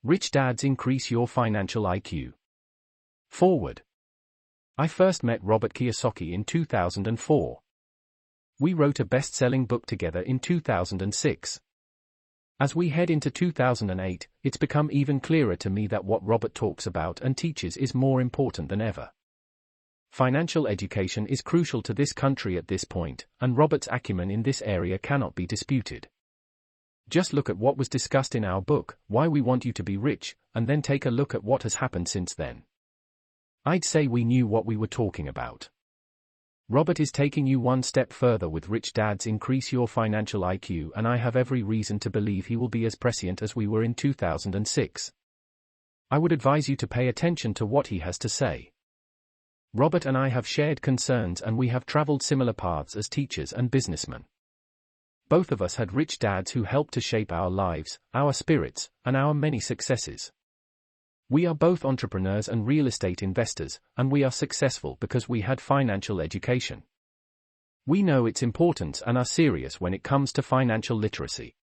Rich Dads Increase Your Financial IQ. Forward. I first met Robert Kiyosaki in 2004. We wrote a best-selling book together in 2006. As we head into 2008, it's become even clearer to me that what Robert talks about and teaches is more important than ever. Financial education is crucial to this country at this point, and Robert's acumen in this area cannot be disputed. Just look at what was discussed in our book, Why We Want You to Be Rich, and then take a look at what has happened since then. I'd say we knew what we were talking about. Robert is taking you one step further with Rich Dads Increase Your Financial IQ, and I have every reason to believe he will be as prescient as we were in 2006. I would advise you to pay attention to what he has to say. Robert and I have shared concerns, and we have traveled similar paths as teachers and businessmen. Both of us had rich dads who helped to shape our lives, our spirits, and our many successes. We are both entrepreneurs and real estate investors, and we are successful because we had financial education. We know its importance and are serious when it comes to financial literacy.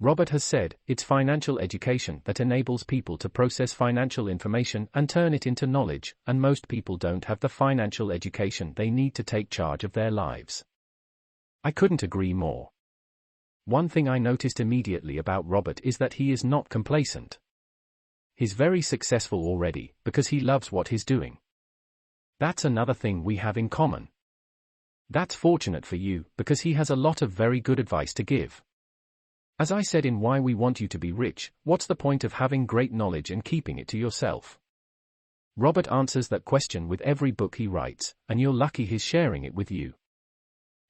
Robert has said, it's financial education that enables people to process financial information and turn it into knowledge, and most people don't have the financial education they need to take charge of their lives. I couldn't agree more. One thing I noticed immediately about Robert is that he is not complacent. He's very successful already, because he loves what he's doing. That's another thing we have in common. That's fortunate for you, because he has a lot of very good advice to give. As I said in Why We Want You to Be Rich, what's the point of having great knowledge and keeping it to yourself? Robert answers that question with every book he writes, and you're lucky he's sharing it with you.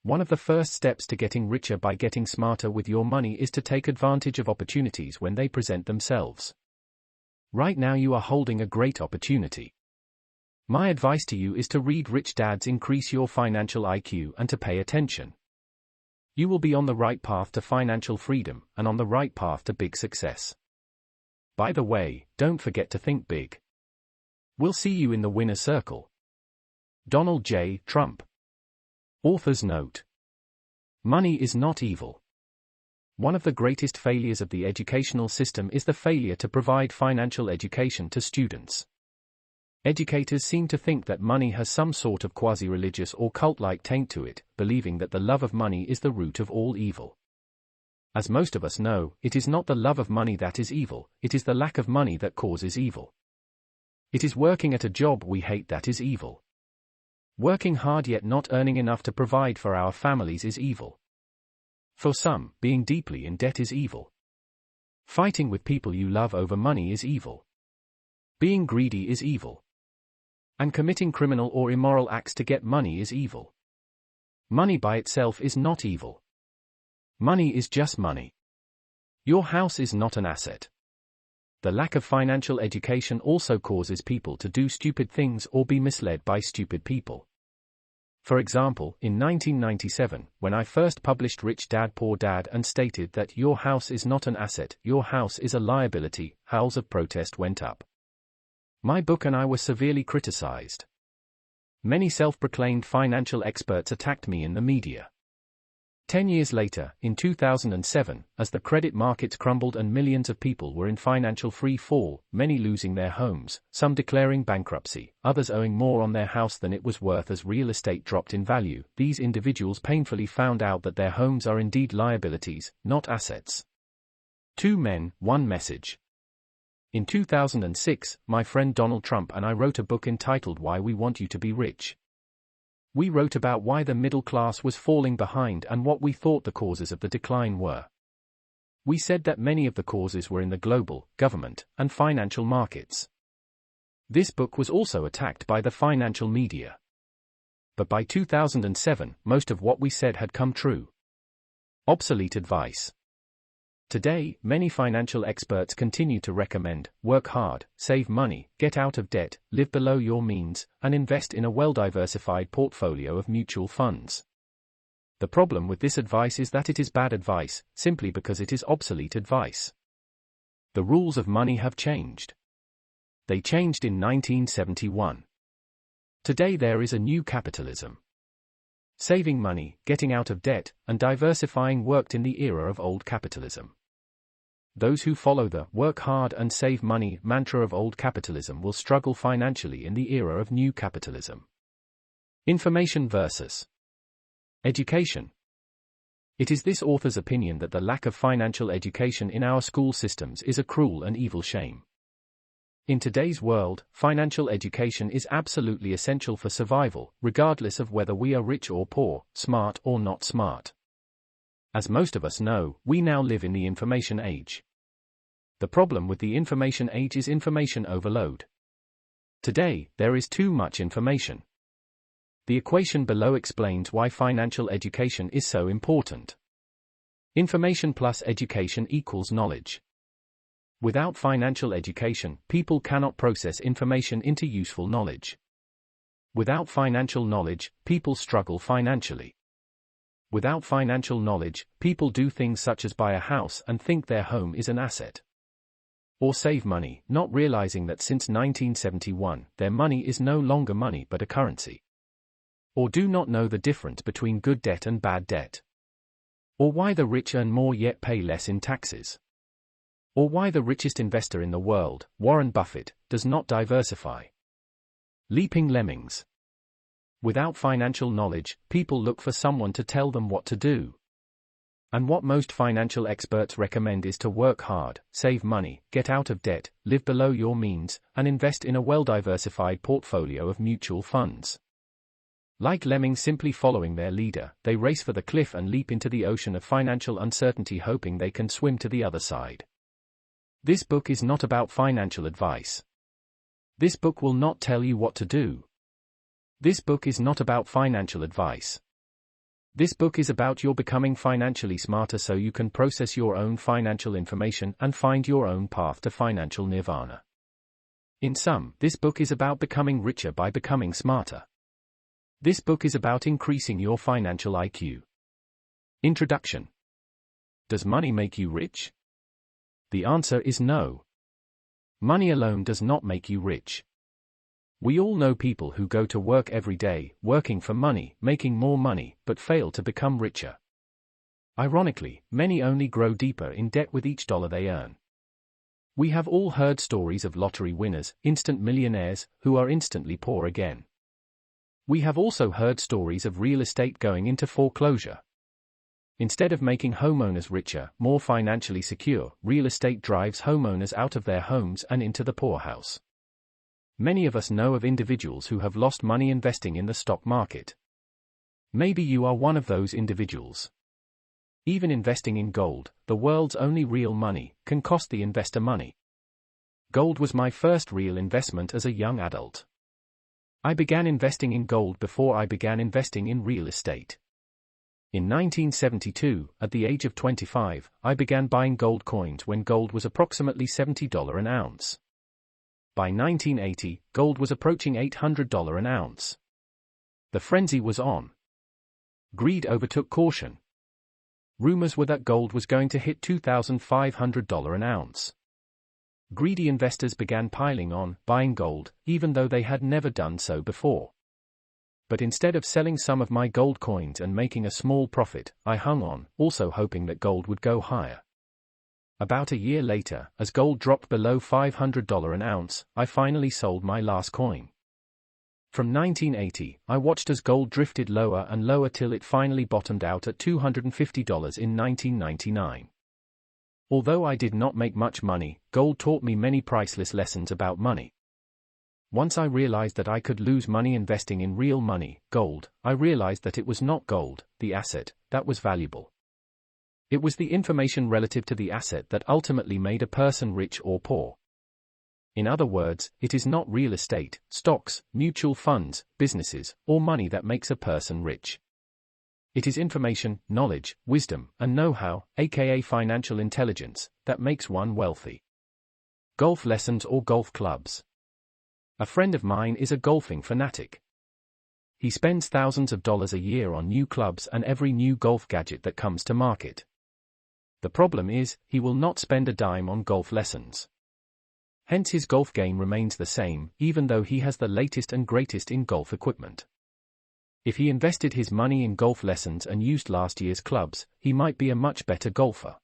One of the first steps to getting richer by getting smarter with your money is to take advantage of opportunities when they present themselves. Right now you are holding a great opportunity. My advice to you is to read Rich Dads Increase Your Financial IQ and to pay attention. You will be on the right path to financial freedom and on the right path to big success. By the way, don't forget to think big. We'll see you in the winner's circle. Donald J. Trump. Author's note. Money is not evil. One of the greatest failures of the educational system is the failure to provide financial education to students. Educators seem to think that money has some sort of quasi-religious or cult-like taint to it, believing that the love of money is the root of all evil. As most of us know, it is not the love of money that is evil, it is the lack of money that causes evil. It is working at a job we hate that is evil. Working hard yet not earning enough to provide for our families is evil. For some, being deeply in debt is evil. Fighting with people you love over money is evil. Being greedy is evil. And committing criminal or immoral acts to get money is evil. Money by itself is not evil. Money is just money. Your house is not an asset. The lack of financial education also causes people to do stupid things or be misled by stupid people. For example, in 1997, when I first published Rich Dad Poor Dad and stated that your house is not an asset, your house is a liability, howls of protest went up. My book and I were severely criticized. Many self-proclaimed financial experts attacked me in the media. 10 years later, in 2007, as the credit markets crumbled and millions of people were in financial free fall, many losing their homes, some declaring bankruptcy, others owing more on their house than it was worth as real estate dropped in value, these individuals painfully found out that their homes are indeed liabilities, not assets. 2 men, 1 message. In 2006, my friend Donald Trump and I wrote a book entitled Why We Want You to Be Rich. We wrote about why the middle class was falling behind and what we thought the causes of the decline were. We said that many of the causes were in the global, government, and financial markets. This book was also attacked by the financial media. But by 2007, most of what we said had come true. Obsolete advice. Today, many financial experts continue to recommend, work hard, save money, get out of debt, live below your means, and invest in a well-diversified portfolio of mutual funds. The problem with this advice is that it is bad advice, simply because it is obsolete advice. The rules of money have changed. They changed in 1971. Today there is a new capitalism. Saving money, getting out of debt, and diversifying worked in the era of old capitalism. Those who follow the "work hard and save money" mantra of old capitalism will struggle financially in the era of new capitalism. Information versus education. It is this author's opinion that the lack of financial education in our school systems is a cruel and evil shame. In today's world, financial education is absolutely essential for survival, regardless of whether we are rich or poor, smart or not smart. As most of us know, we now live in the information age. The problem with the information age is information overload. Today, there is too much information. The equation below explains why financial education is so important. Information plus education equals knowledge. Without financial education, people cannot process information into useful knowledge. Without financial knowledge, people struggle financially. Without financial knowledge, people do things such as buy a house and think their home is an asset. Or save money, not realizing that since 1971, their money is no longer money but a currency. Or do not know the difference between good debt and bad debt. Or why the rich earn more yet pay less in taxes. Or why the richest investor in the world, Warren Buffett, does not diversify. Leaping lemmings. Without financial knowledge, people look for someone to tell them what to do. And what most financial experts recommend is to work hard, save money, get out of debt, live below your means, and invest in a well-diversified portfolio of mutual funds. Like lemmings simply following their leader, they race for the cliff and leap into the ocean of financial uncertainty hoping they can swim to the other side. This book is not about financial advice. This book will not tell you what to do. This book is not about financial advice. This book is about your becoming financially smarter so you can process your own financial information and find your own path to financial nirvana. In sum, this book is about becoming richer by becoming smarter. This book is about increasing your financial IQ. Introduction. Does money make you rich? The answer is no. Money alone does not make you rich. We all know people who go to work every day, working for money, making more money, but fail to become richer. Ironically, many only grow deeper in debt with each dollar they earn. We have all heard stories of lottery winners, instant millionaires, who are instantly poor again. We have also heard stories of real estate going into foreclosure. Instead of making homeowners richer, more financially secure, real estate drives homeowners out of their homes and into the poorhouse. Many of us know of individuals who have lost money investing in the stock market. Maybe you are one of those individuals. Even investing in gold, the world's only real money, can cost the investor money. Gold was my first real investment as a young adult. I began investing in gold before I began investing in real estate. In 1972, at the age of 25, I began buying gold coins when gold was approximately $70 an ounce. By 1980, gold was approaching $800 an ounce. The frenzy was on. Greed overtook caution. Rumors were that gold was going to hit $2,500 an ounce. Greedy investors began piling on, buying gold, even though they had never done so before. But instead of selling some of my gold coins and making a small profit, I hung on, also hoping that gold would go higher. About a year later, as gold dropped below $500 an ounce, I finally sold my last coin. From 1980, I watched as gold drifted lower and lower till it finally bottomed out at $250 in 1999. Although I did not make much money, gold taught me many priceless lessons about money. Once I realized that I could lose money investing in real money, gold, I realized that it was not gold, the asset, that was valuable. It was the information relative to the asset that ultimately made a person rich or poor. In other words, it is not real estate, stocks, mutual funds, businesses, or money that makes a person rich. It is information, knowledge, wisdom, and know-how, aka financial intelligence, that makes one wealthy. Golf lessons or golf clubs. A friend of mine is a golfing fanatic. He spends thousands of dollars a year on new clubs and every new golf gadget that comes to market. The problem is, he will not spend a dime on golf lessons. Hence his golf game remains the same, even though he has the latest and greatest in golf equipment. If he invested his money in golf lessons and used last year's clubs, he might be a much better golfer.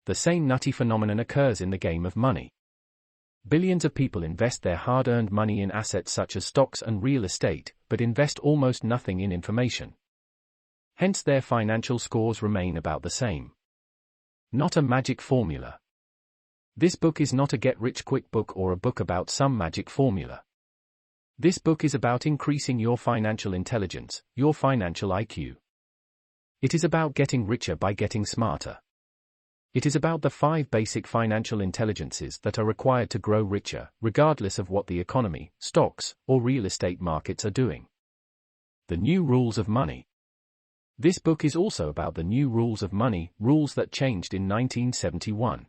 The same nutty phenomenon occurs in the game of money. Billions of people invest their hard-earned money in assets such as stocks and real estate, but invest almost nothing in information. Hence their financial scores remain about the same. Not a magic formula. This book is not a get-rich-quick book or a book about some magic formula. This book is about increasing your financial intelligence, your financial IQ. It is about getting richer by getting smarter. It is about the 5 basic financial intelligences that are required to grow richer, regardless of what the economy, stocks, or real estate markets are doing. The new rules of money. This book is also about the new rules of money, rules that changed in 1971.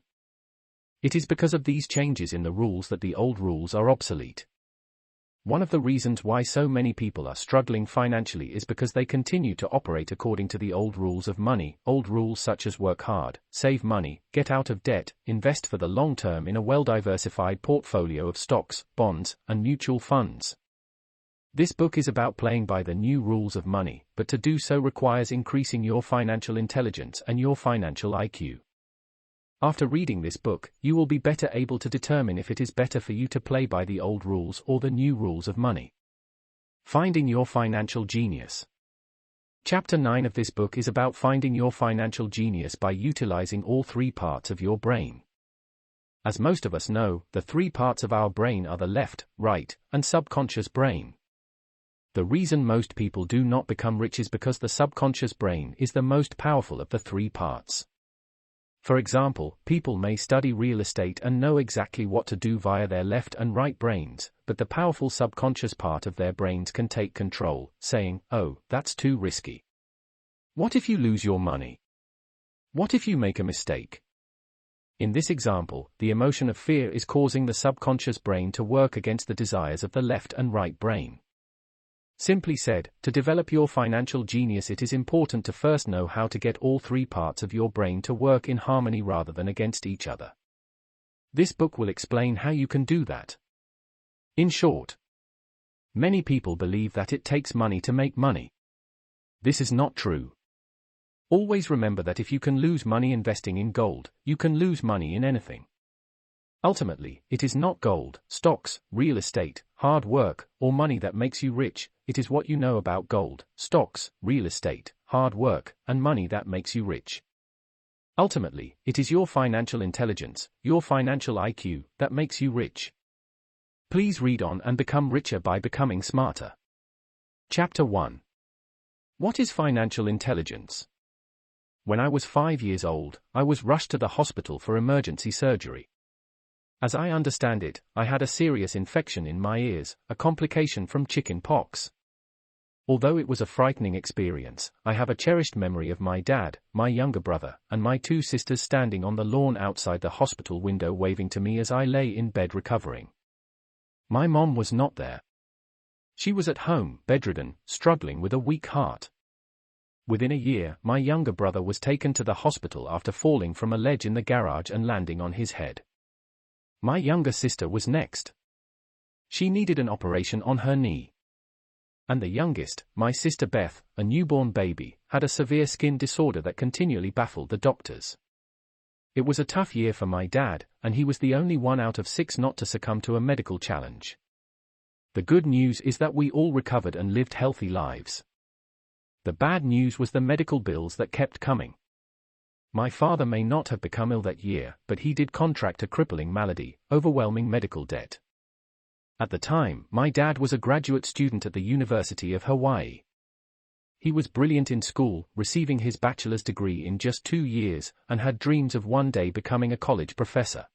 It is because of these changes in the rules that the old rules are obsolete. One of the reasons why so many people are struggling financially is because they continue to operate according to the old rules of money, old rules such as work hard, save money, get out of debt, invest for the long term in a well-diversified portfolio of stocks, bonds, and mutual funds. This book is about playing by the new rules of money, but to do so requires increasing your financial intelligence and your financial IQ. After reading this book, you will be better able to determine if it is better for you to play by the old rules or the new rules of money. Finding your financial genius. Chapter 9 of this book is about finding your financial genius by utilizing all 3 parts of your brain. As most of us know, the 3 parts of our brain are the left, right, and subconscious brain. The reason most people do not become rich is because the subconscious brain is the most powerful of the 3 parts. For example, people may study real estate and know exactly what to do via their left and right brains, but the powerful subconscious part of their brains can take control, saying, "Oh, that's too risky. What if you lose your money? What if you make a mistake?" In this example, the emotion of fear is causing the subconscious brain to work against the desires of the left and right brain. Simply said, to develop your financial genius, it is important to first know how to get all 3 parts of your brain to work in harmony rather than against each other. This book will explain how you can do that. In short, many people believe that it takes money to make money. This is not true. Always remember that if you can lose money investing in gold, you can lose money in anything. Ultimately, it is not gold, stocks, real estate, hard work, or money that makes you rich. It is what you know about gold, stocks, real estate, hard work, and money that makes you rich. Ultimately, it is your financial intelligence, your financial IQ, that makes you rich. Please read on and become richer by becoming smarter. Chapter 1. What is financial intelligence? When I was 5 years old, I was rushed to the hospital for emergency surgery. As I understand it, I had a serious infection in my ears, a complication from chicken pox. Although it was a frightening experience, I have a cherished memory of my dad, my younger brother, and my 2 sisters standing on the lawn outside the hospital window waving to me as I lay in bed recovering. My mom was not there. She was at home, bedridden, struggling with a weak heart. Within a year, my younger brother was taken to the hospital after falling from a ledge in the garage and landing on his head. My younger sister was next. She needed an operation on her knee. And the youngest, my sister Beth, a newborn baby, had a severe skin disorder that continually baffled the doctors. It was a tough year for my dad, and he was the only one out of 6 not to succumb to a medical challenge. The good news is that we all recovered and lived healthy lives. The bad news was the medical bills that kept coming. My father may not have become ill that year, but he did contract a crippling malady, overwhelming medical debt. At the time, my dad was a graduate student at the University of Hawaii. He was brilliant in school, receiving his bachelor's degree in just 2 years, and had dreams of one day becoming a college professor.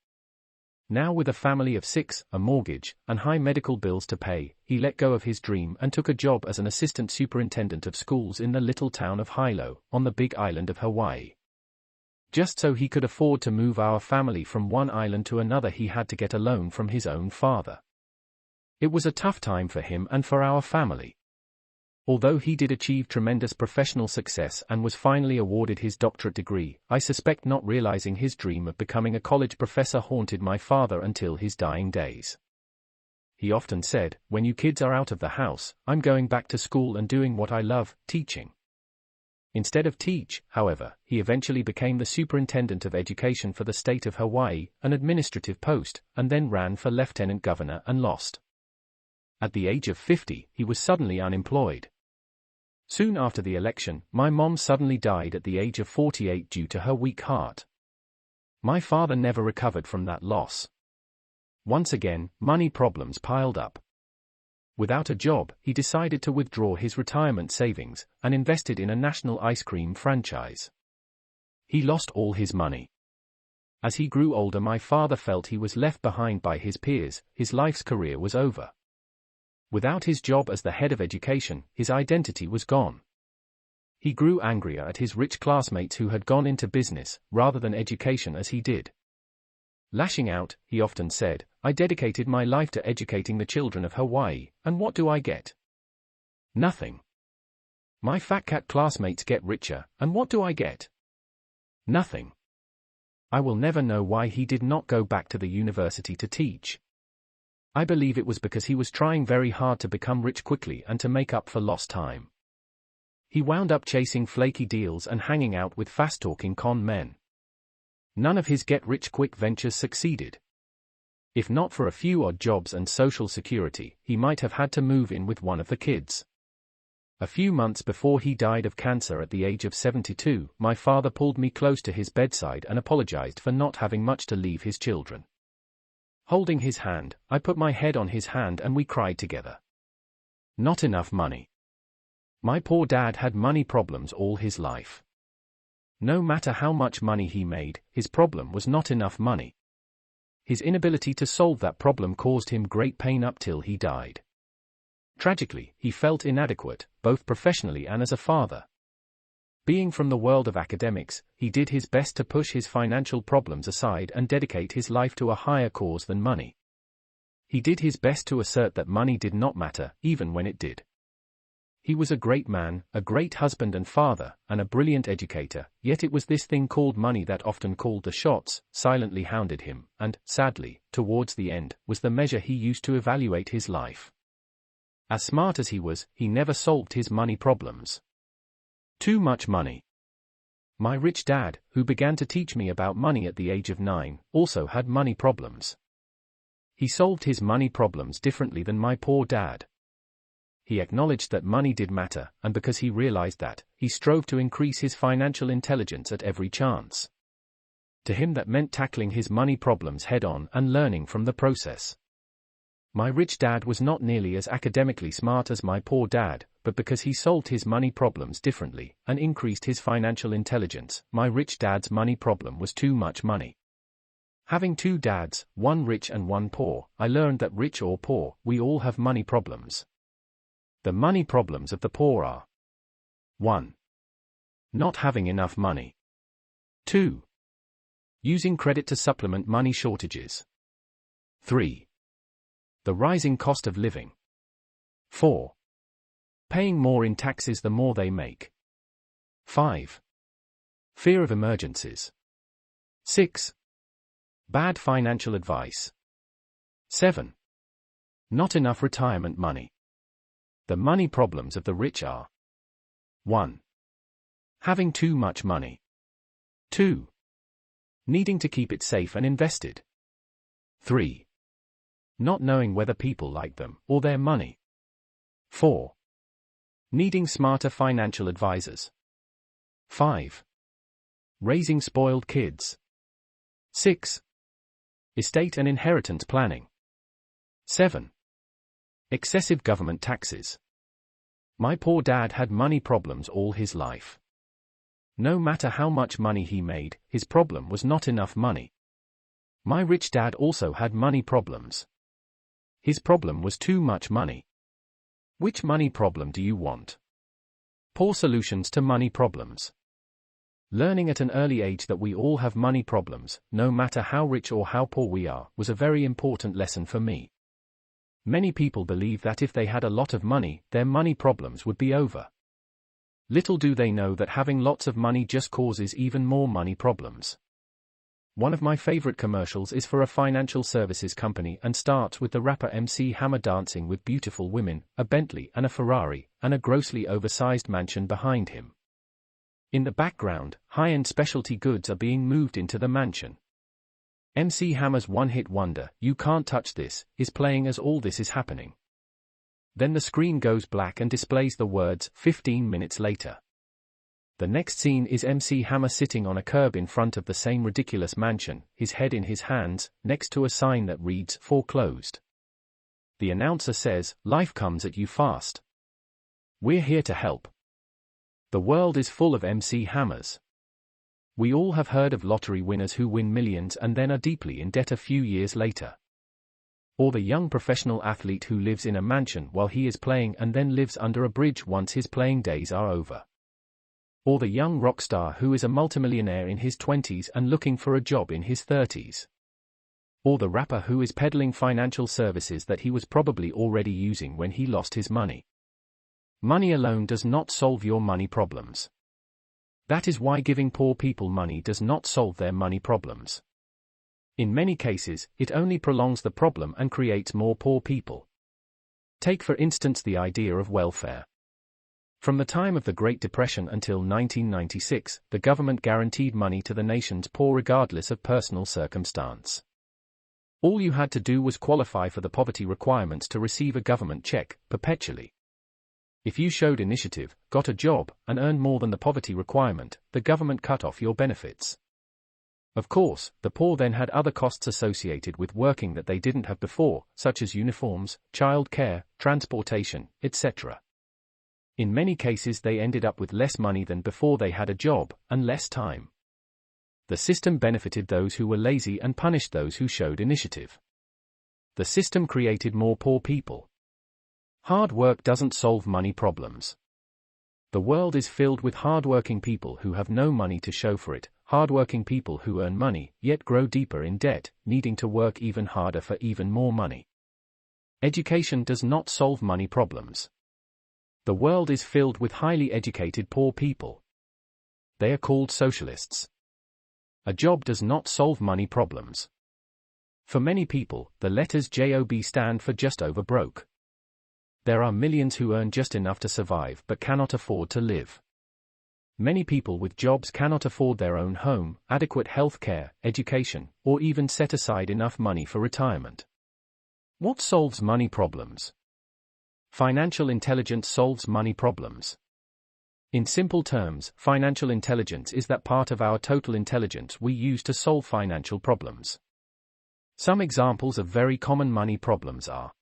Now with a family of 6, a mortgage, and high medical bills to pay, he let go of his dream and took a job as an assistant superintendent of schools in the little town of Hilo, on the big island of Hawaii. Just so he could afford to move our family from one island to another, he had to get a loan from his own father. It was a tough time for him and for our family. Although he did achieve tremendous professional success and was finally awarded his doctorate degree, I suspect not realizing his dream of becoming a college professor haunted my father until his dying days. He often said, "When you kids are out of the house, I'm going back to school and doing what I love, teaching." Instead of teach, however, he eventually became the superintendent of education for the state of Hawaii, an administrative post, and then ran for lieutenant governor and lost. At the age of 50, he was suddenly unemployed. Soon after the election, my mom suddenly died at the age of 48 due to her weak heart. My father never recovered from that loss. Once again, money problems piled up. Without a job, he decided to withdraw his retirement savings and invested in a national ice cream franchise. He lost all his money. As he grew older, my father felt he was left behind by his peers. His life's career was over. Without his job as the head of education, his identity was gone. He grew angrier at his rich classmates who had gone into business rather than education as he did. Lashing out, he often said, "I dedicated my life to educating the children of Hawaii, and what do I get? Nothing. My fat cat classmates get richer, and what do I get? Nothing." I will never know why he did not go back to the university to teach. I believe it was because he was trying very hard to become rich quickly and to make up for lost time. He wound up chasing flaky deals and hanging out with fast-talking con men. None of his get-rich-quick ventures succeeded. If not for a few odd jobs and social security, he might have had to move in with one of the kids. A few months before he died of cancer at the age of 72, my father pulled me close to his bedside and apologized for not having much to leave his children. Holding his hand, I put my head on his hand and we cried together. Not enough money. My poor dad had money problems all his life. No matter how much money he made, his problem was not enough money. His inability to solve that problem caused him great pain up till he died. Tragically, he felt inadequate, both professionally and as a father. Being from the world of academics, he did his best to push his financial problems aside and dedicate his life to a higher cause than money. He did his best to assert that money did not matter, even when it did. He was a great man, a great husband and father, and a brilliant educator, yet it was this thing called money that often called the shots, silently hounded him, and, sadly, towards the end, was the measure he used to evaluate his life. As smart as he was, he never solved his money problems. Too much money. My rich dad, who began to teach me about money at the age of 9, also had money problems. He solved his money problems differently than my poor dad. He acknowledged that money did matter, and because he realized that, he strove to increase his financial intelligence at every chance. To him that meant tackling his money problems head-on and learning from the process. My rich dad was not nearly as academically smart as my poor dad, but because he solved his money problems differently and increased his financial intelligence, my rich dad's money problem was too much money. Having two dads, one rich and one poor, I learned that rich or poor, we all have money problems. The money problems of the poor are 1. Not having enough money. 2. Using credit to supplement money shortages. 3. The rising cost of living. 4. Paying more in taxes the more they make. 5. Fear of emergencies. 6. Bad financial advice. 7. Not enough retirement money. The money problems of the rich are 1. Having too much money. 2. Needing to keep it safe and invested. 3. Not knowing whether people like them or their money. 4. Needing smarter financial advisors. 5. Raising spoiled kids. 6. Estate and inheritance planning. 7. Excessive government taxes. My poor dad had money problems all his life. No matter how much money he made, his problem was not enough money. My rich dad also had money problems. His problem was too much money. Which money problem do you want? Poor solutions to money problems. Learning at an early age that we all have money problems, no matter how rich or how poor we are, was a very important lesson for me. Many people believe that if they had a lot of money, their money problems would be over. Little do they know that having lots of money just causes even more money problems. One of my favorite commercials is for a financial services company and starts with the rapper MC Hammer dancing with beautiful women, a Bentley and a Ferrari, and a grossly oversized mansion behind him. In the background, high-end specialty goods are being moved into the mansion. MC Hammer's one-hit wonder, "You Can't Touch This," is playing as all this is happening. Then the screen goes black and displays the words, 15 minutes later. The next scene is MC Hammer sitting on a curb in front of the same ridiculous mansion, his head in his hands, next to a sign that reads, "Foreclosed." The announcer says, "Life comes at you fast. We're here to help." The world is full of MC Hammers. We all have heard of lottery winners who win millions and then are deeply in debt a few years later. Or the young professional athlete who lives in a mansion while he is playing and then lives under a bridge once his playing days are over. Or the young rock star who is a multimillionaire in his 20s and looking for a job in his 30s. Or the rapper who is peddling financial services that he was probably already using when he lost his money. Money alone does not solve your money problems. That is why giving poor people money does not solve their money problems. In many cases, it only prolongs the problem and creates more poor people. Take for instance the idea of welfare. From the time of the Great Depression until 1996, the government guaranteed money to the nation's poor regardless of personal circumstance. All you had to do was qualify for the poverty requirements to receive a government check, perpetually. If you showed initiative, got a job, and earned more than the poverty requirement, the government cut off your benefits. Of course, the poor then had other costs associated with working that they didn't have before, such as uniforms, child care, transportation, etc. In many cases they ended up with less money than before they had a job, and less time. The system benefited those who were lazy and punished those who showed initiative. The system created more poor people. Hard work doesn't solve money problems. The world is filled with hardworking people who have no money to show for it, hardworking people who earn money, yet grow deeper in debt, needing to work even harder for even more money. Education does not solve money problems. The world is filled with highly educated poor people. They are called socialists. A job does not solve money problems. For many people, the letters JOB stand for just over broke. There are millions who earn just enough to survive but cannot afford to live. Many people with jobs cannot afford their own home, adequate health care, education, or even set aside enough money for retirement. What solves money problems? Financial intelligence solves money problems. In simple terms, financial intelligence is that part of our total intelligence we use to solve financial problems. Some examples of very common money problems are: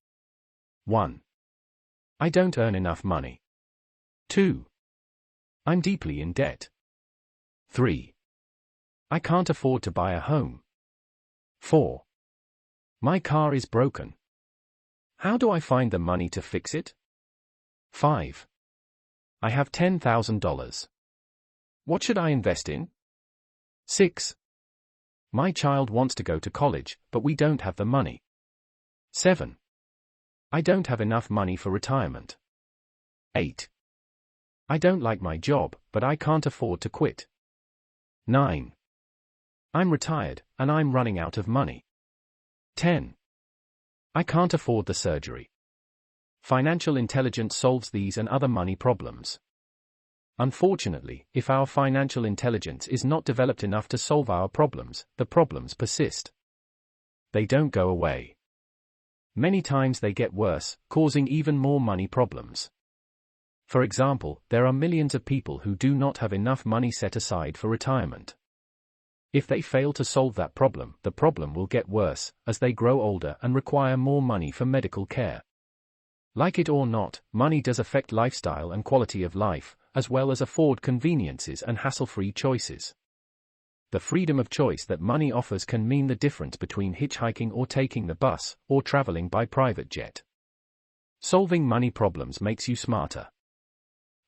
1. I don't earn enough money. 2. I'm deeply in debt. 3. I can't afford to buy a home. 4. My car is broken. How do I find the money to fix it? 5. I have $10,000. What should I invest in? 6. My child wants to go to college, but we don't have the money. 7. I don't have enough money for retirement. 8. I don't like my job, but I can't afford to quit. 9. I'm retired, and I'm running out of money. 10. I can't afford the surgery. Financial intelligence solves these and other money problems. Unfortunately, if our financial intelligence is not developed enough to solve our problems, the problems persist. They don't go away. Many times they get worse, causing even more money problems. For example, there are millions of people who do not have enough money set aside for retirement. If they fail to solve that problem, the problem will get worse, as they grow older and require more money for medical care. Like it or not, money does affect lifestyle and quality of life, as well as afford conveniences and hassle-free choices. The freedom of choice that money offers can mean the difference between hitchhiking or taking the bus, or traveling by private jet. Solving money problems makes you smarter.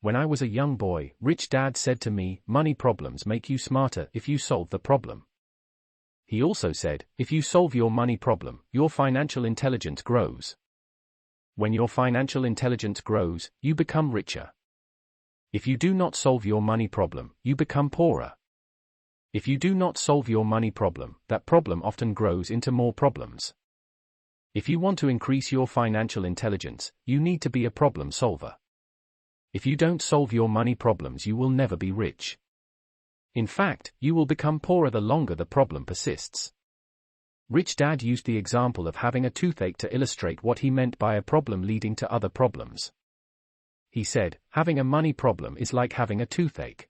When I was a young boy, Rich Dad said to me, money problems make you smarter if you solve the problem. He also said, if you solve your money problem, your financial intelligence grows. When your financial intelligence grows, you become richer. If you do not solve your money problem, you become poorer. If you do not solve your money problem, that problem often grows into more problems. If you want to increase your financial intelligence, you need to be a problem solver. If you don't solve your money problems, you will never be rich. In fact, you will become poorer the longer the problem persists. Rich Dad used the example of having a toothache to illustrate what he meant by a problem leading to other problems. He said, having a money problem is like having a toothache.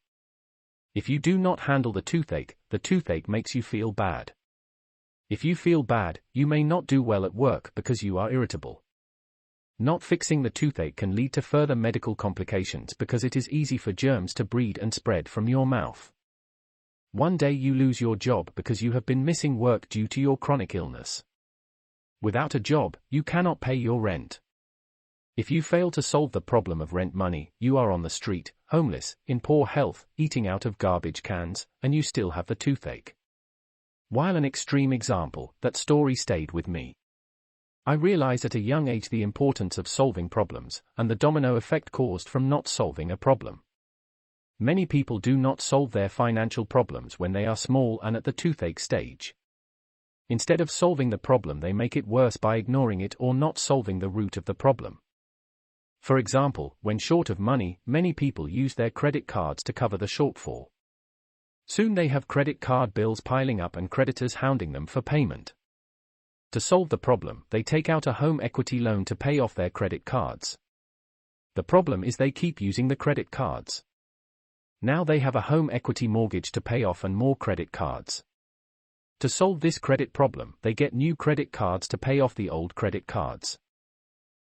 If you do not handle the toothache makes you feel bad. If you feel bad, you may not do well at work because you are irritable. Not fixing the toothache can lead to further medical complications because it is easy for germs to breed and spread from your mouth. One day you lose your job because you have been missing work due to your chronic illness. Without a job, you cannot pay your rent. If you fail to solve the problem of rent money, you are on the street, homeless, in poor health, eating out of garbage cans, and you still have the toothache. While an extreme example, that story stayed with me. I realized at a young age the importance of solving problems, and the domino effect caused from not solving a problem. Many people do not solve their financial problems when they are small and at the toothache stage. Instead of solving the problem, they make it worse by ignoring it or not solving the root of the problem. For example, when short of money, many people use their credit cards to cover the shortfall. Soon they have credit card bills piling up and creditors hounding them for payment. To solve the problem, they take out a home equity loan to pay off their credit cards. The problem is they keep using the credit cards. Now they have a home equity mortgage to pay off and more credit cards. To solve this credit problem, they get new credit cards to pay off the old credit cards.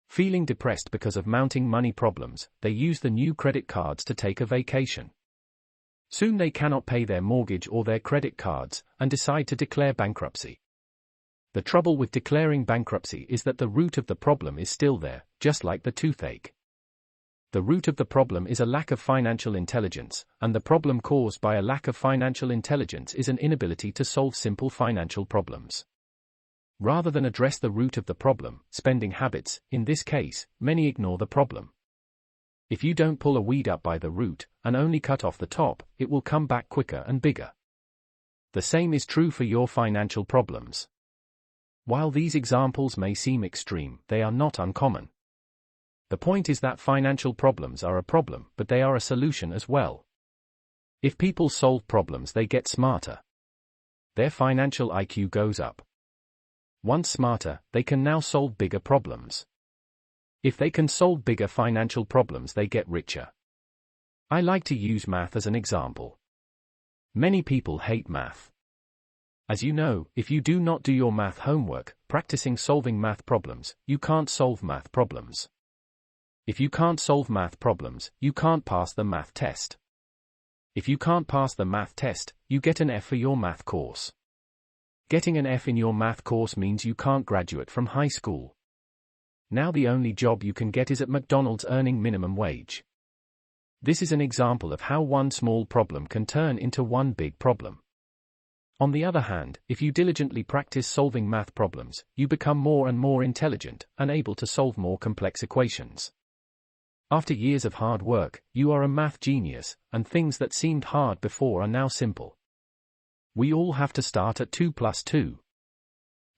Feeling depressed because of mounting money problems, they use the new credit cards to take a vacation. Soon they cannot pay their mortgage or their credit cards, and decide to declare bankruptcy. The trouble with declaring bankruptcy is that the root of the problem is still there, just like the toothache. The root of the problem is a lack of financial intelligence, and the problem caused by a lack of financial intelligence is an inability to solve simple financial problems. Rather than address the root of the problem, spending habits, in this case, many ignore the problem. If you don't pull a weed up by the root, and only cut off the top, it will come back quicker and bigger. The same is true for your financial problems. While these examples may seem extreme, they are not uncommon. The point is that financial problems are a problem, but they are a solution as well. If people solve problems, they get smarter. Their financial IQ goes up. Once smarter, they can now solve bigger problems. If they can solve bigger financial problems, they get richer. I like to use math as an example. Many people hate math. As you know, if you do not do your math homework, practicing solving math problems, you can't solve math problems. If you can't solve math problems, you can't pass the math test. If you can't pass the math test, you get an F for your math course. Getting an F in your math course means you can't graduate from high school. Now the only job you can get is at McDonald's earning minimum wage. This is an example of how one small problem can turn into one big problem. On the other hand, if you diligently practice solving math problems, you become more and more intelligent and able to solve more complex equations. After years of hard work, you are a math genius, and things that seemed hard before are now simple. We all have to start at 2 plus 2.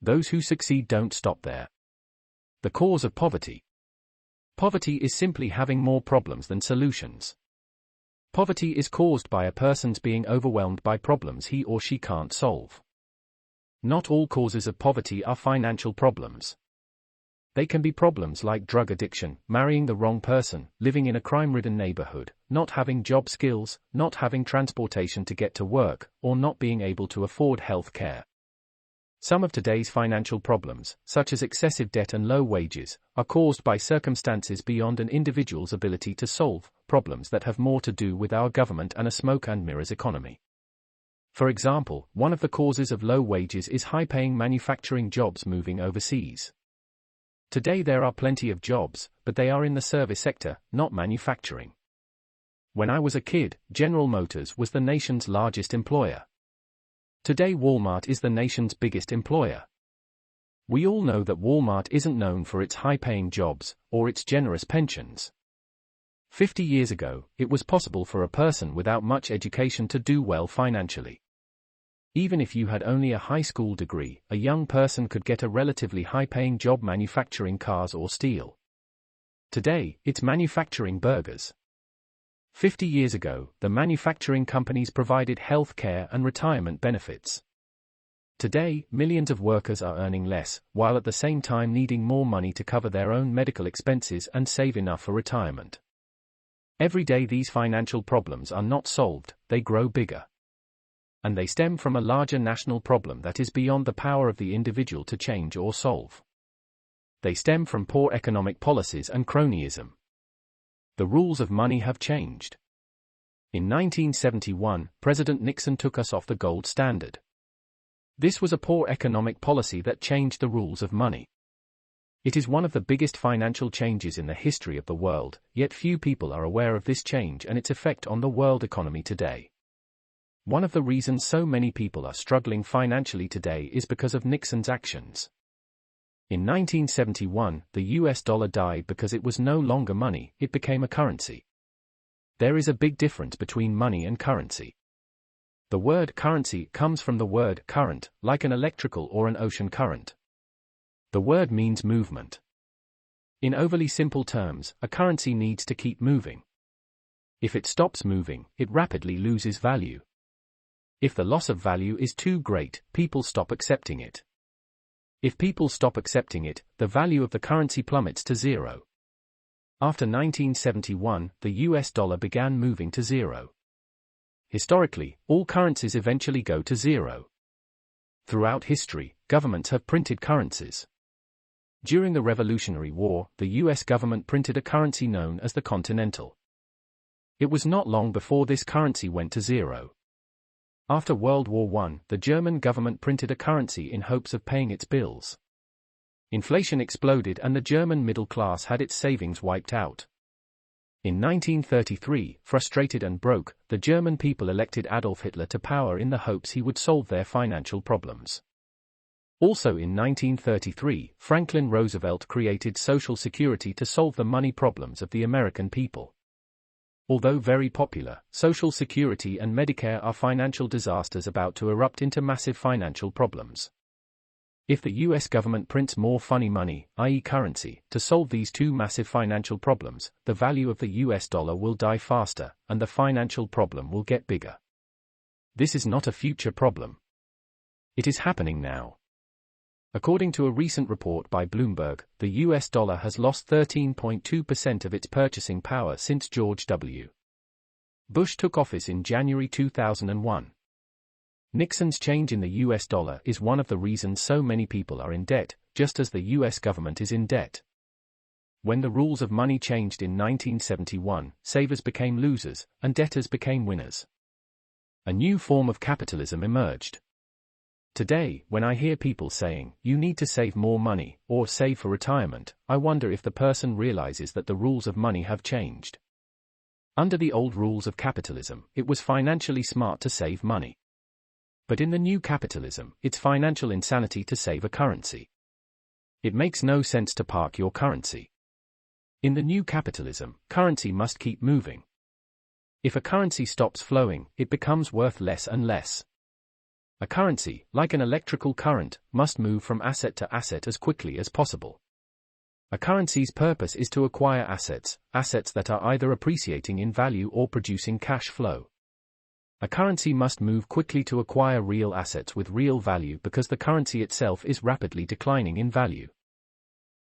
Those who succeed don't stop there. The cause of poverty. Poverty is simply having more problems than solutions. Poverty is caused by a person's being overwhelmed by problems he or she can't solve. Not all causes of poverty are financial problems. They can be problems like drug addiction, marrying the wrong person, living in a crime-ridden neighborhood, not having job skills, not having transportation to get to work, or not being able to afford health care. Some of today's financial problems, such as excessive debt and low wages, are caused by circumstances beyond an individual's ability to solve, problems that have more to do with our government and a smoke and mirrors economy. For example, one of the causes of low wages is high-paying manufacturing jobs moving overseas. Today there are plenty of jobs, but they are in the service sector, not manufacturing. When I was a kid, General Motors was the nation's largest employer. Today Walmart is the nation's biggest employer. We all know that Walmart isn't known for its high-paying jobs, or its generous pensions. 50 years ago, it was possible for a person without much education to do well financially. Even if you had only a high school degree, a young person could get a relatively high-paying job manufacturing cars or steel. Today, it's manufacturing burgers. 50 years ago, the manufacturing companies provided health care and retirement benefits. Today, millions of workers are earning less, while at the same time needing more money to cover their own medical expenses and save enough for retirement. Every day these financial problems are not solved, they grow bigger. And they stem from a larger national problem that is beyond the power of the individual to change or solve. They stem from poor economic policies and cronyism. The rules of money have changed. In 1971, President Nixon took us off the gold standard. This was a poor economic policy that changed the rules of money. It is one of the biggest financial changes in the history of the world, yet few people are aware of this change and its effect on the world economy today. One of the reasons so many people are struggling financially today is because of Nixon's actions. In 1971, the US dollar died because it was no longer money, it became a currency. There is a big difference between money and currency. The word currency comes from the word current, like an electrical or an ocean current. The word means movement. In overly simple terms, a currency needs to keep moving. If it stops moving, it rapidly loses value. If the loss of value is too great, people stop accepting it. If people stop accepting it, the value of the currency plummets to zero. After 1971, the US dollar began moving to zero. Historically, all currencies eventually go to zero. Throughout history, governments have printed currencies. During the Revolutionary War, the US government printed a currency known as the Continental. It was not long before this currency went to zero. After World War I, the German government printed a currency in hopes of paying its bills. Inflation exploded and the German middle class had its savings wiped out. In 1933, frustrated and broke, the German people elected Adolf Hitler to power in the hopes he would solve their financial problems. Also in 1933, Franklin Roosevelt created Social Security to solve the money problems of the American people. Although very popular, Social Security and Medicare are financial disasters about to erupt into massive financial problems. If the US government prints more funny money, i.e. currency, to solve these two massive financial problems, the value of the US dollar will die faster, and the financial problem will get bigger. This is not a future problem. It is happening now. According to a recent report by Bloomberg, the US dollar has lost 13.2% of its purchasing power since George W. Bush took office in January 2001. Nixon's change in the US dollar is one of the reasons so many people are in debt, just as the US government is in debt. When the rules of money changed in 1971, savers became losers, and debtors became winners. A new form of capitalism emerged. Today, when I hear people saying, "You need to save more money," or "save for retirement," I wonder if the person realizes that the rules of money have changed. Under the old rules of capitalism, it was financially smart to save money. But in the new capitalism, it's financial insanity to save a currency. It makes no sense to park your currency. In the new capitalism, currency must keep moving. If a currency stops flowing, it becomes worth less and less. A currency, like an electrical current, must move from asset to asset as quickly as possible. A currency's purpose is to acquire assets that are either appreciating in value or producing cash flow. A currency must move quickly to acquire real assets with real value because the currency itself is rapidly declining in value.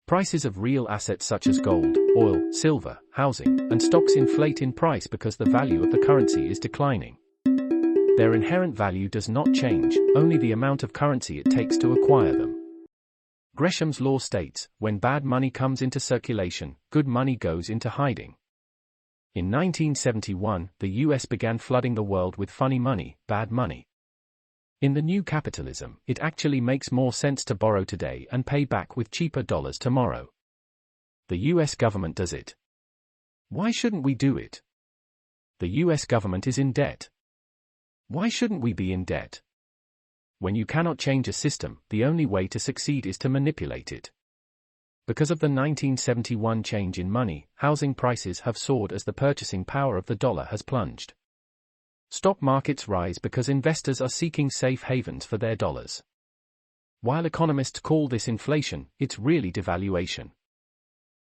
Prices of real assets such as gold, oil, silver, housing, and stocks inflate in price because the value of the currency is declining. Their inherent value does not change, only the amount of currency it takes to acquire them. Gresham's law states, when bad money comes into circulation, good money goes into hiding. In 1971, the US began flooding the world with funny money, bad money. In the new capitalism, it actually makes more sense to borrow today and pay back with cheaper dollars tomorrow. The US government does it. Why shouldn't we do it? The US government is in debt. Why shouldn't we be in debt? When you cannot change a system, the only way to succeed is to manipulate it. Because of the 1971 change in money, housing prices have soared as the purchasing power of the dollar has plunged. Stock markets rise because investors are seeking safe havens for their dollars. While economists call this inflation, it's really devaluation.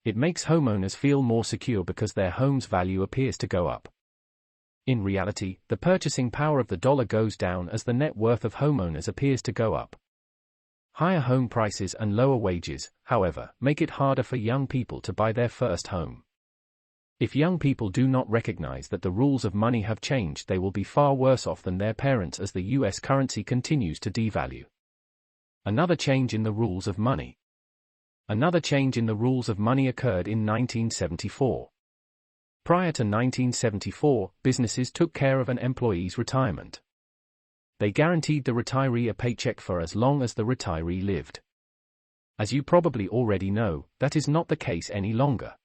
It makes homeowners feel more secure because their home's value appears to go up. In reality, the purchasing power of the dollar goes down as the net worth of homeowners appears to go up. Higher home prices and lower wages, however, make it harder for young people to buy their first home. If young people do not recognize that the rules of money have changed, they will be far worse off than their parents as the US currency continues to devalue. Another change in the rules of money. Another change in the rules of money occurred in 1974. Prior to 1974, businesses took care of an employee's retirement. They guaranteed the retiree a paycheck for as long as the retiree lived. As you probably already know, that is not the case any longer.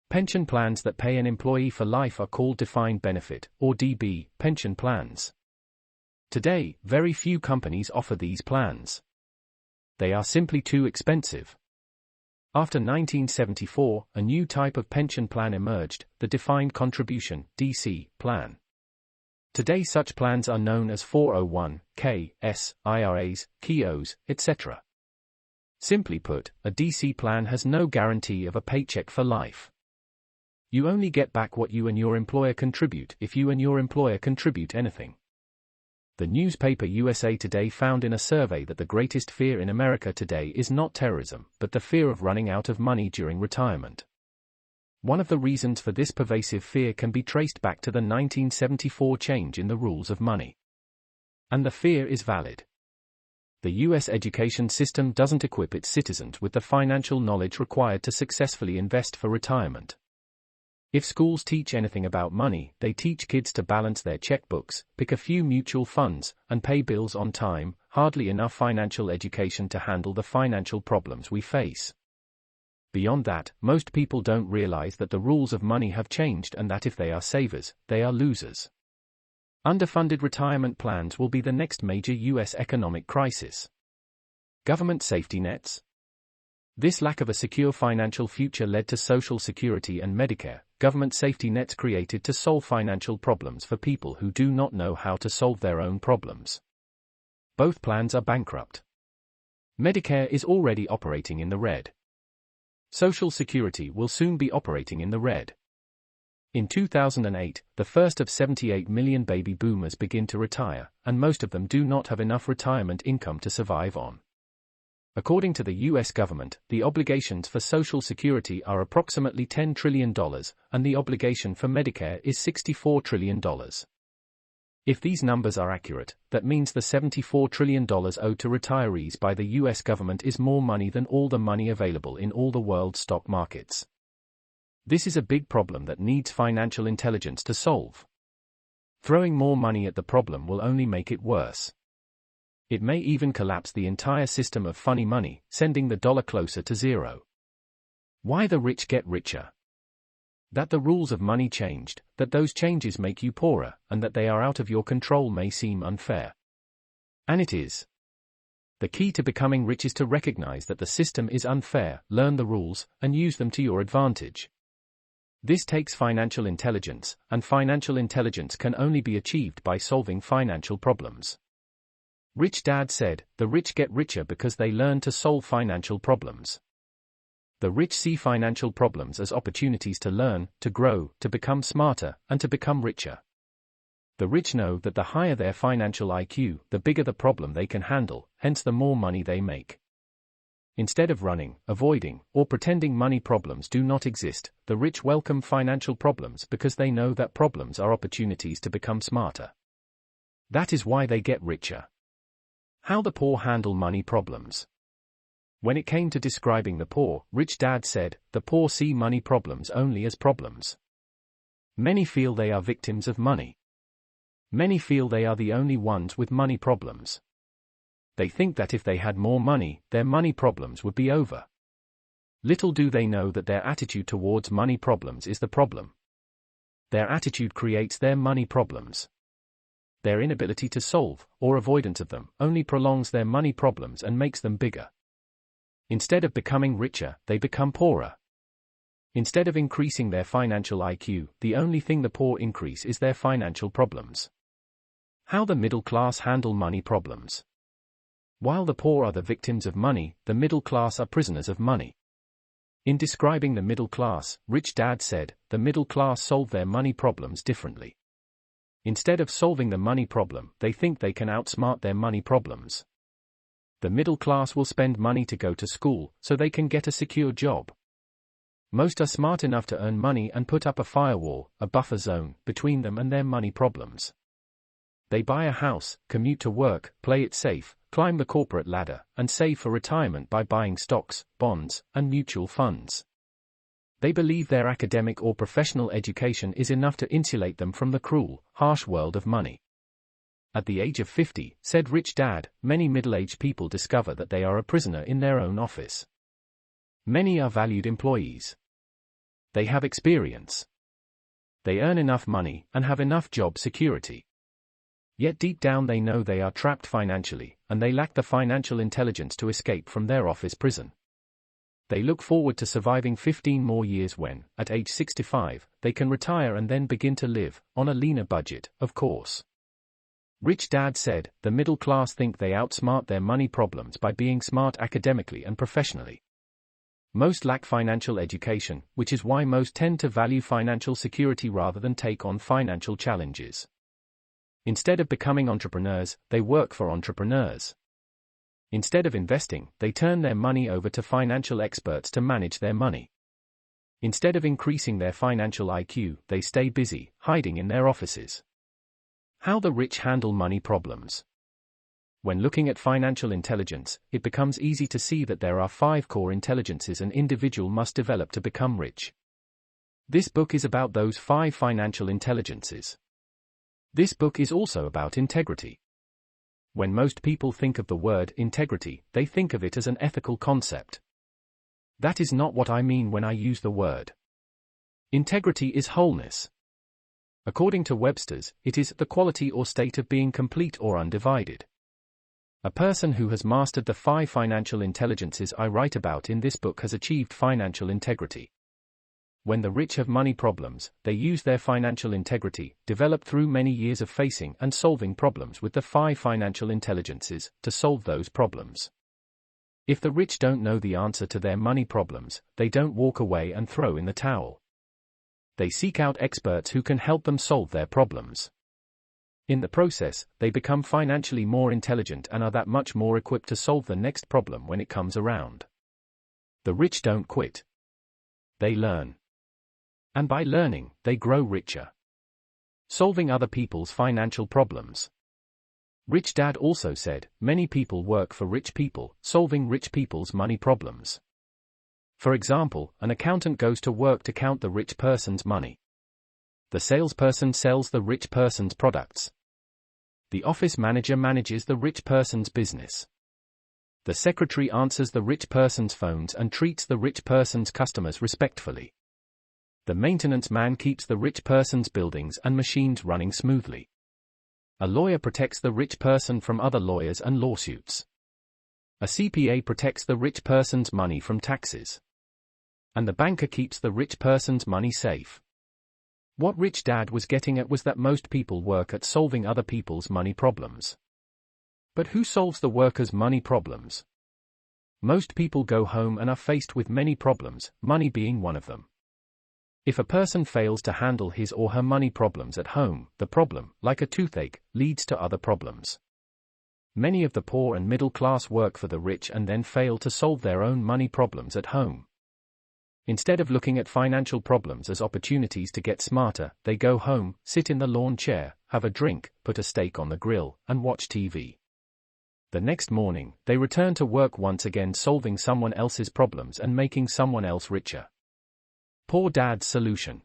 Pension plans that pay an employee for life are called defined benefit, or DB, pension plans. Today, very few companies offer these plans. They are simply too expensive. After 1974, a new type of pension plan emerged, the defined contribution, DC, plan. Today such plans are known as 401(k)s, IRAs, KIOs, etc. Simply put, a DC plan has no guarantee of a paycheck for life. You only get back what you and your employer contribute if you and your employer contribute anything. The newspaper USA Today found in a survey that the greatest fear in America today is not terrorism, but the fear of running out of money during retirement. One of the reasons for this pervasive fear can be traced back to the 1974 change in the rules of money. And the fear is valid. The US education system doesn't equip its citizens with the financial knowledge required to successfully invest for retirement. If schools teach anything about money, they teach kids to balance their checkbooks, pick a few mutual funds, and pay bills on time, hardly enough financial education to handle the financial problems we face. Beyond that, most people don't realize that the rules of money have changed and that if they are savers, they are losers. Underfunded retirement plans will be the next major US economic crisis. Government safety nets. This lack of a secure financial future led to Social Security and Medicare, government safety nets created to solve financial problems for people who do not know how to solve their own problems. Both plans are bankrupt. Medicare is already operating in the red. Social Security will soon be operating in the red. In 2008, the first of 78 million baby boomers begin to retire, and most of them do not have enough retirement income to survive on. According to the US government, the obligations for Social Security are approximately $10 trillion, and the obligation for Medicare is $64 trillion. If these numbers are accurate, that means the $74 trillion owed to retirees by the US government is more money than all the money available in all the world's stock markets. This is a big problem that needs financial intelligence to solve. Throwing more money at the problem will only make it worse. It may even collapse the entire system of funny money, sending the dollar closer to zero. Why the rich get richer? That the rules of money changed, that those changes make you poorer, and that they are out of your control may seem unfair. And it is. The key to becoming rich is to recognize that the system is unfair, learn the rules, and use them to your advantage. This takes financial intelligence, and financial intelligence can only be achieved by solving financial problems. Rich Dad said, "The rich get richer because they learn to solve financial problems." The rich see financial problems as opportunities to learn, to grow, to become smarter, and to become richer. The rich know that the higher their financial IQ, the bigger the problem they can handle, hence the more money they make. Instead of running, avoiding, or pretending money problems do not exist, the rich welcome financial problems because they know that problems are opportunities to become smarter. That is why they get richer. How the poor handle money problems. When it came to describing the poor, Rich Dad said, "The poor see money problems only as problems. Many feel they are victims of money. Many feel they are the only ones with money problems. They think that if they had more money, their money problems would be over. Little do they know that their attitude towards money problems is the problem. Their attitude creates their money problems. Their inability to solve, or avoidance of them, only prolongs their money problems and makes them bigger. Instead of becoming richer, they become poorer. Instead of increasing their financial IQ, the only thing the poor increase is their financial problems." How the middle class handle money problems. While the poor are the victims of money, the middle class are prisoners of money. In describing the middle class, Rich Dad said, "The middle class solve their money problems differently. Instead of solving the money problem, they think they can outsmart their money problems. The middle class will spend money to go to school, so they can get a secure job. Most are smart enough to earn money and put up a firewall, a buffer zone, between them and their money problems. They buy a house, commute to work, play it safe, climb the corporate ladder, and save for retirement by buying stocks, bonds, and mutual funds. They believe their academic or professional education is enough to insulate them from the cruel, harsh world of money. At the age of 50, said Rich Dad, many middle-aged people discover that they are a prisoner in their own office. Many are valued employees. They have experience. They earn enough money and have enough job security. Yet deep down they know they are trapped financially, and they lack the financial intelligence to escape from their office prison. They look forward to surviving 15 more years when, at age 65, they can retire and then begin to live, on a leaner budget, of course. Rich Dad said, the middle class think they outsmart their money problems by being smart academically and professionally. Most lack financial education, which is why most tend to value financial security rather than take on financial challenges. Instead of becoming entrepreneurs, they work for entrepreneurs. Instead of investing, they turn their money over to financial experts to manage their money. Instead of increasing their financial IQ, they stay busy, hiding in their offices. How the rich handle money problems. When looking at financial intelligence, it becomes easy to see that there are 5 core intelligences an individual must develop to become rich. This book is about those 5 financial intelligences. This book is also about integrity. When most people think of the word integrity, they think of it as an ethical concept. That is not what I mean when I use the word. Integrity is wholeness. According to Webster's, it is the quality or state of being complete or undivided. A person who has mastered the 5 financial intelligences I write about in this book has achieved financial integrity. When the rich have money problems, they use their financial integrity, developed through many years of facing and solving problems with the 5 financial intelligences, to solve those problems. If the rich don't know the answer to their money problems, they don't walk away and throw in the towel. They seek out experts who can help them solve their problems. In the process, they become financially more intelligent and are that much more equipped to solve the next problem when it comes around. The rich don't quit. They learn. And by learning, they grow richer. Solving other people's financial problems. Rich Dad also said, many people work for rich people, solving rich people's money problems. For example, an accountant goes to work to count the rich person's money. The salesperson sells the rich person's products. The office manager manages the rich person's business. The secretary answers the rich person's phones and treats the rich person's customers respectfully. The maintenance man keeps the rich person's buildings and machines running smoothly. A lawyer protects the rich person from other lawyers and lawsuits. A CPA protects the rich person's money from taxes. And the banker keeps the rich person's money safe. What Rich Dad was getting at was that most people work at solving other people's money problems. But who solves the workers' money problems? Most people go home and are faced with many problems, money being one of them. If a person fails to handle his or her money problems at home, the problem, like a toothache, leads to other problems. Many of the poor and middle class work for the rich and then fail to solve their own money problems at home. Instead of looking at financial problems as opportunities to get smarter, they go home, sit in the lawn chair, have a drink, put a steak on the grill, and watch TV. The next morning, they return to work once again solving someone else's problems and making someone else richer. Poor Dad's solution.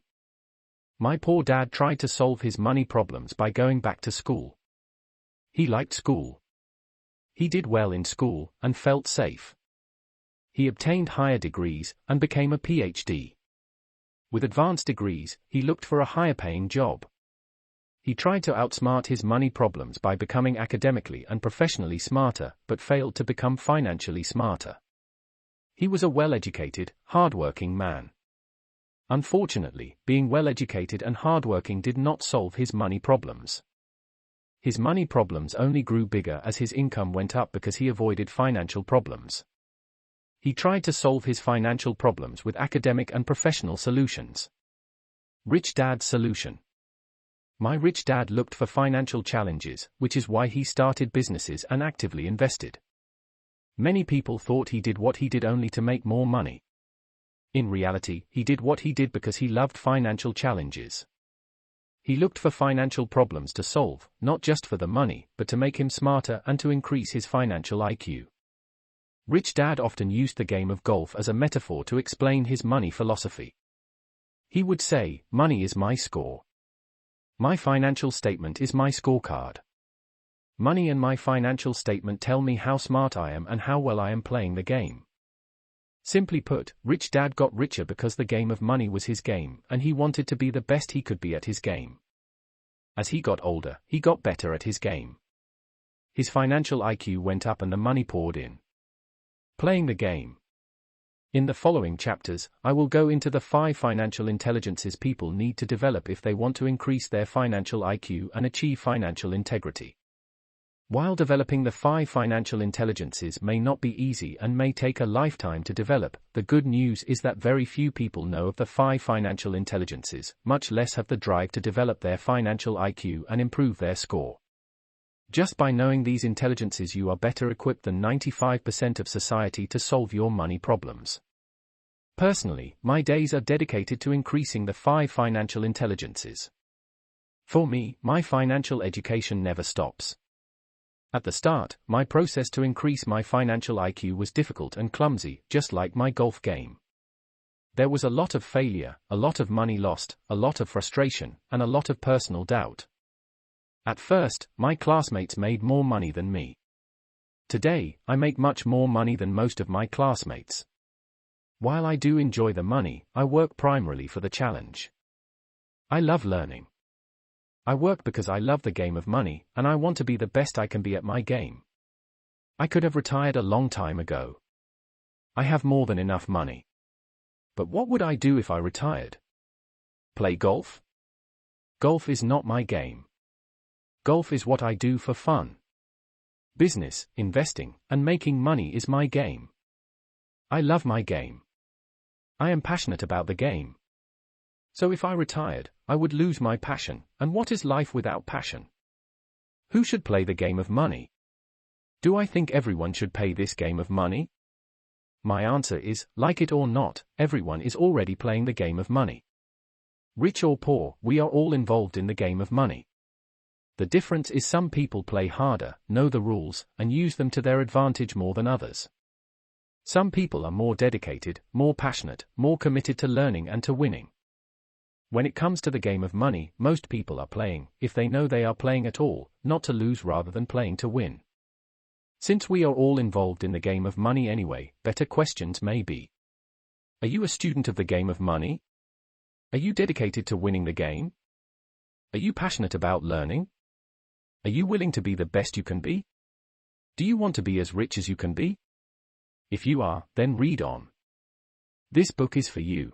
My poor dad tried to solve his money problems by going back to school. He liked school. He did well in school, and felt safe. He obtained higher degrees, and became a PhD. With advanced degrees, he looked for a higher-paying job. He tried to outsmart his money problems by becoming academically and professionally smarter, but failed to become financially smarter. He was a well-educated, hard-working man. Unfortunately, being well-educated and hardworking did not solve his money problems. His money problems only grew bigger as his income went up because he avoided financial problems. He tried to solve his financial problems with academic and professional solutions. Rich Dad's solution. My rich dad looked for financial challenges, which is why he started businesses and actively invested. Many people thought he did what he did only to make more money. In reality, he did what he did because he loved financial challenges. He looked for financial problems to solve, not just for the money, but to make him smarter and to increase his financial IQ. Rich Dad often used the game of golf as a metaphor to explain his money philosophy. He would say, "Money is my score. My financial statement is my scorecard. Money and my financial statement tell me how smart I am and how well I am playing the game." Simply put, Rich Dad got richer because the game of money was his game, and he wanted to be the best he could be at his game. As he got older, he got better at his game. His financial IQ went up and the money poured in. Playing the game. In the following chapters, I will go into the 5 financial intelligences people need to develop if they want to increase their financial IQ and achieve financial integrity. While developing the 5 financial intelligences may not be easy and may take a lifetime to develop, the good news is that very few people know of the 5 financial intelligences, much less have the drive to develop their financial IQ and improve their score. Just by knowing these intelligences, you are better equipped than 95% of society to solve your money problems. Personally, my days are dedicated to increasing the 5 financial intelligences. For me, my financial education never stops. At the start, my process to increase my financial IQ was difficult and clumsy, just like my golf game. There was a lot of failure, a lot of money lost, a lot of frustration, and a lot of personal doubt. At first, my classmates made more money than me. Today, I make much more money than most of my classmates. While I do enjoy the money, I work primarily for the challenge. I love learning. I work because I love the game of money, and I want to be the best I can be at my game. I could have retired a long time ago. I have more than enough money. But what would I do if I retired? Play golf? Golf is not my game. Golf is what I do for fun. Business, investing, and making money is my game. I love my game. I am passionate about the game. So if I retired, I would lose my passion, and what is life without passion? Who should play the game of money? Do I think everyone should play this game of money? My answer is, like it or not, everyone is already playing the game of money. Rich or poor, we are all involved in the game of money. The difference is some people play harder, know the rules, and use them to their advantage more than others. Some people are more dedicated, more passionate, more committed to learning and to winning. When it comes to the game of money, most people are playing, if they know they are playing at all, not to lose rather than playing to win. Since we are all involved in the game of money anyway, better questions may be. Are you a student of the game of money? Are you dedicated to winning the game? Are you passionate about learning? Are you willing to be the best you can be? Do you want to be as rich as you can be? If you are, then read on. This book is for you.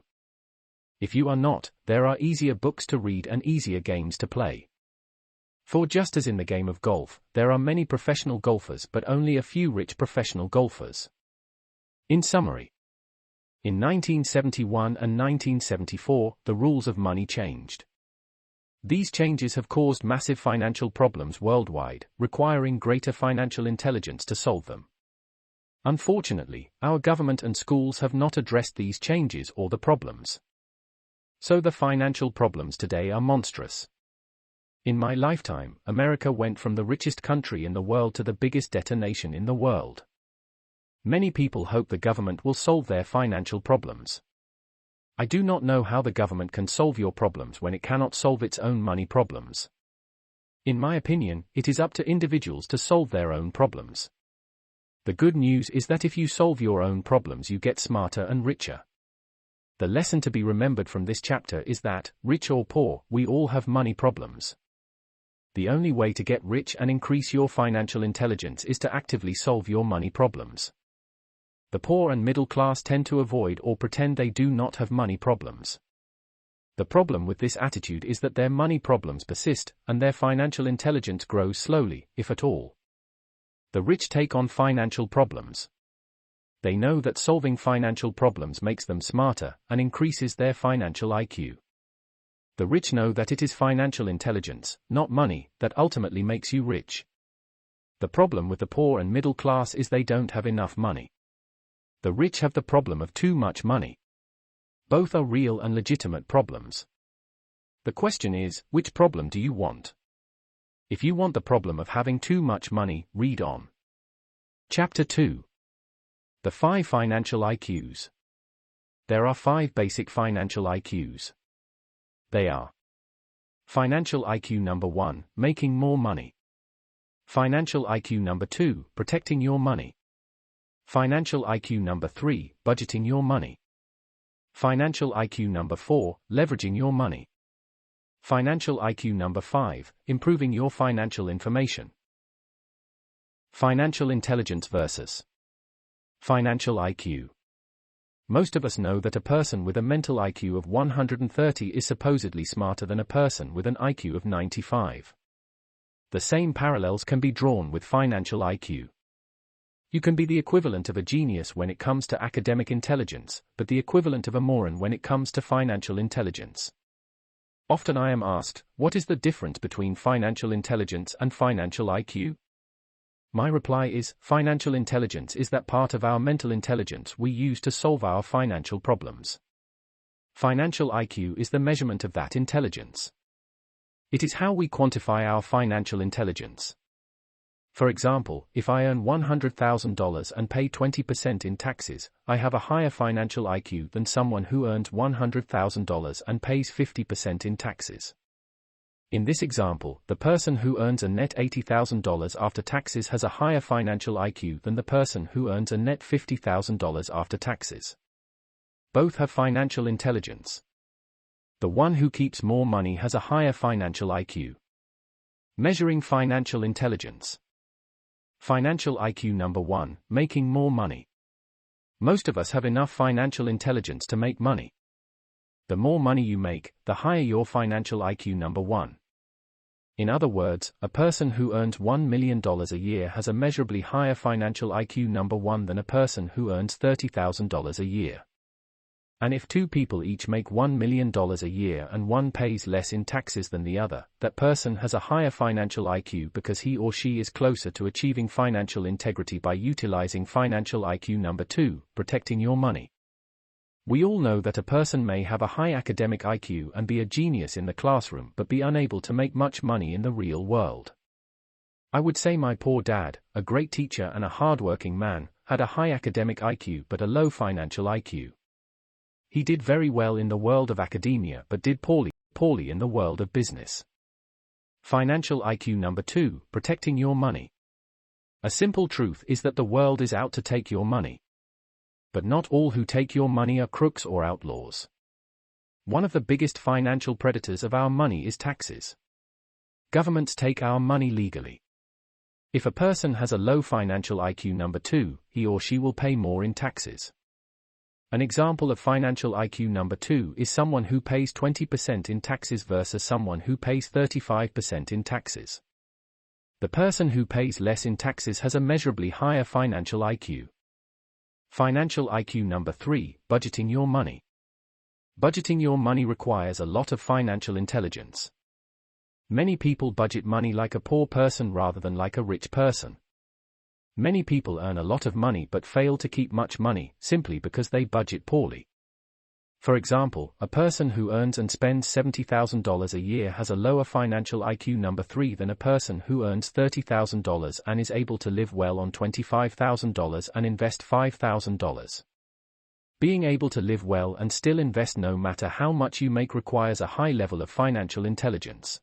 If you are not, there are easier books to read and easier games to play. For just as in the game of golf, there are many professional golfers but only a few rich professional golfers. In summary, in 1971 and 1974, the rules of money changed. These changes have caused massive financial problems worldwide, requiring greater financial intelligence to solve them. Unfortunately, our government and schools have not addressed these changes or the problems. So the financial problems today are monstrous. In my lifetime, America went from the richest country in the world to the biggest debtor nation in the world. Many people hope the government will solve their financial problems. I do not know how the government can solve your problems when it cannot solve its own money problems. In my opinion, it is up to individuals to solve their own problems. The good news is that if you solve your own problems, you get smarter and richer. The lesson to be remembered from this chapter is that, rich or poor, we all have money problems. The only way to get rich and increase your financial intelligence is to actively solve your money problems. The poor and middle class tend to avoid or pretend they do not have money problems. The problem with this attitude is that their money problems persist, and their financial intelligence grows slowly, if at all. The rich take on financial problems. They know that solving financial problems makes them smarter and increases their financial IQ. The rich know that it is financial intelligence, not money, that ultimately makes you rich. The problem with the poor and middle class is they don't have enough money. The rich have the problem of too much money. Both are real and legitimate problems. The question is, which problem do you want? If you want the problem of having too much money, read on. Chapter 2. The 5 Financial IQs. There are 5 basic financial IQs. They are: Financial IQ number 1, making more money. Financial IQ number 2, protecting your money. Financial IQ number 3, budgeting your money. Financial IQ number 4, leveraging your money. Financial IQ number 5, improving your financial information. Financial intelligence versus financial IQ. Most of us know that a person with a mental IQ of 130 is supposedly smarter than a person with an IQ of 95. The same parallels can be drawn with financial IQ. You can be the equivalent of a genius when it comes to academic intelligence, but the equivalent of a moron when it comes to financial intelligence. Often I am asked, what is the difference between financial intelligence and financial IQ? My reply is, financial intelligence is that part of our mental intelligence we use to solve our financial problems. Financial IQ is the measurement of that intelligence. It is how we quantify our financial intelligence. For example, if I earn $100,000 and pay 20% in taxes, I have a higher financial IQ than someone who earns $100,000 and pays 50% in taxes. In this example, the person who earns a net $80,000 after taxes has a higher financial IQ than the person who earns a net $50,000 after taxes. Both have financial intelligence. The one who keeps more money has a higher financial IQ. Measuring financial intelligence. Financial IQ number 1, making more money. Most of us have enough financial intelligence to make money. The more money you make, the higher your financial IQ number 1. In other words, a person who earns $1 million a year has a measurably higher financial IQ number 1 than a person who earns $30,000 a year. And if 2 people each make $1 million a year and one pays less in taxes than the other, that person has a higher financial IQ because he or she is closer to achieving financial integrity by utilizing financial IQ number 2, protecting your money. We all know that a person may have a high academic IQ and be a genius in the classroom but be unable to make much money in the real world. I would say my poor dad, a great teacher and a hardworking man, had a high academic IQ but a low financial IQ. He did very well in the world of academia but did poorly in the world of business. Financial IQ number 2, protecting your money. A simple truth is that the world is out to take your money. But not all who take your money are crooks or outlaws. One of the biggest financial predators of our money is taxes. Governments take our money legally. If a person has a low financial IQ number 2, he or she will pay more in taxes. An example of financial IQ number 2 is someone who pays 20% in taxes versus someone who pays 35% in taxes. The person who pays less in taxes has a measurably higher financial IQ. Financial IQ number 3, budgeting your money. Budgeting your money requires a lot of financial intelligence. Many people budget money like a poor person rather than like a rich person. Many people earn a lot of money but fail to keep much money, simply because they budget poorly. For example, a person who earns and spends $70,000 a year has a lower financial IQ number 3 than a person who earns $30,000 and is able to live well on $25,000 and invest $5,000. Being able to live well and still invest no matter how much you make requires a high level of financial intelligence.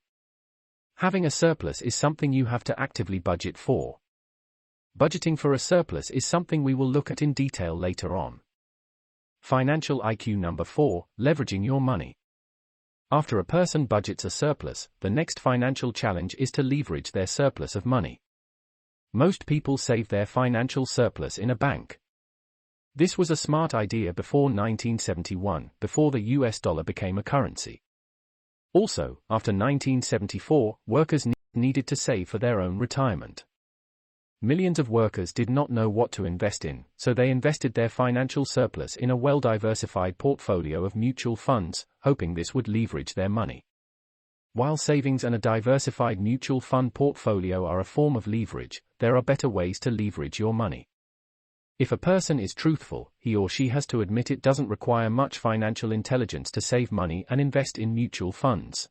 Having a surplus is something you have to actively budget for. Budgeting for a surplus is something we will look at in detail later on. Financial IQ number 4, leveraging your money. After a person budgets a surplus, the next financial challenge is to leverage their surplus of money. Most people save their financial surplus in a bank. This was a smart idea before 1971, before the US dollar became a currency. Also, after 1974, workers needed to save for their own retirement. Millions of workers did not know what to invest in, so they invested their financial surplus in a well-diversified portfolio of mutual funds, hoping this would leverage their money. While savings and a diversified mutual fund portfolio are a form of leverage, there are better ways to leverage your money. If a person is truthful, he or she has to admit it doesn't require much financial intelligence to save money and invest in mutual funds.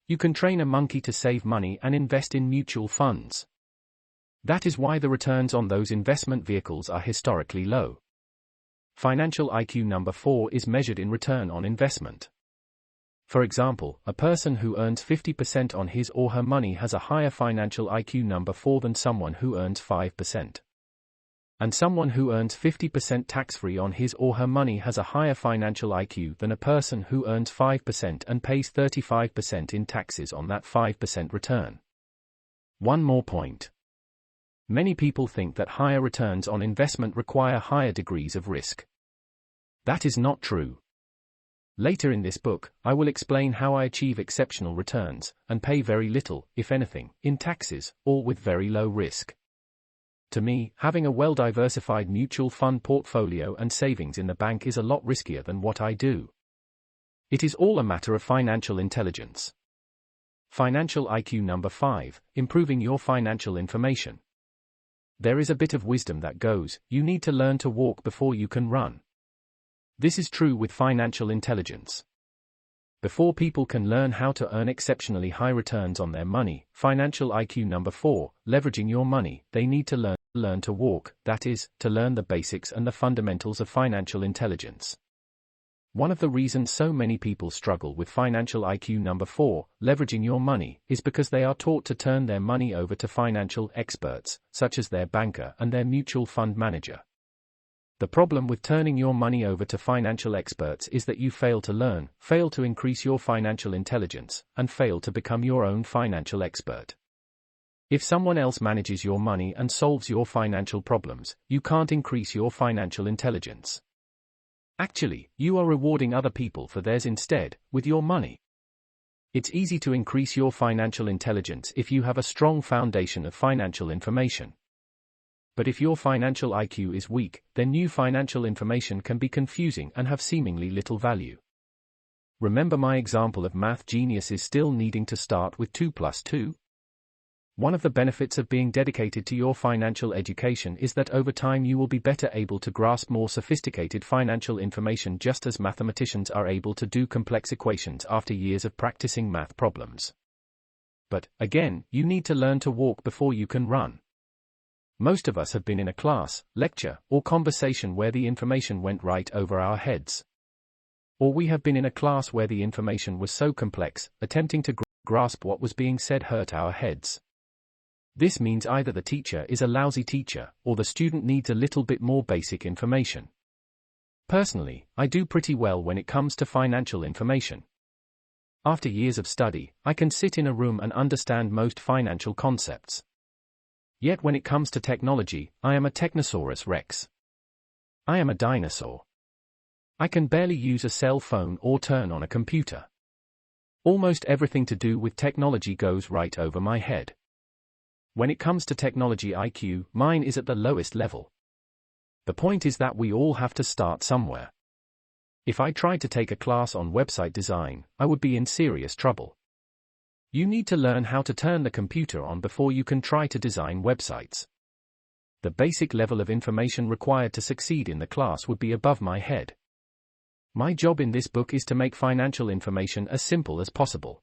You can train a monkey to save money and invest in mutual funds. That is why the returns on those investment vehicles are historically low. Financial IQ number 4 is measured in return on investment. For example, a person who earns 50% on his or her money has a higher financial IQ number 4 than someone who earns 5%. And someone who earns 50% tax-free on his or her money has a higher financial IQ than a person who earns 5% and pays 35% in taxes on that 5% return. One more point. Many people think that higher returns on investment require higher degrees of risk. That is not true. Later in this book, I will explain how I achieve exceptional returns, and pay very little, if anything, in taxes, all with very low risk. To me, having a well-diversified mutual fund portfolio and savings in the bank is a lot riskier than what I do. It is all a matter of financial intelligence. Financial IQ number 5, improving your financial information. There is a bit of wisdom that goes, you need to learn to walk before you can run. This is true with financial intelligence. Before people can learn how to earn exceptionally high returns on their money, financial IQ number 4, leveraging your money, they need to learn to walk, that is, to learn the basics and the fundamentals of financial intelligence. One of the reasons so many people struggle with financial IQ number 4, leveraging your money, is because they are taught to turn their money over to financial experts, such as their banker and their mutual fund manager. The problem with turning your money over to financial experts is that you fail to learn, fail to increase your financial intelligence, and fail to become your own financial expert. If someone else manages your money and solves your financial problems, you can't increase your financial intelligence. Actually, you are rewarding other people for theirs instead, with your money. It's easy to increase your financial intelligence if you have a strong foundation of financial information. But if your financial IQ is weak, then new financial information can be confusing and have seemingly little value. Remember my example of math geniuses still needing to start with 2 plus 2? One of the benefits of being dedicated to your financial education is that over time you will be better able to grasp more sophisticated financial information, just as mathematicians are able to do complex equations after years of practicing math problems. But, again, you need to learn to walk before you can run. Most of us have been in a class, lecture, or conversation where the information went right over our heads. Or we have been in a class where the information was so complex, attempting to grasp what was being said hurt our heads. This means either the teacher is a lousy teacher, or the student needs a little bit more basic information. Personally, I do pretty well when it comes to financial information. After years of study, I can sit in a room and understand most financial concepts. Yet when it comes to technology, I am a Technosaurus Rex. I am a dinosaur. I can barely use a cell phone or turn on a computer. Almost everything to do with technology goes right over my head. When it comes to technology IQ, mine is at the lowest level. The point is that we all have to start somewhere. If I tried to take a class on website design, I would be in serious trouble. You need to learn how to turn the computer on before you can try to design websites. The basic level of information required to succeed in the class would be above my head. My job in this book is to make financial information as simple as possible.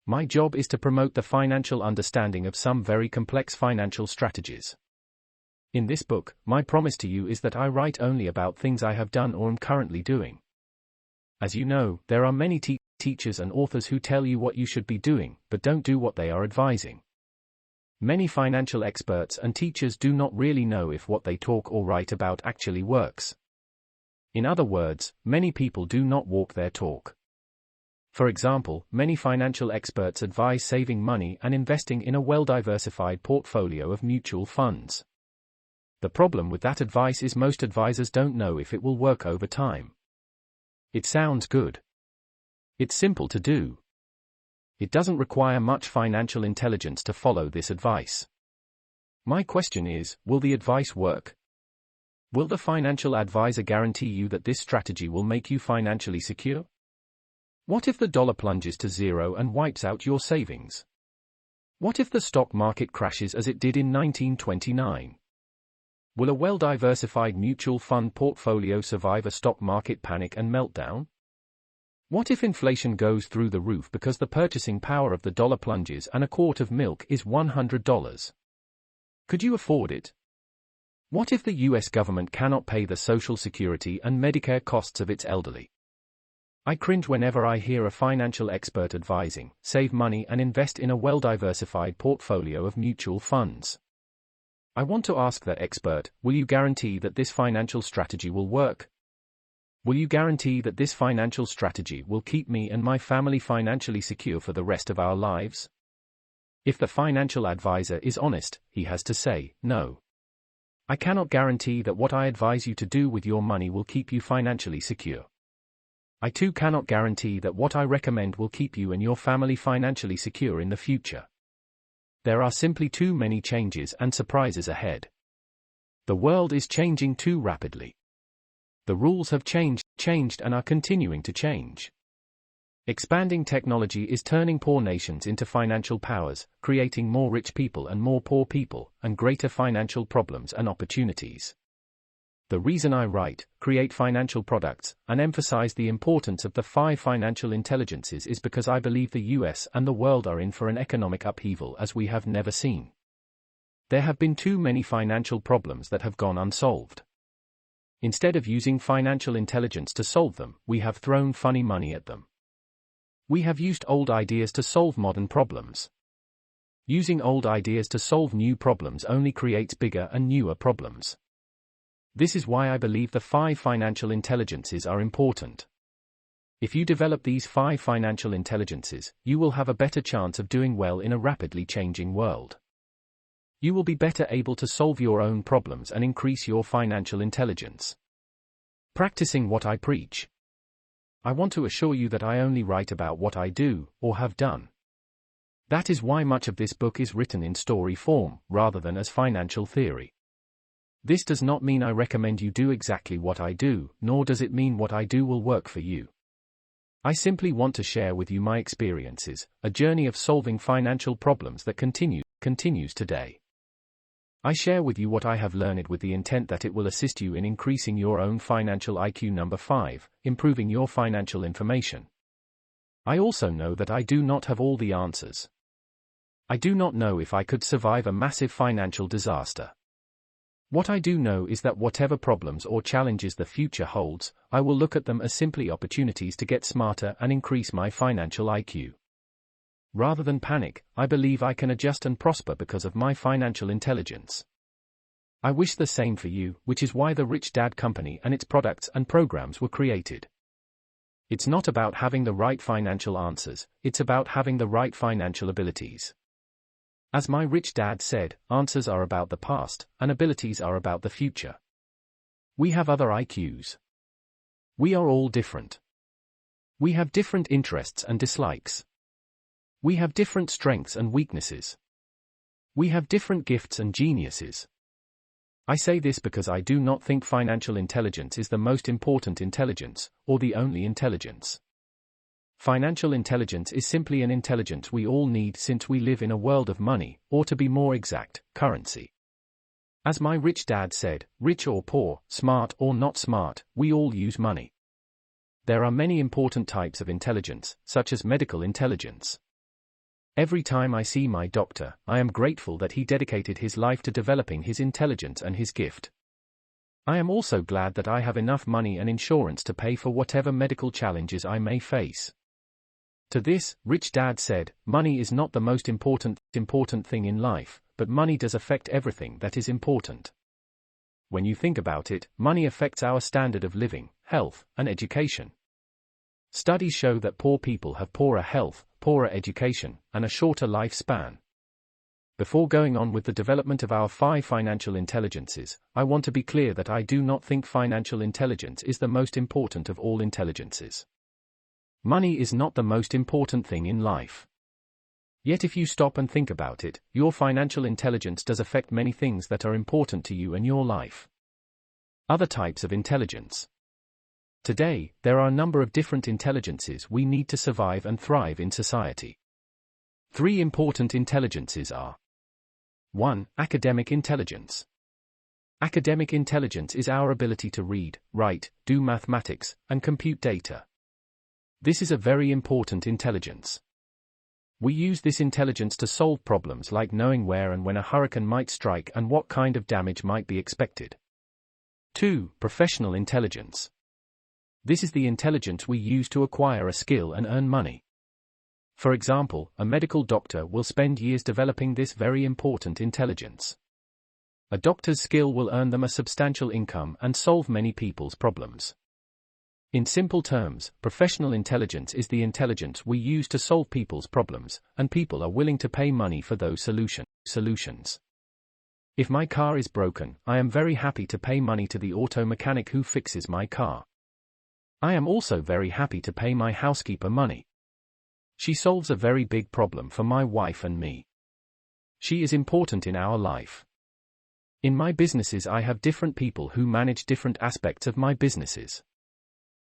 My job is to promote the financial understanding of some very complex financial strategies. In this book, my promise to you is that I write only about things I have done or am currently doing. As you know, there are many teachers and authors who tell you what you should be doing, but don't do what they are advising. Many financial experts and teachers do not really know if what they talk or write about actually works. In other words, many people do not walk their talk. For example, many financial experts advise saving money and investing in a well-diversified portfolio of mutual funds. The problem with that advice is most advisors don't know if it will work over time. It sounds good. It's simple to do. It doesn't require much financial intelligence to follow this advice. My question is, will the advice work? Will the financial advisor guarantee you that this strategy will make you financially secure? What if the dollar plunges to zero and wipes out your savings? What if the stock market crashes as it did in 1929? Will a well-diversified mutual fund portfolio survive a stock market panic and meltdown? What if inflation goes through the roof because the purchasing power of the dollar plunges and a quart of milk is $100? Could you afford it? What if the US government cannot pay the Social Security and Medicare costs of its elderly? I cringe whenever I hear a financial expert advising, save money and invest in a well-diversified portfolio of mutual funds. I want to ask that expert, will you guarantee that this financial strategy will work? Will you guarantee that this financial strategy will keep me and my family financially secure for the rest of our lives? If the financial advisor is honest, he has to say, no. I cannot guarantee that what I advise you to do with your money will keep you financially secure. I too cannot guarantee that what I recommend will keep you and your family financially secure in the future. There are simply too many changes and surprises ahead. The world is changing too rapidly. The rules have changed and are continuing to change. Expanding technology is turning poor nations into financial powers, creating more rich people and more poor people, and greater financial problems and opportunities. The reason I write, create financial products, and emphasize the importance of the 5 financial intelligences is because I believe the US and the world are in for an economic upheaval as we have never seen. There have been too many financial problems that have gone unsolved. Instead of using financial intelligence to solve them, we have thrown funny money at them. We have used old ideas to solve modern problems. Using old ideas to solve new problems only creates bigger and newer problems. This is why I believe the 5 financial intelligences are important. If you develop these 5 financial intelligences, you will have a better chance of doing well in a rapidly changing world. You will be better able to solve your own problems and increase your financial intelligence. Practicing what I preach. I want to assure you that I only write about what I do, or have done. That is why much of this book is written in story form, rather than as financial theory. This does not mean I recommend you do exactly what I do, nor does it mean what I do will work for you. I simply want to share with you my experiences, a journey of solving financial problems that continues today. I share with you what I have learned with the intent that it will assist you in increasing your own financial IQ. Number 5, improving your financial information. I also know that I do not have all the answers. I do not know if I could survive a massive financial disaster. What I do know is that whatever problems or challenges the future holds, I will look at them as simply opportunities to get smarter and increase my financial IQ. Rather than panic, I believe I can adjust and prosper because of my financial intelligence. I wish the same for you, which is why the Rich Dad Company and its products and programs were created. It's not about having the right financial answers, it's about having the right financial abilities. As my rich dad said, answers are about the past, and abilities are about the future. We have other IQs. We are all different. We have different interests and dislikes. We have different strengths and weaknesses. We have different gifts and geniuses. I say this because I do not think financial intelligence is the most important intelligence, or the only intelligence. Financial intelligence is simply an intelligence we all need since we live in a world of money, or to be more exact, currency. As my rich dad said, rich or poor, smart or not smart, we all use money. There are many important types of intelligence, such as medical intelligence. Every time I see my doctor, I am grateful that he dedicated his life to developing his intelligence and his gift. I am also glad that I have enough money and insurance to pay for whatever medical challenges I may face. To this, Rich Dad said, money is not the most important thing in life, but money does affect everything that is important. When you think about it, money affects our standard of living, health, and education. Studies show that poor people have poorer health, poorer education, and a shorter lifespan. Before going on with the development of our 5 financial intelligences, I want to be clear that I do not think financial intelligence is the most important of all intelligences. Money is not the most important thing in life. Yet if you stop and think about it, your financial intelligence does affect many things that are important to you and your life. Other types of intelligence. Today, there are a number of different intelligences we need to survive and thrive in society. 3 important intelligences are: 1. Academic intelligence. Academic intelligence is our ability to read, write, do mathematics, and compute data. This is a very important intelligence. We use this intelligence to solve problems like knowing where and when a hurricane might strike and what kind of damage might be expected. 2. Professional intelligence. This is the intelligence we use to acquire a skill and earn money. For example, a medical doctor will spend years developing this very important intelligence. A doctor's skill will earn them a substantial income and solve many people's problems. In simple terms, professional intelligence is the intelligence we use to solve people's problems, and people are willing to pay money for those solutions. If my car is broken, I am very happy to pay money to the auto mechanic who fixes my car. I am also very happy to pay my housekeeper money. She solves a very big problem for my wife and me. She is important in our life. In my businesses, I have different people who manage different aspects of my businesses.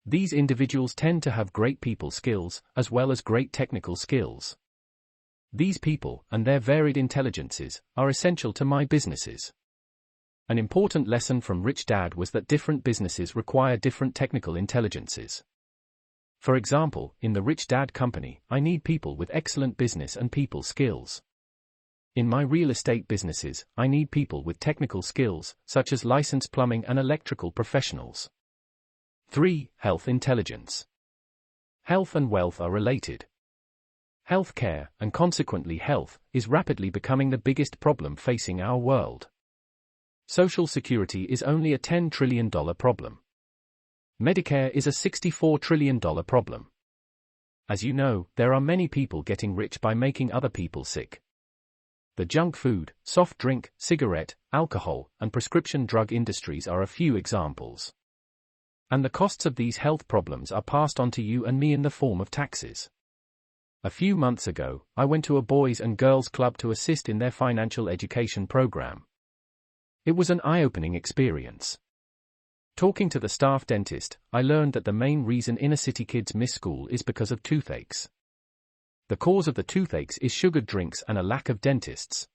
These individuals tend to have great people skills, as well as great technical skills. These people, and their varied intelligences, are essential to my businesses. An important lesson from Rich Dad was that different businesses require different technical intelligences. For example, in the Rich Dad company, I need people with excellent business and people skills. In my real estate businesses, I need people with technical skills, such as licensed plumbing and electrical professionals. 3. Health intelligence. Health and wealth are related. Healthcare, and consequently health, is rapidly becoming the biggest problem facing our world. Social Security is only a $10 trillion problem. Medicare is a $64 trillion problem. As you know, there are many people getting rich by making other people sick. The junk food, soft drink, cigarette, alcohol, and prescription drug industries are a few examples. And the costs of these health problems are passed on to you and me in the form of taxes. A few months ago, I went to a boys and girls club to assist in their financial education program. It was an eye-opening experience. Talking to the staff dentist, I learned that the main reason inner-city kids miss school is because of toothaches. The cause of the toothaches is sugared drinks and a lack of dentists.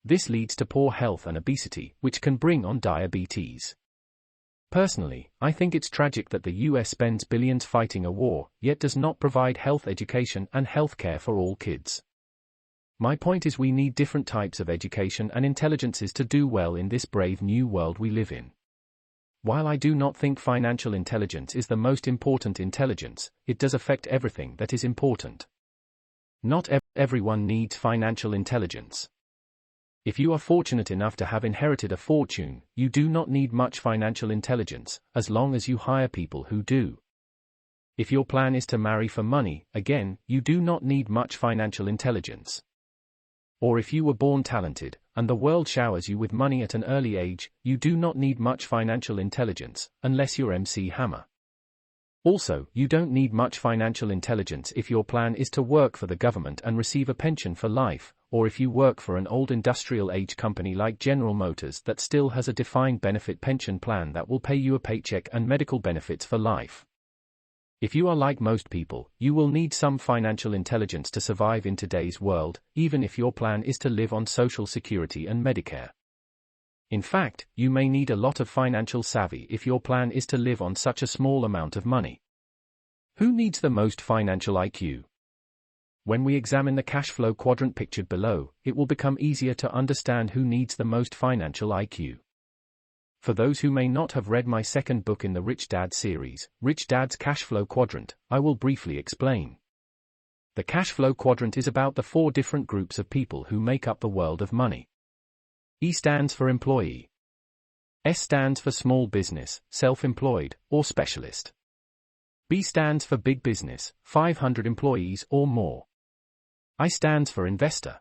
This leads to poor health and obesity, which can bring on diabetes. Personally, I think it's tragic that the US spends billions fighting a war, yet does not provide health education and health care for all kids. My point is we need different types of education and intelligences to do well in this brave new world we live in. While I do not think financial intelligence is the most important intelligence, it does affect everything that is important. Not everyone needs financial intelligence. If you are fortunate enough to have inherited a fortune, you do not need much financial intelligence, as long as you hire people who do. If your plan is to marry for money, again, you do not need much financial intelligence. Or if you were born talented, and the world showers you with money at an early age, you do not need much financial intelligence, unless you're MC Hammer. Also, you don't need much financial intelligence if your plan is to work for the government and receive a pension for life, or if you work for an old industrial-age company like General Motors that still has a defined benefit pension plan that will pay you a paycheck and medical benefits for life. If you are like most people, you will need some financial intelligence to survive in today's world, even if your plan is to live on Social Security and Medicare. In fact, you may need a lot of financial savvy if your plan is to live on such a small amount of money. Who needs the most financial IQ? When we examine the cash flow quadrant pictured below, it will become easier to understand who needs the most financial IQ. For those who may not have read my second book in the Rich Dad series, Rich Dad's Cash Flow Quadrant, I will briefly explain. The cash flow quadrant is about the 4 different groups of people who make up the world of money. E stands for employee. S stands for small business, self-employed, or specialist. B stands for big business, 500 employees or more. I stands for investor.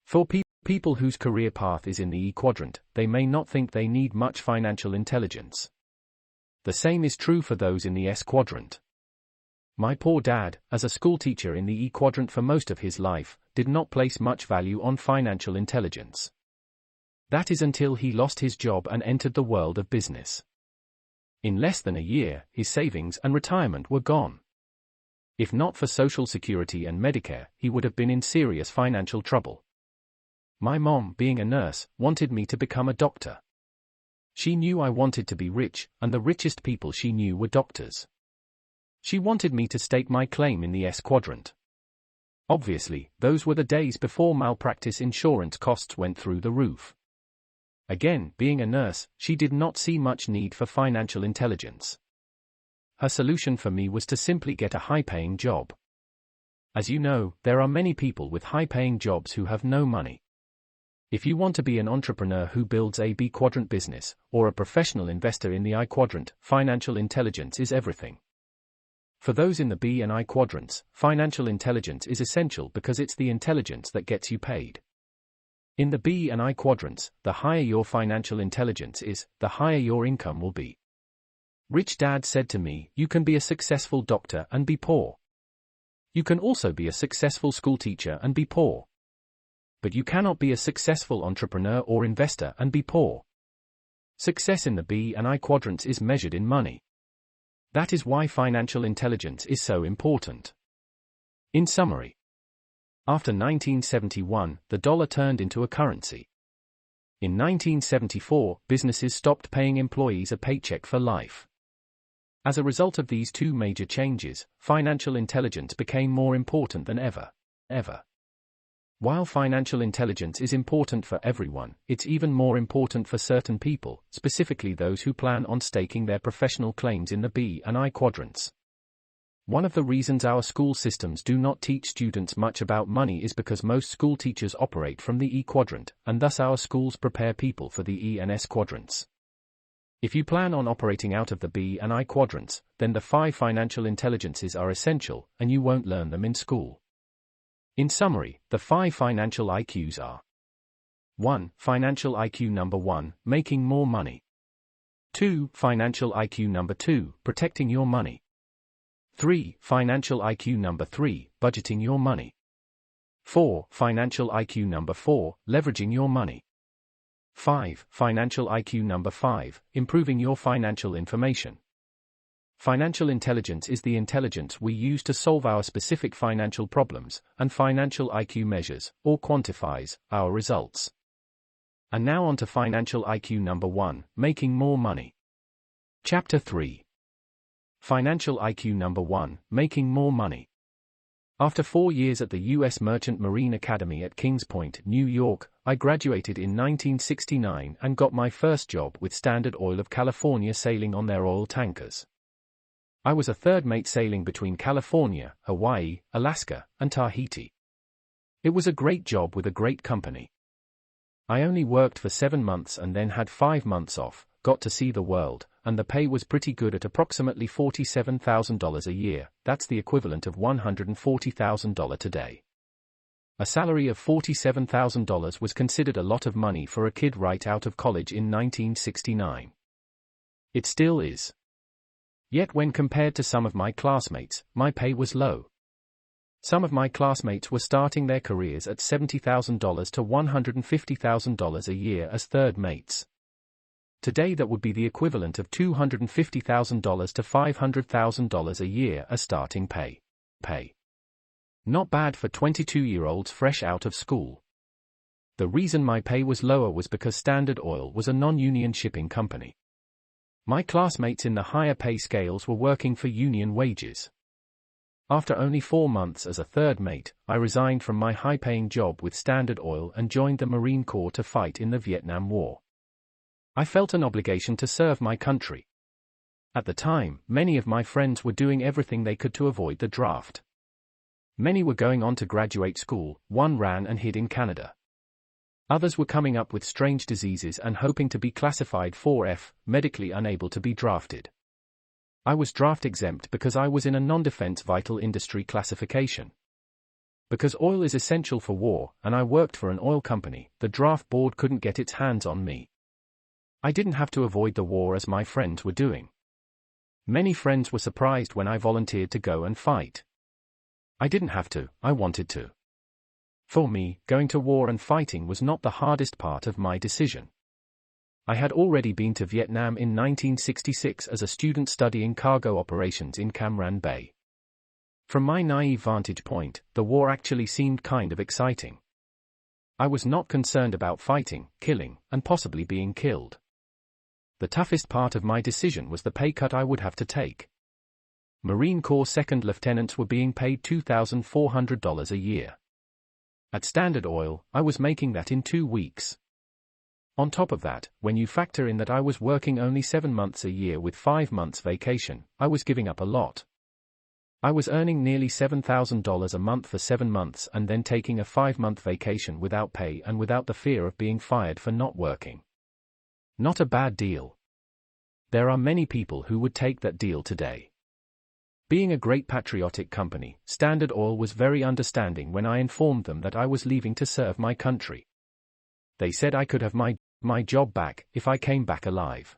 For people whose career path is in the E quadrant, they may not think they need much financial intelligence. The same is true for those in the S quadrant. My poor dad, as a schoolteacher in the E quadrant for most of his life, did not place much value on financial intelligence. That is until he lost his job and entered the world of business. In less than a year, his savings and retirement were gone. If not for Social Security and Medicare, he would have been in serious financial trouble. My mom, being a nurse, wanted me to become a doctor. She knew I wanted to be rich, and the richest people she knew were doctors. She wanted me to stake my claim in the S quadrant. Obviously, those were the days before malpractice insurance costs went through the roof. Again, being a nurse, she did not see much need for financial intelligence. Her solution for me was to simply get a high-paying job. As you know, there are many people with high-paying jobs who have no money. If you want to be an entrepreneur who builds a B quadrant business, or a professional investor in the I quadrant, financial intelligence is everything. For those in the B and I quadrants, financial intelligence is essential because it's the intelligence that gets you paid. In the B and I quadrants, the higher your financial intelligence is, the higher your income will be. Rich Dad said to me, "You can be a successful doctor and be poor. You can also be a successful schoolteacher and be poor. But you cannot be a successful entrepreneur or investor and be poor." Success in the B and I quadrants is measured in money. That is why financial intelligence is so important. In summary, after 1971, the dollar turned into a currency. In 1974, businesses stopped paying employees a paycheck for life. As a result of these two major changes, financial intelligence became more important than ever. While financial intelligence is important for everyone, it's even more important for certain people, specifically those who plan on staking their professional claims in the B and I quadrants. One of the reasons our school systems do not teach students much about money is because most school teachers operate from the E quadrant, and thus our schools prepare people for the E and S quadrants. If you plan on operating out of the B and I quadrants, then the 5 financial intelligences are essential, and you won't learn them in school. In summary, the 5 financial IQs are: 1. Financial IQ number 1, making more money. 2. Financial IQ number 2, protecting your money. 3. Financial IQ number 3, budgeting your money. 4. Financial IQ number 4, leveraging your money. 5. Financial IQ number 5, improving your financial information. Financial intelligence is the intelligence we use to solve our specific financial problems, and financial IQ measures, or quantifies, our results. And now on to financial IQ number 1, making more money. Chapter 3. Financial IQ number 1, making more money. After 4 years at the U.S. Merchant Marine Academy at Kings Point, New York, I graduated in 1969 and got my first job with Standard Oil of California sailing on their oil tankers. I was a third mate sailing between California, Hawaii, Alaska, and Tahiti. It was a great job with a great company. I only worked for 7 months and then had 5 months off, got to see the world, and the pay was pretty good at approximately $47,000 a year. That's the equivalent of $140,000 today. A salary of $47,000 was considered a lot of money for a kid right out of college in 1969. It still is. Yet when compared to some of my classmates, my pay was low. Some of my classmates were starting their careers at $70,000 to $150,000 a year as third mates. Today that would be the equivalent of $250,000 to $500,000 a year as starting pay. Not bad for 22-year-olds fresh out of school. The reason my pay was lower was because Standard Oil was a non-union shipping company. My classmates in the higher pay scales were working for union wages. After only 4 months as a third mate, I resigned from my high-paying job with Standard Oil and joined the Marine Corps to fight in the Vietnam War. I felt an obligation to serve my country. At the time, many of my friends were doing everything they could to avoid the draft. Many were going on to graduate school, one ran and hid in Canada. Others were coming up with strange diseases and hoping to be classified 4F, medically unable to be drafted. I was draft exempt because I was in a non-defense vital industry classification. Because oil is essential for war, and I worked for an oil company, the draft board couldn't get its hands on me. I didn't have to avoid the war as my friends were doing. Many friends were surprised when I volunteered to go and fight. I didn't have to, I wanted to. For me, going to war and fighting was not the hardest part of my decision. I had already been to Vietnam in 1966 as a student studying cargo operations in Cam Ranh Bay. From my naive vantage point, the war actually seemed kind of exciting. I was not concerned about fighting, killing, and possibly being killed. The toughest part of my decision was the pay cut I would have to take. Marine Corps second lieutenants were being paid $2,400 a year. At Standard Oil, I was making that in 2 weeks. On top of that, when you factor in that I was working only 7 months a year with 5 months vacation, I was giving up a lot. I was earning nearly $7,000 a month for 7 months and then taking a 5-month vacation without pay and without the fear of being fired for not working. Not a bad deal. There are many people who would take that deal today. Being a great patriotic company, Standard Oil was very understanding when I informed them that I was leaving to serve my country. They said I could have my job back if I came back alive.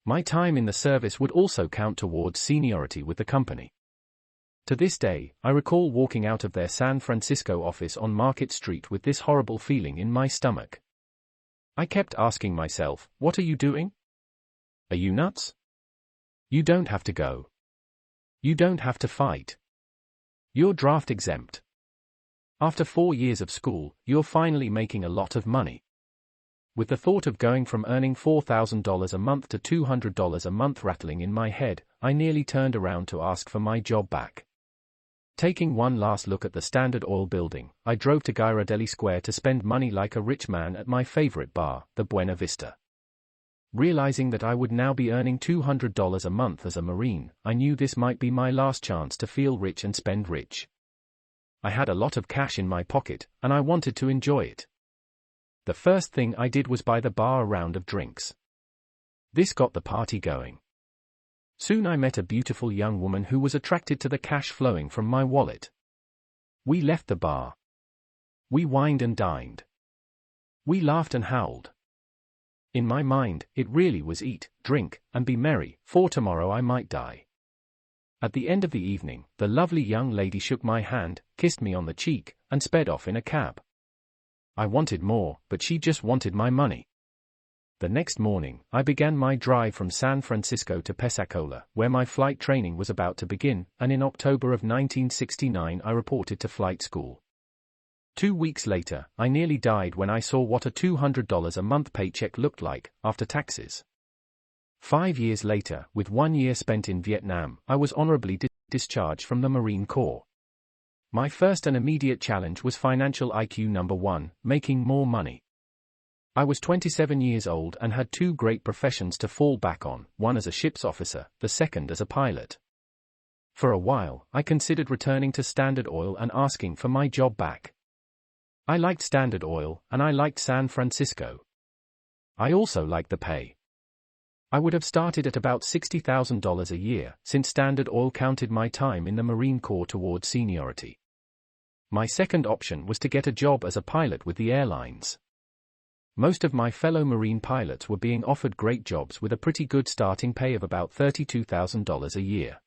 My time in the service would also count towards seniority with the company. To this day, I recall walking out of their San Francisco office on Market Street with this horrible feeling in my stomach. I kept asking myself, what are you doing? Are you nuts? You don't have to go. You don't have to fight. You're draft exempt. After 4 years of school, you're finally making a lot of money. With the thought of going from earning $4,000 a month to $200 a month rattling in my head, I nearly turned around to ask for my job back. Taking one last look at the Standard Oil building, I drove to Ghirardelli Square to spend money like a rich man at my favorite bar, the Buena Vista. Realizing that I would now be earning $200 a month as a Marine, I knew this might be my last chance to feel rich and spend rich. I had a lot of cash in my pocket, and I wanted to enjoy it. The first thing I did was buy the bar a round of drinks. This got the party going. Soon I met a beautiful young woman who was attracted to the cash flowing from my wallet. We left the bar. We wined and dined. We laughed and howled. In my mind, it really was eat, drink, and be merry, for tomorrow I might die. At the end of the evening, the lovely young lady shook my hand, kissed me on the cheek, and sped off in a cab. I wanted more, but she just wanted my money. The next morning, I began my drive from San Francisco to Pensacola, where my flight training was about to begin, and in October of 1969 I reported to flight school. 2 weeks later, I nearly died when I saw what a $200 a month paycheck looked like, after taxes. 5 years later, with 1 year spent in Vietnam, I was honorably discharged from the Marine Corps. My first and immediate challenge was financial IQ number 1, making more money. I was 27 years old and had 2 great professions to fall back on, one as a ship's officer, the second as a pilot. For a while, I considered returning to Standard Oil and asking for my job back. I liked Standard Oil, and I liked San Francisco. I also liked the pay. I would have started at about $60,000 a year, since Standard Oil counted my time in the Marine Corps towards seniority. My second option was to get a job as a pilot with the airlines. Most of my fellow Marine pilots were being offered great jobs with a pretty good starting pay of about $32,000 a year.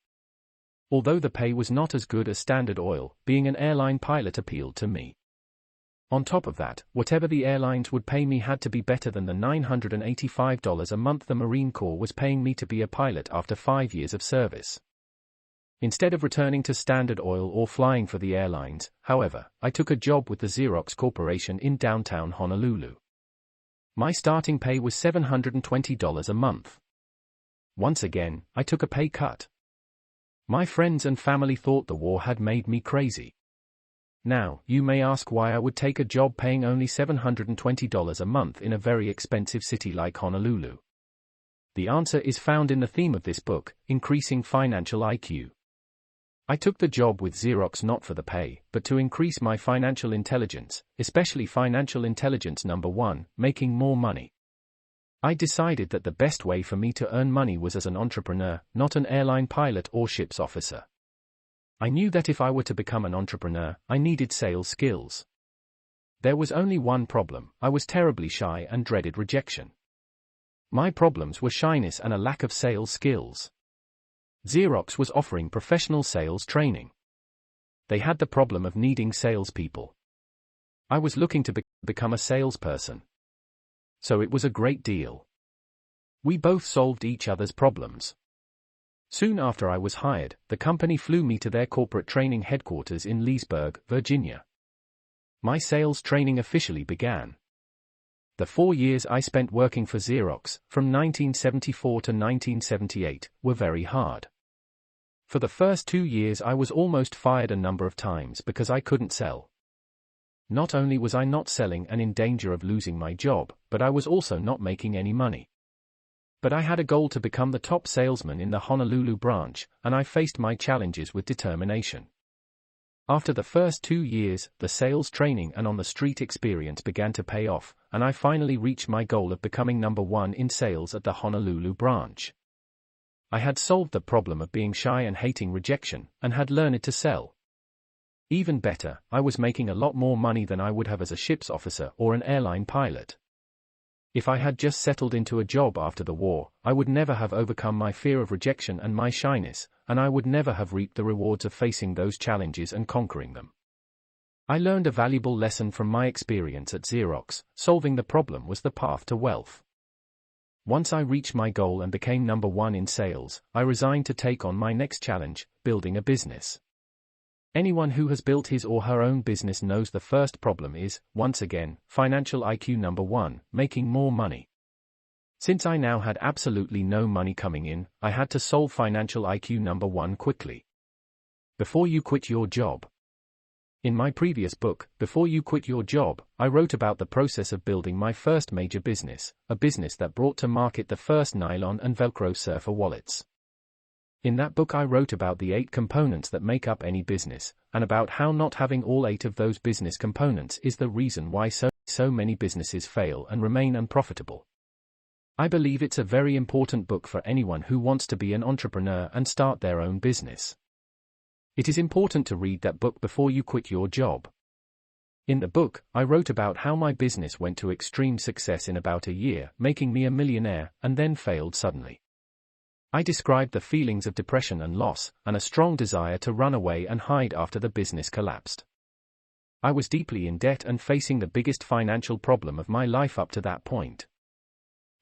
Although the pay was not as good as Standard Oil, being an airline pilot appealed to me. On top of that, whatever the airlines would pay me had to be better than the $985 a month the Marine Corps was paying me to be a pilot after 5 years of service. Instead of returning to Standard Oil or flying for the airlines, however, I took a job with the Xerox Corporation in downtown Honolulu. My starting pay was $720 a month. Once again, I took a pay cut. My friends and family thought the war had made me crazy. Now, you may ask why I would take a job paying only $720 a month in a very expensive city like Honolulu. The answer is found in the theme of this book, Increasing Financial IQ. I took the job with Xerox not for the pay, but to increase my financial intelligence, especially financial intelligence number 1, making more money. I decided that the best way for me to earn money was as an entrepreneur, not an airline pilot or ship's officer. I knew that if I were to become an entrepreneur, I needed sales skills. There was only one problem: I was terribly shy and dreaded rejection. My problems were shyness and a lack of sales skills. Xerox was offering professional sales training. They had the problem of needing salespeople. I was looking to become a salesperson. So it was a great deal. We both solved each other's problems. Soon after I was hired, the company flew me to their corporate training headquarters in Leesburg, Virginia. My sales training officially began. The 4 years I spent working for Xerox, from 1974 to 1978, were very hard. For the first 2 years I was almost fired a number of times because I couldn't sell. Not only was I not selling and in danger of losing my job, but I was also not making any money. But I had a goal to become the top salesman in the Honolulu branch, and I faced my challenges with determination. After the first 2 years, the sales training and on-the-street experience began to pay off, and I finally reached my goal of becoming number 1 in sales at the Honolulu branch. I had solved the problem of being shy and hating rejection, and had learned to sell. Even better, I was making a lot more money than I would have as a ship's officer or an airline pilot. If I had just settled into a job after the war, I would never have overcome my fear of rejection and my shyness, and I would never have reaped the rewards of facing those challenges and conquering them. I learned a valuable lesson from my experience at Xerox: solving the problem was the path to wealth. Once I reached my goal and became number 1 in sales, I resigned to take on my next challenge: building a business. Anyone who has built his or her own business knows the first problem is, once again, financial IQ number 1, making more money. Since I now had absolutely no money coming in, I had to solve financial IQ number 1 quickly. Before you quit your job. In my previous book, Before You Quit Your Job, I wrote about the process of building my first major business, a business that brought to market the first nylon and Velcro surfer wallets. In that book I wrote about the 8 components that make up any business, and about how not having all 8 of those business components is the reason why so many businesses fail and remain unprofitable. I believe it's a very important book for anyone who wants to be an entrepreneur and start their own business. It is important to read that book before you quit your job. In the book, I wrote about how my business went to extreme success in about a year, making me a millionaire, and then failed suddenly. I described the feelings of depression and loss, and a strong desire to run away and hide after the business collapsed. I was deeply in debt and facing the biggest financial problem of my life up to that point.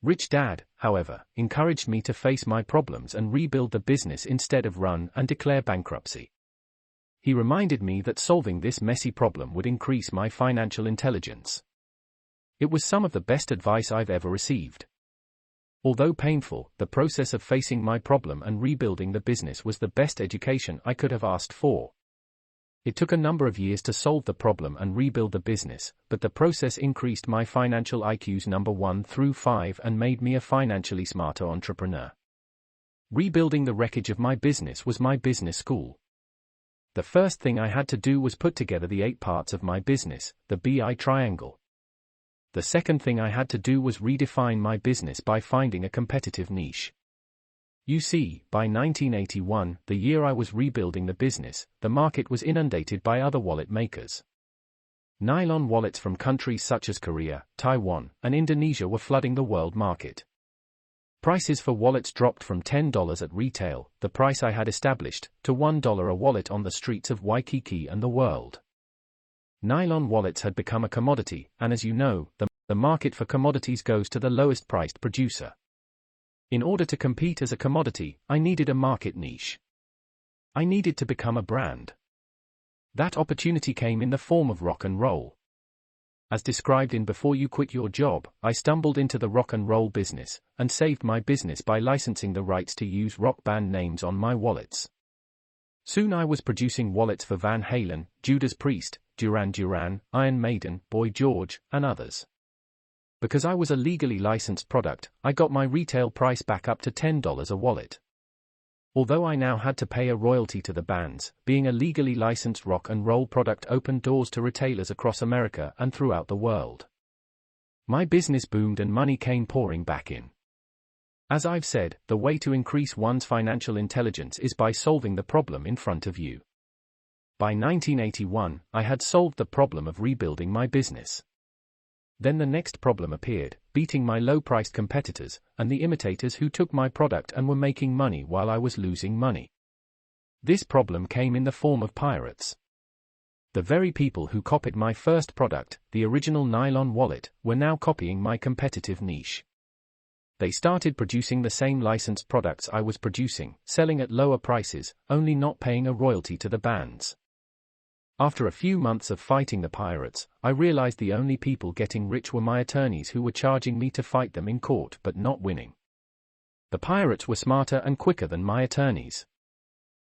Rich Dad, however, encouraged me to face my problems and rebuild the business instead of run and declare bankruptcy. He reminded me that solving this messy problem would increase my financial intelligence. It was some of the best advice I've ever received. Although painful, the process of facing my problem and rebuilding the business was the best education I could have asked for. It took a number of years to solve the problem and rebuild the business, but the process increased my financial IQs number 1 through 5 and made me a financially smarter entrepreneur. Rebuilding the wreckage of my business was my business school. The first thing I had to do was put together the 8 parts of my business, the BI triangle. The second thing I had to do was redefine my business by finding a competitive niche. You see, by 1981, the year I was rebuilding the business, the market was inundated by other wallet makers. Nylon wallets from countries such as Korea, Taiwan, and Indonesia were flooding the world market. Prices for wallets dropped from $10 at retail, the price I had established, to $1 a wallet on the streets of Waikiki and the world. Nylon wallets had become a commodity, and as you know, the market for commodities goes to the lowest priced producer. In order to compete as a commodity, I needed a market niche. I needed to become a brand. That opportunity came in the form of rock and roll. As described in Before You Quit Your Job, I stumbled into the rock and roll business, and saved my business by licensing the rights to use rock band names on my wallets. Soon I was producing wallets for Van Halen, Judas Priest, Duran Duran, Iron Maiden, Boy George, and others. Because I was a legally licensed product, I got my retail price back up to $10 a wallet. Although I now had to pay a royalty to the bands, being a legally licensed rock and roll product opened doors to retailers across America and throughout the world. My business boomed and money came pouring back in. As I've said, the way to increase one's financial intelligence is by solving the problem in front of you. By 1981, I had solved the problem of rebuilding my business. Then the next problem appeared, beating my low-priced competitors, and the imitators who took my product and were making money while I was losing money. This problem came in the form of pirates. The very people who copied my first product, the original nylon wallet, were now copying my competitive niche. They started producing the same licensed products I was producing, selling at lower prices, only not paying a royalty to the bands. After a few months of fighting the pirates, I realized the only people getting rich were my attorneys who were charging me to fight them in court but not winning. The pirates were smarter and quicker than my attorneys.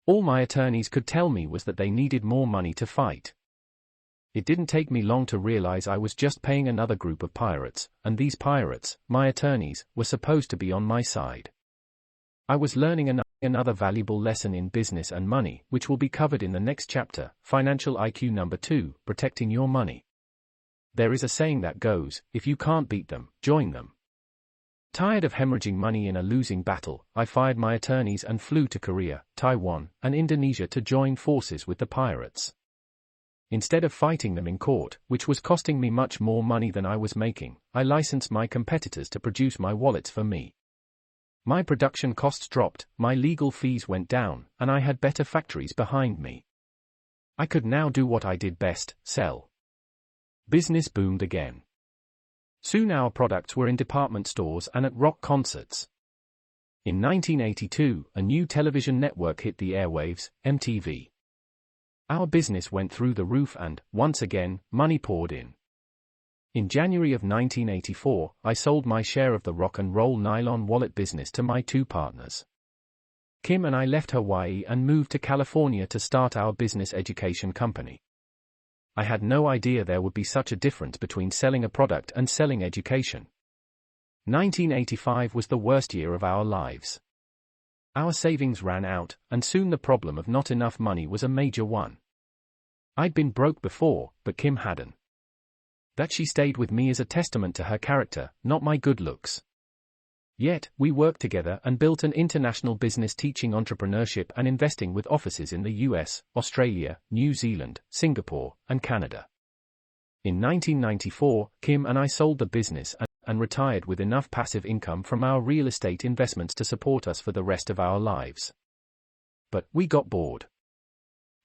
All my attorneys could tell me was that they needed more money to fight. It didn't take me long to realize I was just paying another group of pirates, and these pirates, my attorneys, were supposed to be on my side. I was learning another valuable lesson in business and money, which will be covered in the next chapter, Financial IQ number 2, Protecting Your Money. There is a saying that goes, if you can't beat them, join them. Tired of hemorrhaging money in a losing battle, I fired my attorneys and flew to Korea, Taiwan, and Indonesia to join forces with the pirates. Instead of fighting them in court, which was costing me much more money than I was making, I licensed my competitors to produce my wallets for me. My production costs dropped, my legal fees went down, and I had better factories behind me. I could now do what I did best, sell. Business boomed again. Soon our products were in department stores and at rock concerts. In 1982, a new television network hit the airwaves, MTV. Our business went through the roof and, once again, money poured in. In January of 1984, I sold my share of the rock and roll nylon wallet business to my two partners. Kim and I left Hawaii and moved to California to start our business education company. I had no idea there would be such a difference between selling a product and selling education. 1985 was the worst year of our lives. Our savings ran out, and soon the problem of not enough money was a major one. I'd been broke before, but Kim hadn't. That she stayed with me is a testament to her character, not my good looks. Yet, we worked together and built an international business teaching entrepreneurship and investing with offices in the US, Australia, New Zealand, Singapore, and Canada. In 1994, Kim and I sold the business and retired with enough passive income from our real estate investments to support us for the rest of our lives. But we got bored.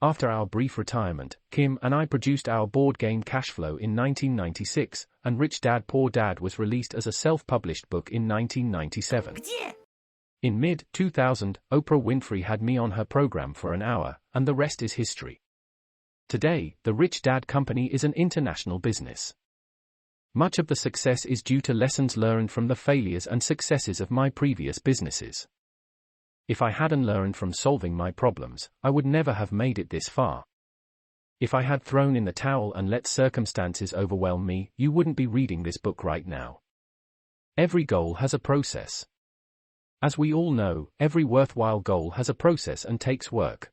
After our brief retirement, Kim and I produced our board game Cash Flow in 1996, and Rich Dad Poor Dad was released as a self-published book in 1997. In mid-2000, Oprah Winfrey had me on her program for an hour, and the rest is history. Today, the Rich Dad Company is an international business. Much of the success is due to lessons learned from the failures and successes of my previous businesses. If I hadn't learned from solving my problems, I would never have made it this far. If I had thrown in the towel and let circumstances overwhelm me, you wouldn't be reading this book right now. Every goal has a process. As we all know, every worthwhile goal has a process and takes work.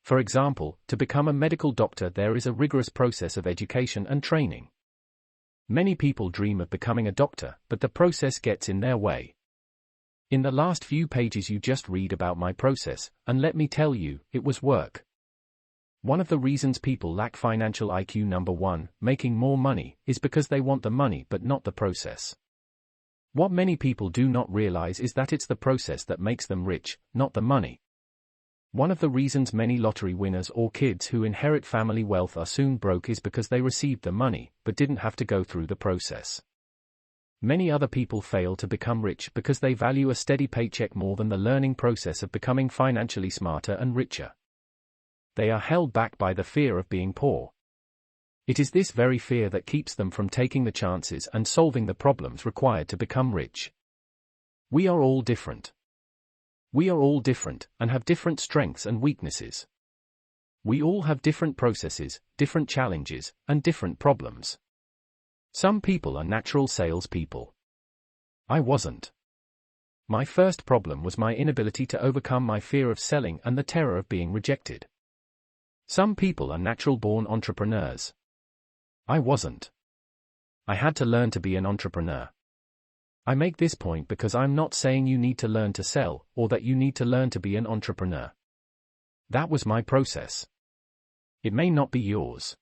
For example, to become a medical doctor there is a rigorous process of education and training. Many people dream of becoming a doctor, but the process gets in their way. In the last few pages you just read about my process, and let me tell you, it was work. One of the reasons people lack financial IQ number 1, making more money, is because they want the money but not the process. What many people do not realize is that it's the process that makes them rich, not the money. One of the reasons many lottery winners or kids who inherit family wealth are soon broke is because they received the money, but didn't have to go through the process. Many other people fail to become rich because they value a steady paycheck more than the learning process of becoming financially smarter and richer. They are held back by the fear of being poor. It is this very fear that keeps them from taking the chances and solving the problems required to become rich. We are all different. We are all different, and have different strengths and weaknesses. We all have different processes, different challenges, and different problems. Some people are natural salespeople. I wasn't. My first problem was my inability to overcome my fear of selling and the terror of being rejected. Some people are natural-born entrepreneurs. I wasn't. I had to learn to be an entrepreneur. I make this point because I'm not saying you need to learn to sell, or that you need to learn to be an entrepreneur. That was my process. It may not be yours.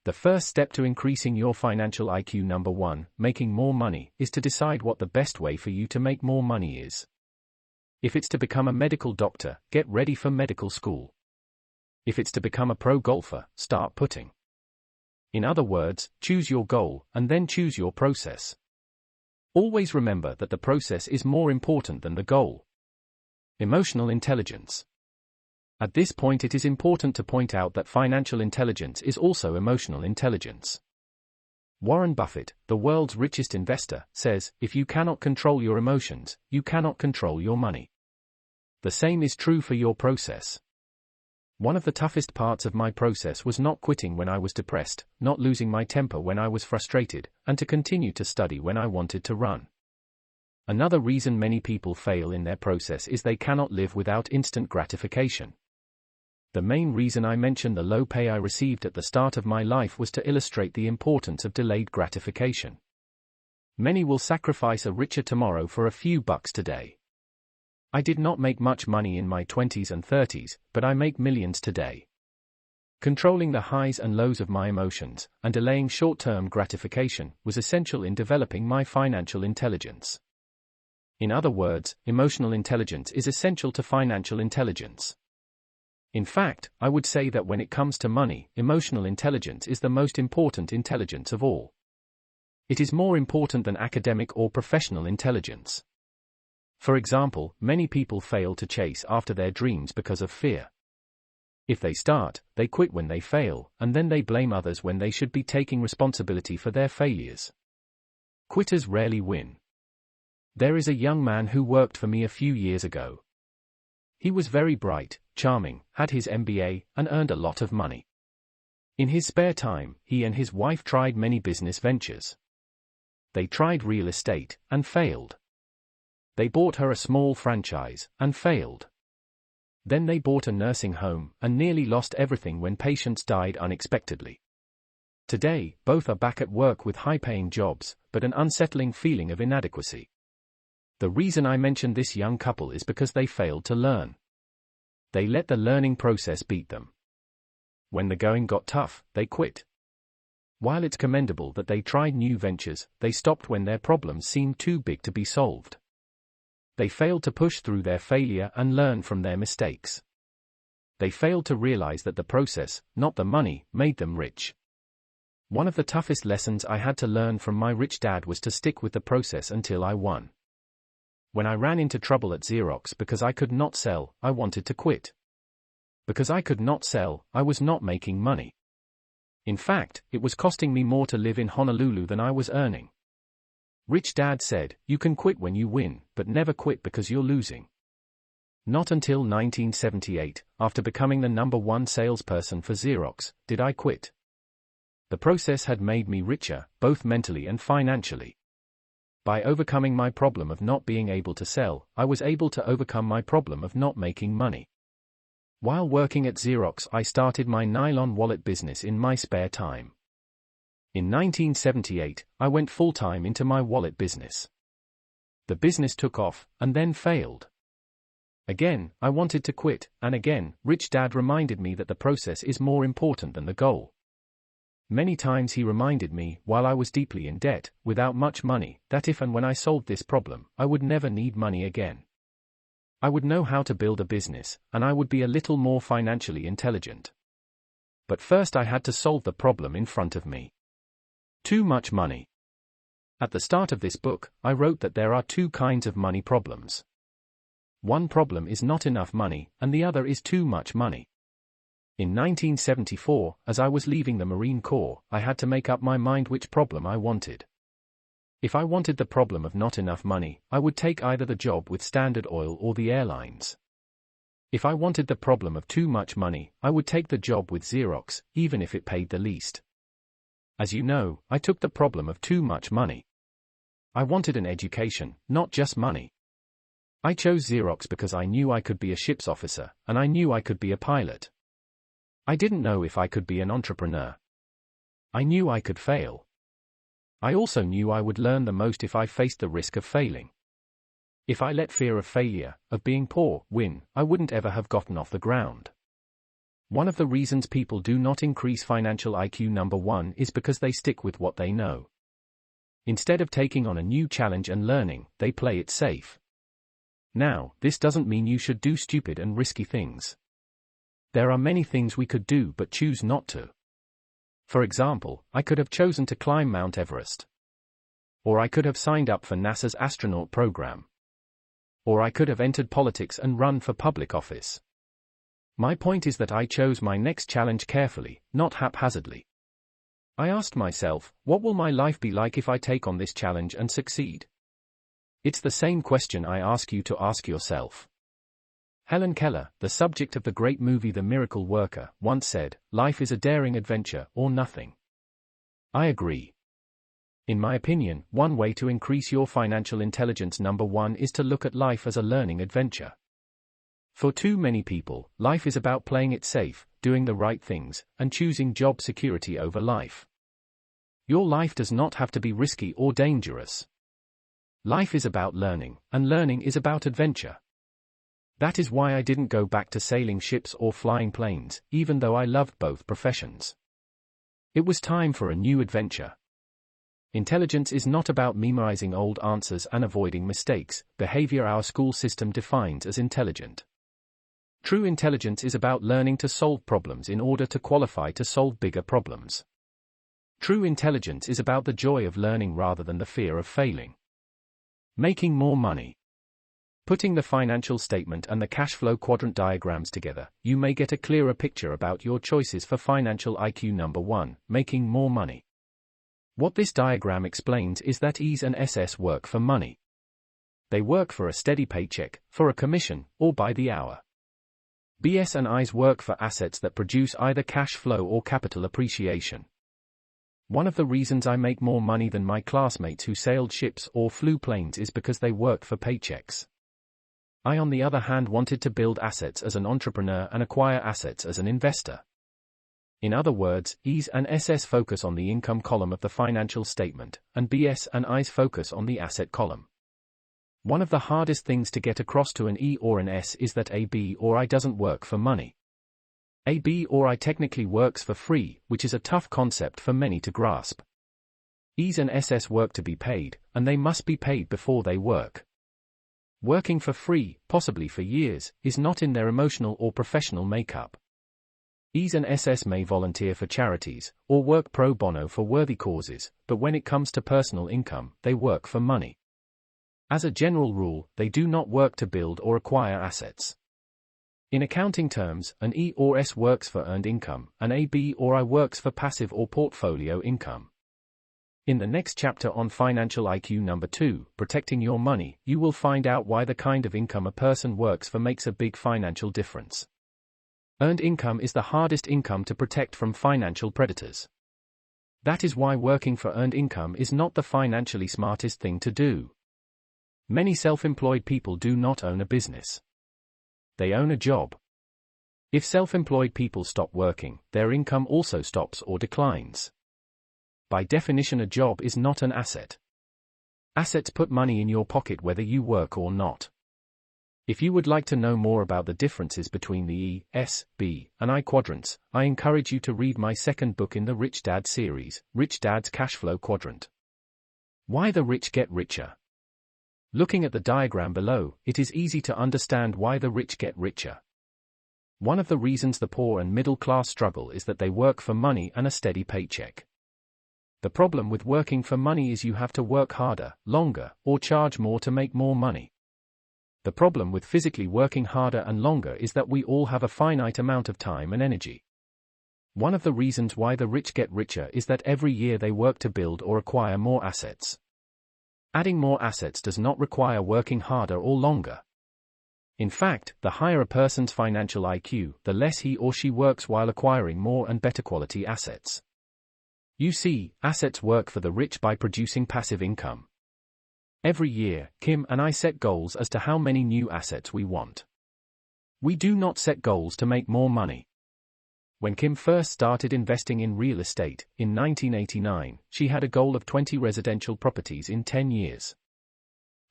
The first step to increasing your financial IQ. Number 1, making more money, is to decide what the best way for you to make more money is. If it's to become a medical doctor, get ready for medical school. If it's to become a pro golfer, start putting. In other words, choose your goal, and then choose your process. Always remember that the process is more important than the goal. Emotional intelligence. At this point, it is important to point out that financial intelligence is also emotional intelligence. Warren Buffett, the world's richest investor, says, "If you cannot control your emotions, you cannot control your money." The same is true for your process. One of the toughest parts of my process was not quitting when I was depressed, not losing my temper when I was frustrated, and to continue to study when I wanted to run. Another reason many people fail in their process is they cannot live without instant gratification. The main reason I mention the low pay I received at the start of my life was to illustrate the importance of delayed gratification. Many will sacrifice a richer tomorrow for a few bucks today. I did not make much money in my 20s and 30s, but I make millions today. Controlling the highs and lows of my emotions, and delaying short-term gratification, was essential in developing my financial intelligence. In other words, emotional intelligence is essential to financial intelligence. In fact, I would say that when it comes to money, emotional intelligence is the most important intelligence of all. It is more important than academic or professional intelligence. For example, many people fail to chase after their dreams because of fear. If they start, they quit when they fail, and then they blame others when they should be taking responsibility for their failures. Quitters rarely win. There is a young man who worked for me a few years ago. He was very bright, charming, had his MBA, and earned a lot of money. In his spare time, he and his wife tried many business ventures. They tried real estate, and failed. They bought her a small franchise, and failed. Then they bought a nursing home, and nearly lost everything when patients died unexpectedly. Today, both are back at work with high-paying jobs, but an unsettling feeling of inadequacy. The reason I mention this young couple is because they failed to learn. They let the learning process beat them. When the going got tough, they quit. While it's commendable that they tried new ventures, they stopped when their problems seemed too big to be solved. They failed to push through their failure and learn from their mistakes. They failed to realize that the process, not the money, made them rich. One of the toughest lessons I had to learn from my rich dad was to stick with the process until I won. When I ran into trouble at Xerox because I could not sell, I wanted to quit. Because I could not sell, I was not making money. In fact, it was costing me more to live in Honolulu than I was earning. Rich Dad said, "You can quit when you win, but never quit because you're losing." Not until 1978, after becoming the #1 salesperson for Xerox, did I quit. The process had made me richer, both mentally and financially. By overcoming my problem of not being able to sell, I was able to overcome my problem of not making money. While working at Xerox, I started my nylon wallet business in my spare time. In 1978, I went full-time into my wallet business. The business took off, and then failed. Again, I wanted to quit, and again, Rich Dad reminded me that the process is more important than the goal. Many times he reminded me, while I was deeply in debt, without much money, that if and when I solved this problem, I would never need money again. I would know how to build a business, and I would be a little more financially intelligent. But first I had to solve the problem in front of me. Too much money. At the start of this book, I wrote that there are two kinds of money problems. One problem is not enough money, and the other is too much money. In 1974, as I was leaving the Marine Corps, I had to make up my mind which problem I wanted. If I wanted the problem of not enough money, I would take either the job with Standard Oil or the airlines. If I wanted the problem of too much money, I would take the job with Xerox, even if it paid the least. As you know, I took the problem of too much money. I wanted an education, not just money. I chose Xerox because I knew I could be a ship's officer, and I knew I could be a pilot. I didn't know if I could be an entrepreneur. I knew I could fail. I also knew I would learn the most if I faced the risk of failing. If I let fear of failure, of being poor, win, I wouldn't ever have gotten off the ground. One of the reasons people do not increase financial IQ number 1 is because they stick with what they know. Instead of taking on a new challenge and learning, they play it safe. Now, this doesn't mean you should do stupid and risky things. There are many things we could do but choose not to. For example, I could have chosen to climb Mount Everest. Or I could have signed up for NASA's astronaut program. Or I could have entered politics and run for public office. My point is that I chose my next challenge carefully, not haphazardly. I asked myself, what will my life be like if I take on this challenge and succeed? It's the same question I ask you to ask yourself. Helen Keller, the subject of the great movie The Miracle Worker, once said, "Life is a daring adventure or nothing." I agree. In my opinion, one way to increase your financial intelligence number 1 is to look at life as a learning adventure. For too many people, life is about playing it safe, doing the right things, and choosing job security over life. Your life does not have to be risky or dangerous. Life is about learning, and learning is about adventure. That is why I didn't go back to sailing ships or flying planes, even though I loved both professions. It was time for a new adventure. Intelligence is not about memorizing old answers and avoiding mistakes, behavior our school system defines as intelligent. True intelligence is about learning to solve problems in order to qualify to solve bigger problems. True intelligence is about the joy of learning rather than the fear of failing. Making more money. Putting the financial statement and the cash flow quadrant diagrams together, you may get a clearer picture about your choices for financial IQ number 1, making more money. What this diagram explains is that E's and SS work for money. They work for a steady paycheck, for a commission, or by the hour. BS and I's work for assets that produce either cash flow or capital appreciation. One of the reasons I make more money than my classmates who sailed ships or flew planes is because they work for paychecks. I on the other hand wanted to build assets as an entrepreneur and acquire assets as an investor. In other words, E's and SS focus on the income column of the financial statement, and BS and I's focus on the asset column. One of the hardest things to get across to an E or an S is that a B or I doesn't work for money. A B or I technically works for free, which is a tough concept for many to grasp. E's and SS work to be paid, and they must be paid before they work. Working for free, possibly for years, is not in their emotional or professional makeup. E's and SS may volunteer for charities, or work pro bono for worthy causes, but when it comes to personal income, they work for money. As a general rule, they do not work to build or acquire assets. In accounting terms, an E or S works for earned income, and a B or I works for passive or portfolio income. In the next chapter on financial IQ number 2, protecting your money, you will find out why the kind of income a person works for makes a big financial difference. Earned income is the hardest income to protect from financial predators. That is why working for earned income is not the financially smartest thing to do. Many self-employed people do not own a business. They own a job. If self-employed people stop working, their income also stops or declines. By definition, a job is not an asset. Assets put money in your pocket whether you work or not. If you would like to know more about the differences between the E, S, B, and I quadrants, I encourage you to read my second book in the Rich Dad series, Rich Dad's Cash Flow Quadrant. Why the rich get richer? Looking at the diagram below, it is easy to understand why the rich get richer. One of the reasons the poor and middle class struggle is that they work for money and a steady paycheck. The problem with working for money is you have to work harder, longer, or charge more to make more money. The problem with physically working harder and longer is that we all have a finite amount of time and energy. One of the reasons why the rich get richer is that every year they work to build or acquire more assets. Adding more assets does not require working harder or longer. In fact, the higher a person's financial IQ, the less he or she works while acquiring more and better quality assets. You see, assets work for the rich by producing passive income. Every year, Kim and I set goals as to how many new assets we want. We do not set goals to make more money. When Kim first started investing in real estate, in 1989, she had a goal of 20 residential properties in 10 years.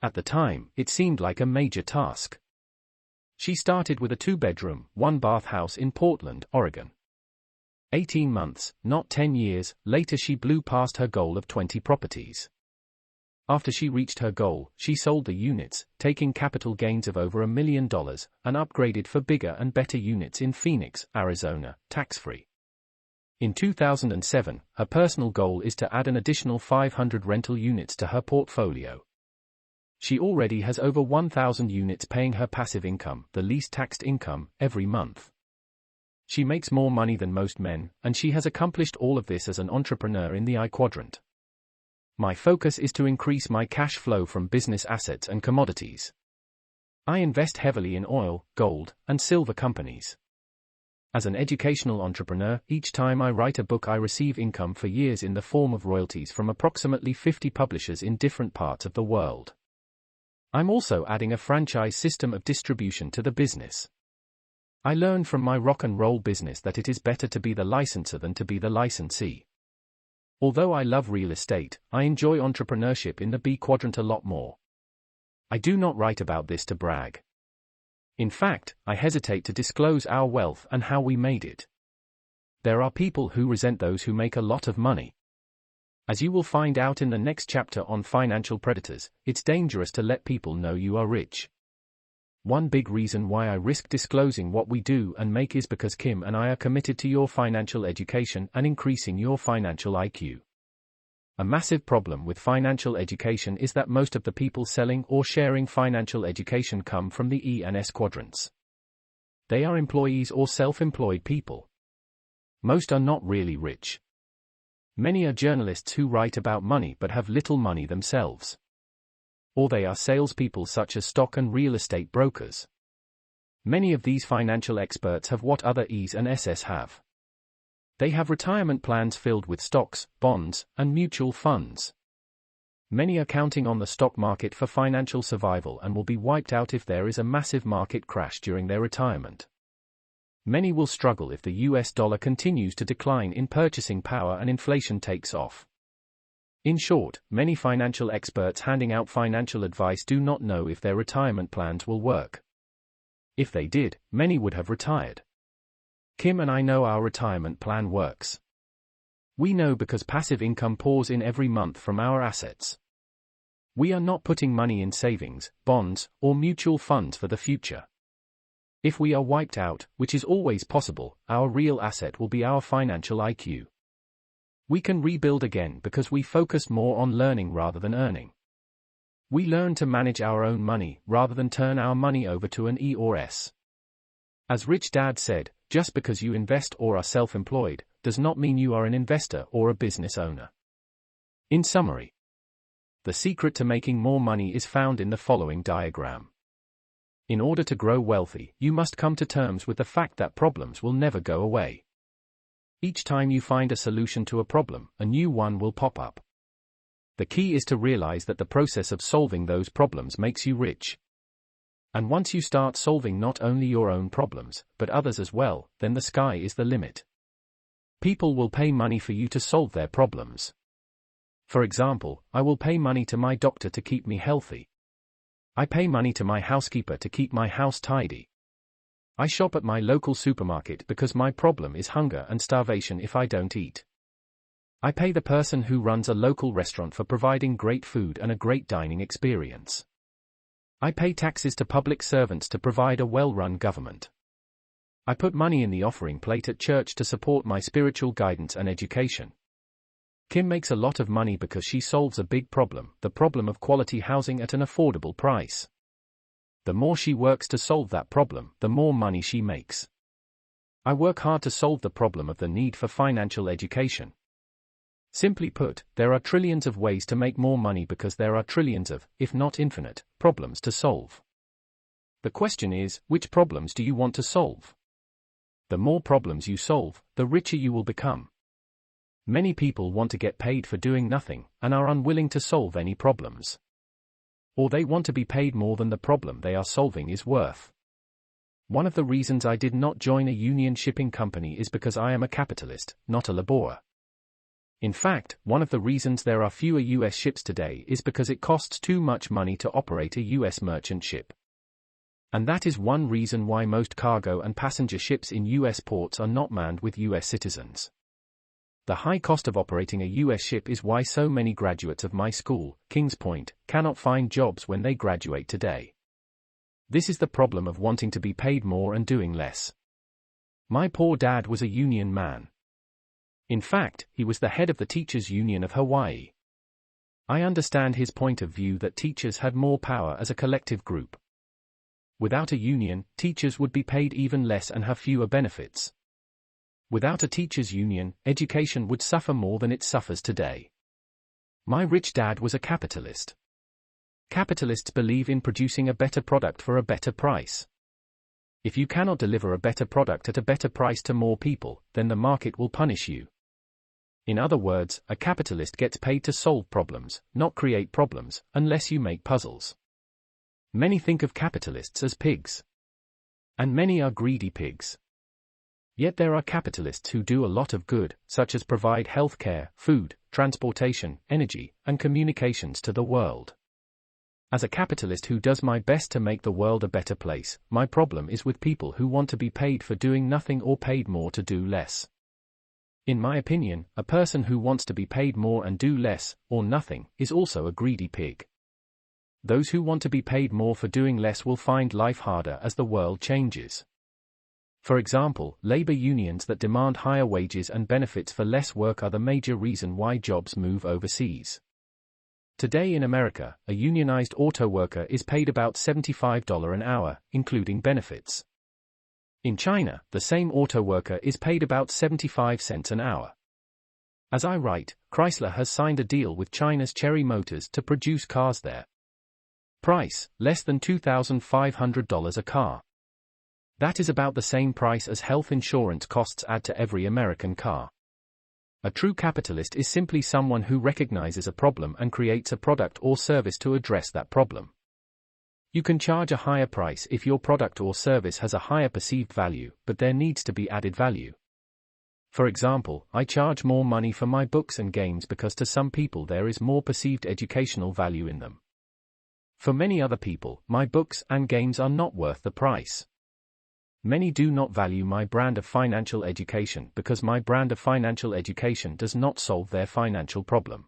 At the time, it seemed like a major task. She started with a 2-bedroom, 1-bath house in Portland, Oregon. 18 months, not 10 years, later she blew past her goal of 20 properties. After she reached her goal, she sold the units, taking capital gains of over $1 million, and upgraded for bigger and better units in Phoenix, Arizona, tax-free. In 2007, her personal goal is to add an additional 500 rental units to her portfolio. She already has over 1,000 units paying her passive income, the least taxed income, every month. She makes more money than most men, and she has accomplished all of this as an entrepreneur in the I quadrant. My focus is to increase my cash flow from business assets and commodities. I invest heavily in oil, gold, and silver companies. As an educational entrepreneur, each time I write a book I receive income for years in the form of royalties from approximately 50 publishers in different parts of the world. I'm also adding a franchise system of distribution to the business. I learned from my rock and roll business that it is better to be the licensor than to be the licensee. Although I love real estate, I enjoy entrepreneurship in the B quadrant a lot more. I do not write about this to brag. In fact, I hesitate to disclose our wealth and how we made it. There are people who resent those who make a lot of money. As you will find out in the next chapter on financial predators, it's dangerous to let people know you are rich. One big reason why I risk disclosing what we do and make is because Kim and I are committed to your financial education and increasing your financial IQ. A massive problem with financial education is that most of the people selling or sharing financial education come from the E and S quadrants. They are employees or self-employed people. Most are not really rich. Many are journalists who write about money but have little money themselves. Or they are salespeople such as stock and real estate brokers. Many of these financial experts have what other E's and S's have. They have retirement plans filled with stocks, bonds, and mutual funds. Many are counting on the stock market for financial survival and will be wiped out if there is a massive market crash during their retirement. Many will struggle if the US dollar continues to decline in purchasing power and inflation takes off. In short, many financial experts handing out financial advice do not know if their retirement plans will work. If they did, many would have retired. Kim and I know our retirement plan works. We know because passive income pours in every month from our assets. We are not putting money in savings, bonds, or mutual funds for the future. If we are wiped out, which is always possible, our real asset will be our financial IQ. We can rebuild again because we focused more on learning rather than earning. We learn to manage our own money rather than turn our money over to an E or S. As Rich Dad said, just because you invest or are self-employed, does not mean you are an investor or a business owner. In summary, the secret to making more money is found in the following diagram. In order to grow wealthy, you must come to terms with the fact that problems will never go away. Each time you find a solution to a problem, a new one will pop up. The key is to realize that the process of solving those problems makes you rich. And once you start solving not only your own problems, but others as well, then the sky is the limit. People will pay money for you to solve their problems. For example, I will pay money to my doctor to keep me healthy. I pay money to my housekeeper to keep my house tidy. I shop at my local supermarket because my problem is hunger and starvation if I don't eat. I pay the person who runs a local restaurant for providing great food and a great dining experience. I pay taxes to public servants to provide a well-run government. I put money in the offering plate at church to support my spiritual guidance and education. Kim makes a lot of money because she solves a big problem, the problem of quality housing at an affordable price. The more she works to solve that problem, the more money she makes. I work hard to solve the problem of the need for financial education. Simply put, there are trillions of ways to make more money because there are trillions of, if not infinite, problems to solve. The question is, which problems do you want to solve? The more problems you solve, the richer you will become. Many people want to get paid for doing nothing, and are unwilling to solve any problems. Or they want to be paid more than the problem they are solving is worth. One of the reasons I did not join a union shipping company is because I am a capitalist, not a laborer. In fact, one of the reasons there are fewer US ships today is because it costs too much money to operate a US merchant ship. And that is one reason why most cargo and passenger ships in US ports are not manned with US citizens. The high cost of operating a US ship is why so many graduates of my school, Kings Point, cannot find jobs when they graduate today. This is the problem of wanting to be paid more and doing less. My poor dad was a union man. In fact, he was the head of the Teachers Union of Hawaii. I understand his point of view that teachers had more power as a collective group. Without a union, teachers would be paid even less and have fewer benefits. Without a teachers' union, education would suffer more than it suffers today. My rich dad was a capitalist. Capitalists believe in producing a better product for a better price. If you cannot deliver a better product at a better price to more people, then the market will punish you. In other words, a capitalist gets paid to solve problems, not create problems, unless you make puzzles. Many think of capitalists as pigs. And many are greedy pigs. Yet there are capitalists who do a lot of good, such as provide healthcare, food, transportation, energy, and communications to the world. As a capitalist who does my best to make the world a better place, my problem is with people who want to be paid for doing nothing or paid more to do less. In my opinion, a person who wants to be paid more and do less, or nothing, is also a greedy pig. Those who want to be paid more for doing less will find life harder as the world changes. For example, labor unions that demand higher wages and benefits for less work are the major reason why jobs move overseas. Today in America, a unionized auto worker is paid about $75 an hour, including benefits. In China, the same auto worker is paid about 75 cents an hour. As I write, Chrysler has signed a deal with China's Chery Motors to produce cars there. Price, less than $2,500 a car. That is about the same price as health insurance costs add to every American car. A true capitalist is simply someone who recognizes a problem and creates a product or service to address that problem. You can charge a higher price if your product or service has a higher perceived value, but there needs to be added value. For example, I charge more money for my books and games because to some people there is more perceived educational value in them. For many other people, my books and games are not worth the price. Many do not value my brand of financial education because my brand of financial education does not solve their financial problem.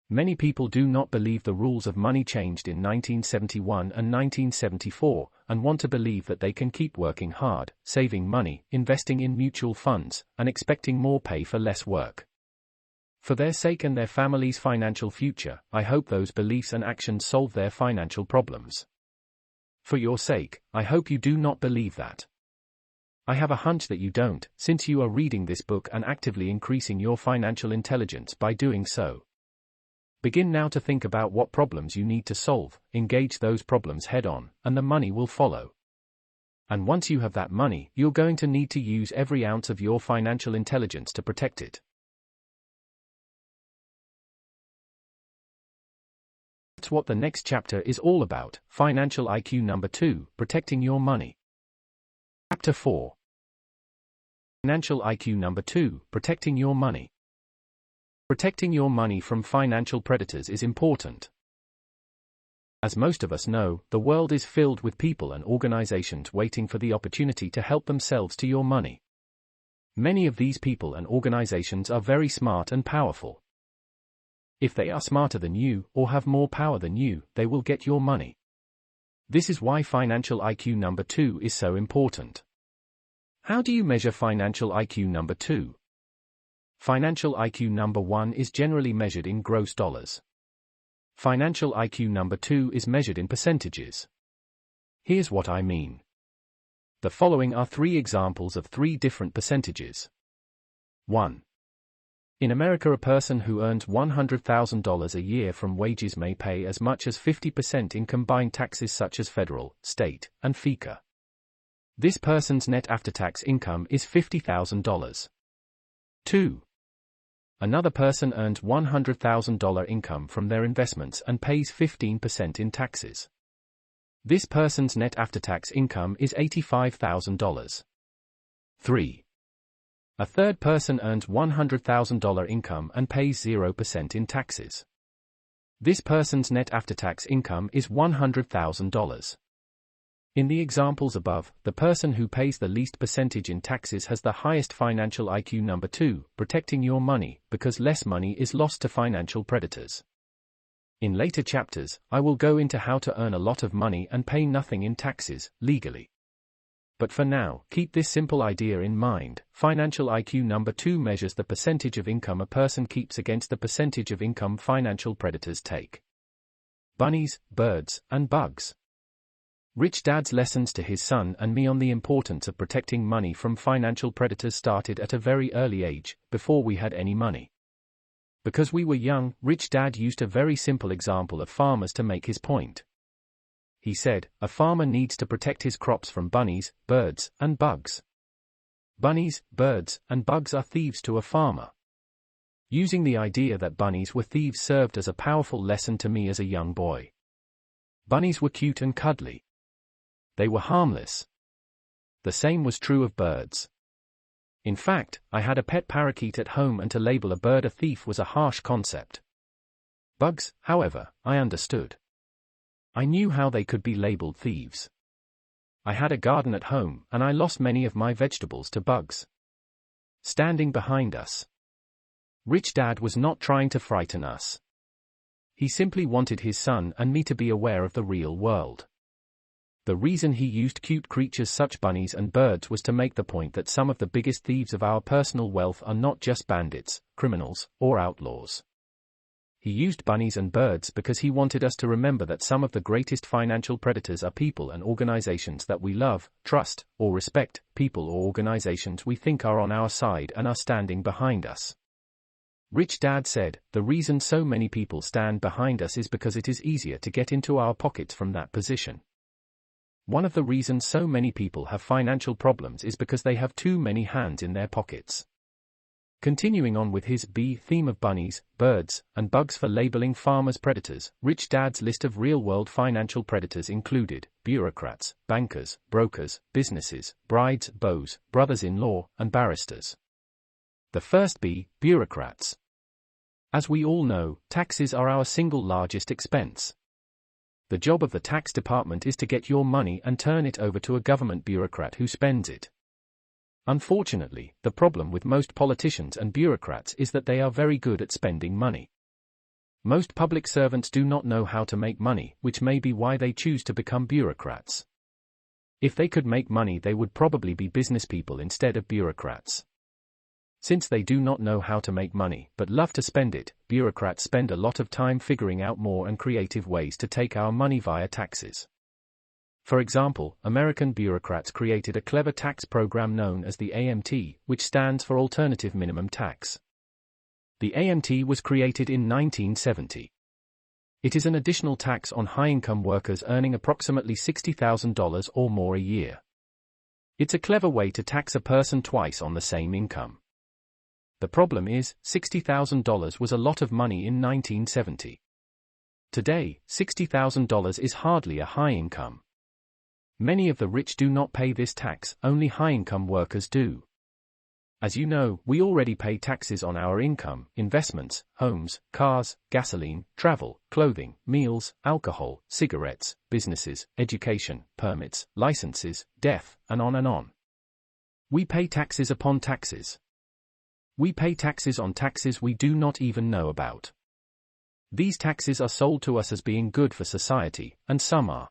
Many people do not believe the rules of money changed in 1971 and 1974, and want to believe that they can keep working hard, saving money, investing in mutual funds, and expecting more pay for less work. For their sake and their family's financial future, I hope those beliefs and actions solve their financial problems. For your sake, I hope you do not believe that. I have a hunch that you don't, since you are reading this book and actively increasing your financial intelligence by doing so. Begin now to think about what problems you need to solve, engage those problems head-on, and the money will follow. And once you have that money, you're going to need to use every ounce of your financial intelligence to protect it. That's what the next chapter is all about, Financial IQ number 2, Protecting Your Money. Chapter 4. Financial IQ number 2, Protecting Your Money. Protecting your money from financial predators is important. As most of us know, the world is filled with people and organizations waiting for the opportunity to help themselves to your money. Many of these people and organizations are very smart and powerful. If they are smarter than you, or have more power than you, they will get your money. This is why Financial IQ number 2 is so important. How do you measure Financial IQ number 2? Financial IQ number 1 is generally measured in gross dollars. Financial IQ number 2 is measured in percentages. Here's what I mean. The following are 3 examples of 3 different percentages. 1. In America, a person who earns $100,000 a year from wages may pay as much as 50% in combined taxes such as federal, state, and FICA. This person's net after-tax income is $50,000. 2. Another person earns $100,000 income from their investments and pays 15% in taxes. This person's net after-tax income is $85,000. 3. A third person earns $100,000 income and pays 0% in taxes. This person's net after-tax income is $100,000. In the examples above, the person who pays the least percentage in taxes has the highest financial IQ. Number 2, protecting your money, because less money is lost to financial predators. In later chapters, I will go into how to earn a lot of money and pay nothing in taxes, legally. But for now, keep this simple idea in mind. Financial IQ. Number 2 measures the percentage of income a person keeps against the percentage of income financial predators take. Bunnies, birds, and bugs. Rich Dad's lessons to his son and me on the importance of protecting money from financial predators started at a very early age, before we had any money. Because we were young, Rich Dad used a very simple example of farmers to make his point. He said, a farmer needs to protect his crops from bunnies, birds, and bugs. Bunnies, birds, and bugs are thieves to a farmer. Using the idea that bunnies were thieves served as a powerful lesson to me as a young boy. Bunnies were cute and cuddly. They were harmless. The same was true of birds. In fact, I had a pet parakeet at home, and to label a bird a thief was a harsh concept. Bugs, however, I understood. I knew how they could be labeled thieves. I had a garden at home, and I lost many of my vegetables to bugs. Standing behind us. Rich Dad was not trying to frighten us. He simply wanted his son and me to be aware of the real world. The reason he used cute creatures such bunnies and birds was to make the point that some of the biggest thieves of our personal wealth are not just bandits, criminals, or outlaws. He used bunnies and birds because he wanted us to remember that some of the greatest financial predators are people and organizations that we love, trust, or respect, people or organizations we think are on our side and are standing behind us. Rich Dad said, the reason so many people stand behind us is because it is easier to get into our pockets from that position. One of the reasons so many people have financial problems is because they have too many hands in their pockets. Continuing on with his theme of bunnies, birds, and bugs for labeling farmers predators, Rich Dad's list of real-world financial predators included bureaucrats, bankers, brokers, businesses, brides, beaux, brothers-in-law, and barristers. The first bureaucrats. As we all know, taxes are our single largest expense. The job of the tax department is to get your money and turn it over to a government bureaucrat who spends it. Unfortunately, the problem with most politicians and bureaucrats is that they are very good at spending money. Most public servants do not know how to make money, which may be why they choose to become bureaucrats. If they could make money, they would probably be business people instead of bureaucrats. Since they do not know how to make money, but love to spend it, bureaucrats spend a lot of time figuring out more and creative ways to take our money via taxes. For example, American bureaucrats created a clever tax program known as the AMT, which stands for Alternative Minimum Tax. The AMT was created in 1970. It is an additional tax on high-income workers earning approximately $60,000 or more a year. It's a clever way to tax a person twice on the same income. The problem is, $60,000 was a lot of money in 1970. Today, $60,000 is hardly a high income. Many of the rich do not pay this tax, only high-income workers do. As you know, we already pay taxes on our income, investments, homes, cars, gasoline, travel, clothing, meals, alcohol, cigarettes, businesses, education, permits, licenses, death, and on and on. We pay taxes upon taxes. We pay taxes on taxes we do not even know about. These taxes are sold to us as being good for society, and some are.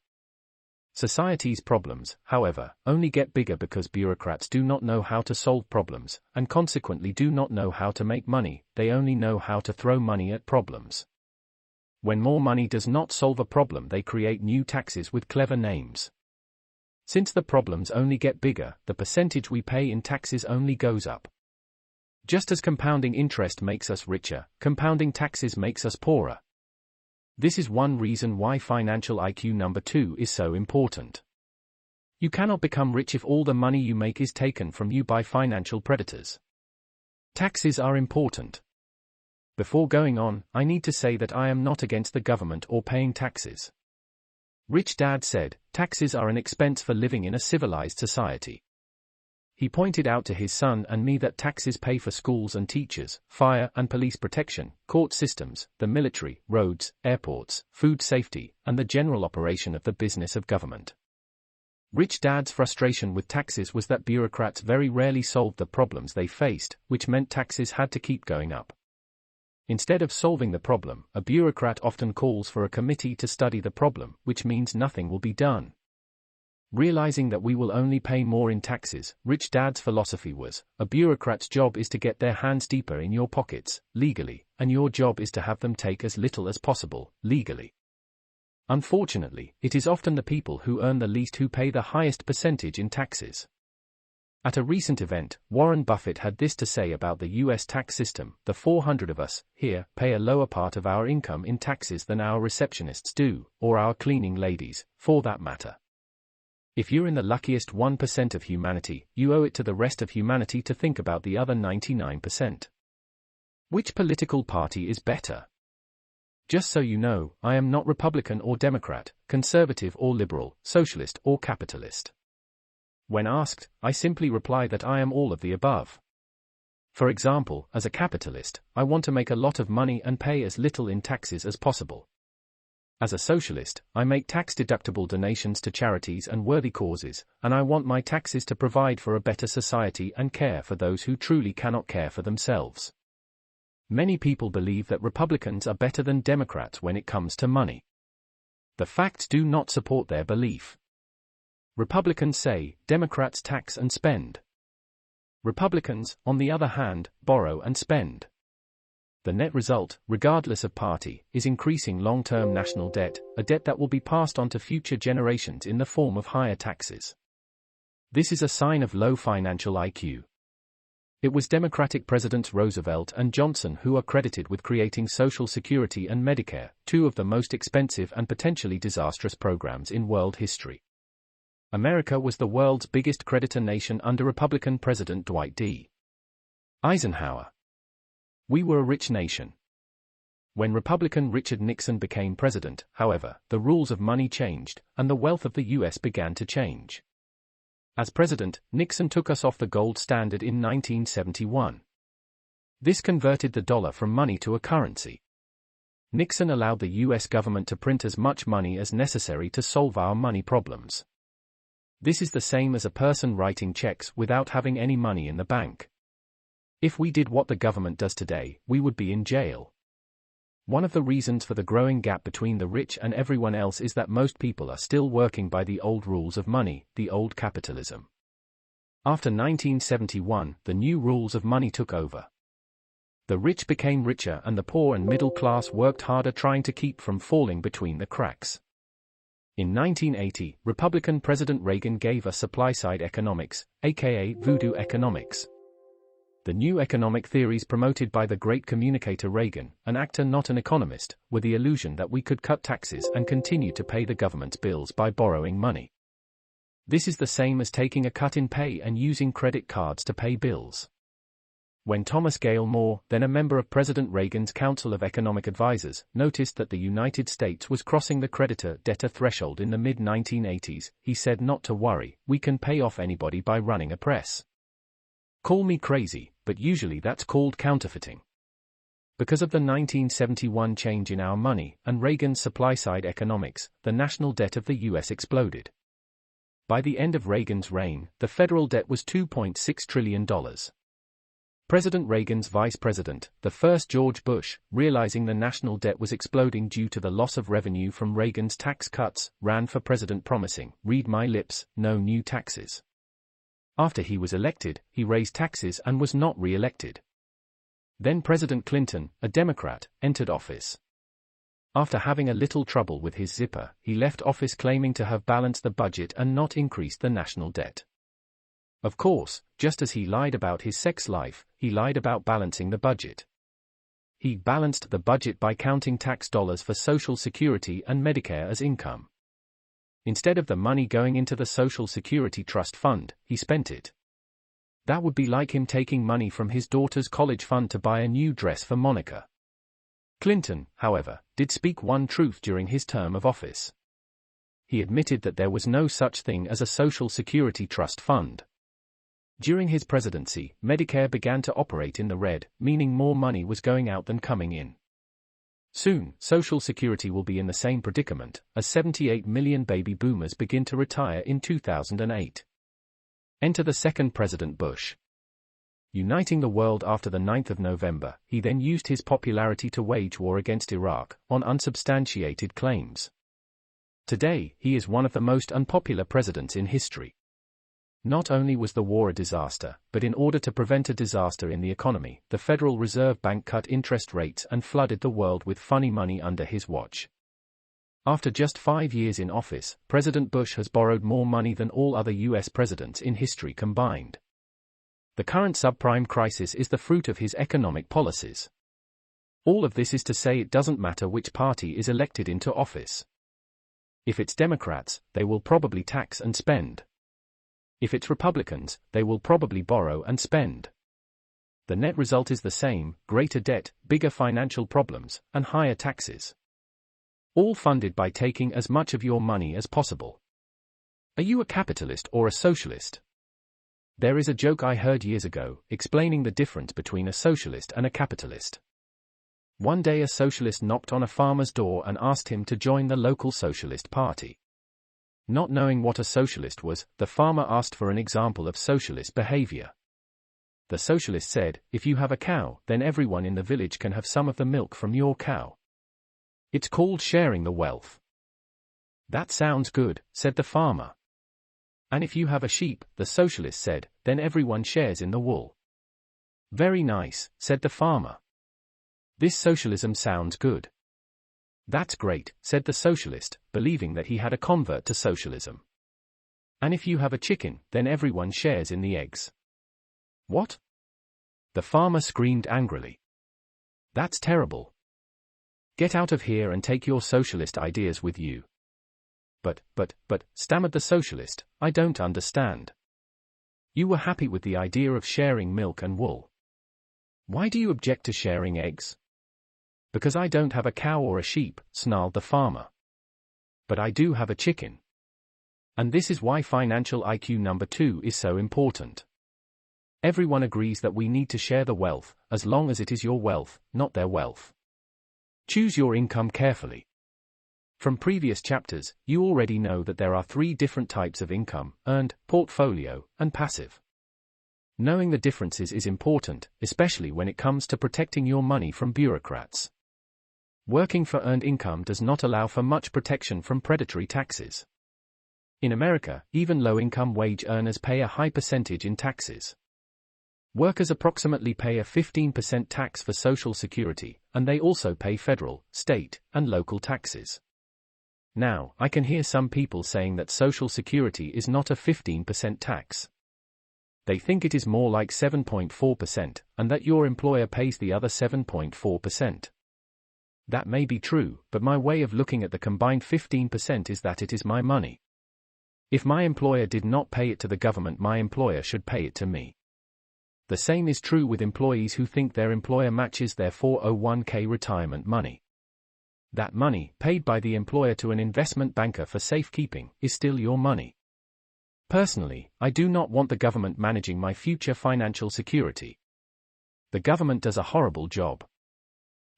Society's problems, however, only get bigger because bureaucrats do not know how to solve problems, and consequently do not know how to make money, they only know how to throw money at problems. When more money does not solve a problem, they create new taxes with clever names. Since the problems only get bigger, the percentage we pay in taxes only goes up. Just as compounding interest makes us richer, compounding taxes makes us poorer. This is one reason why financial IQ number 2 is so important. You cannot become rich if all the money you make is taken from you by financial predators. Taxes are important. Before going on, I need to say that I am not against the government or paying taxes. Rich Dad said, taxes are an expense for living in a civilized society. He pointed out to his son and me that taxes pay for schools and teachers, fire and police protection, court systems, the military, roads, airports, food safety, and the general operation of the business of government. Rich dads' frustration with taxes was that bureaucrats very rarely solved the problems they faced, which meant taxes had to keep going up. Instead of solving the problem, a bureaucrat often calls for a committee to study the problem, which means nothing will be done. Realizing that we will only pay more in taxes, Rich Dad's philosophy was, a bureaucrat's job is to get their hands deeper in your pockets, legally, and your job is to have them take as little as possible, legally. Unfortunately, it is often the people who earn the least who pay the highest percentage in taxes. At a recent event, Warren Buffett had this to say about the US tax system: the 400 of us, here, pay a lower part of our income in taxes than our receptionists do, or our cleaning ladies, for that matter. If you're in the luckiest 1% of humanity, you owe it to the rest of humanity to think about the other 99%. Which political party is better? Just so you know, I am not Republican or Democrat, conservative or liberal, socialist or capitalist. When asked, I simply reply that I am all of the above. For example, as a capitalist, I want to make a lot of money and pay as little in taxes as possible. As a socialist, I make tax-deductible donations to charities and worthy causes, and I want my taxes to provide for a better society and care for those who truly cannot care for themselves. Many people believe that Republicans are better than Democrats when it comes to money. The facts do not support their belief. Republicans say, Democrats tax and spend. Republicans, on the other hand, borrow and spend. The net result, regardless of party, is increasing long-term national debt, a debt that will be passed on to future generations in the form of higher taxes. This is a sign of low financial IQ. It was Democratic Presidents Roosevelt and Johnson who are credited with creating Social Security and Medicare, two of the most expensive and potentially disastrous programs in world history. America was the world's biggest creditor nation under Republican President Dwight D. Eisenhower. We were a rich nation. When Republican Richard Nixon became president, however, the rules of money changed, and the wealth of the U.S. began to change. As president, Nixon took us off the gold standard in 1971. This converted the dollar from money to a currency. Nixon allowed the U.S. government to print as much money as necessary to solve our money problems. This is the same as a person writing checks without having any money in the bank. If we did what the government does today, we would be in jail. One of the reasons for the growing gap between the rich and everyone else is that most people are still working by the old rules of money, the old capitalism. After 1971, the new rules of money took over. The rich became richer and the poor and middle class worked harder trying to keep from falling between the cracks. In 1980, Republican President Reagan gave us supply-side economics, aka voodoo economics. The new economic theories promoted by the great communicator Reagan, an actor not an economist, were the illusion that we could cut taxes and continue to pay the government's bills by borrowing money. This is the same as taking a cut in pay and using credit cards to pay bills. When Thomas Gale Moore, then a member of President Reagan's Council of Economic Advisers, noticed that the United States was crossing the creditor-debtor threshold in the mid-1980s, he said not to worry, we can pay off anybody by running a press. Call me crazy, but usually that's called counterfeiting. Because of the 1971 change in our money and Reagan's supply-side economics, the national debt of the U.S. exploded. By the end of Reagan's reign, the federal debt was $2.6 trillion. President Reagan's vice president, the first George Bush, realizing the national debt was exploding due to the loss of revenue from Reagan's tax cuts, ran for president promising, read my lips, no new taxes. After he was elected, he raised taxes and was not re-elected. Then President Clinton, a Democrat, entered office. After having a little trouble with his zipper, he left office claiming to have balanced the budget and not increased the national debt. Of course, just as he lied about his sex life, he lied about balancing the budget. He balanced the budget by counting tax dollars for Social Security and Medicare as income. Instead of the money going into the Social Security Trust Fund, he spent it. That would be like him taking money from his daughter's college fund to buy a new dress for Monica. Clinton, however, did speak one truth during his term of office. He admitted that there was no such thing as a Social Security Trust Fund. During his presidency, Medicare began to operate in the red, meaning more money was going out than coming in. Soon, Social Security will be in the same predicament, as 78 million baby boomers begin to retire in 2008. Enter the second President Bush. Uniting the world after the 9th of November, he then used his popularity to wage war against Iraq, on unsubstantiated claims. Today, he is one of the most unpopular presidents in history. Not only was the war a disaster, but in order to prevent a disaster in the economy, the Federal Reserve Bank cut interest rates and flooded the world with funny money under his watch. After just 5 years in office, President Bush has borrowed more money than all other U.S. presidents in history combined. The current subprime crisis is the fruit of his economic policies. All of this is to say it doesn't matter which party is elected into office. If it's Democrats, they will probably tax and spend. If it's Republicans, they will probably borrow and spend. The net result is the same: greater debt, bigger financial problems, and higher taxes. All funded by taking as much of your money as possible. Are you a capitalist or a socialist? There is a joke I heard years ago, explaining the difference between a socialist and a capitalist. One day a socialist knocked on a farmer's door and asked him to join the local socialist party. Not knowing what a socialist was, the farmer asked for an example of socialist behavior. The socialist said, "If you have a cow, then everyone in the village can have some of the milk from your cow. It's called sharing the wealth." "That sounds good," said the farmer. "And if you have a sheep," the socialist said, "then everyone shares in the wool." "Very nice," said the farmer. "This socialism sounds good." "That's great," said the socialist, believing that he had a convert to socialism. "And if you have a chicken, then everyone shares in the eggs." "What?" The farmer screamed angrily. "That's terrible. Get out of here and take your socialist ideas with you." But, stammered the socialist, "I don't understand. You were happy with the idea of sharing milk and wool. Why do you object to sharing eggs?" "Because I don't have a cow or a sheep," snarled the farmer. "But I do have a chicken. And this is why financial IQ number 2 is so important. Everyone agrees that we need to share the wealth, as long as it is your wealth, not their wealth. Choose your income carefully. From previous chapters, you already know that there are 3 different types of income: earned, portfolio, and passive. Knowing the differences is important, especially when it comes to protecting your money from bureaucrats. Working for earned income does not allow for much protection from predatory taxes. In America, even low-income wage earners pay a high percentage in taxes. Workers approximately pay a 15% tax for Social Security, and they also pay federal, state, and local taxes. Now, I can hear some people saying that Social Security is not a 15% tax. They think it is more like 7.4%, and that your employer pays the other 7.4%. That may be true, but my way of looking at the combined 15% is that it is my money. If my employer did not pay it to the government, my employer should pay it to me. The same is true with employees who think their employer matches their 401k retirement money. That money, paid by the employer to an investment banker for safekeeping, is still your money. Personally, I do not want the government managing my future financial security. The government does a horrible job.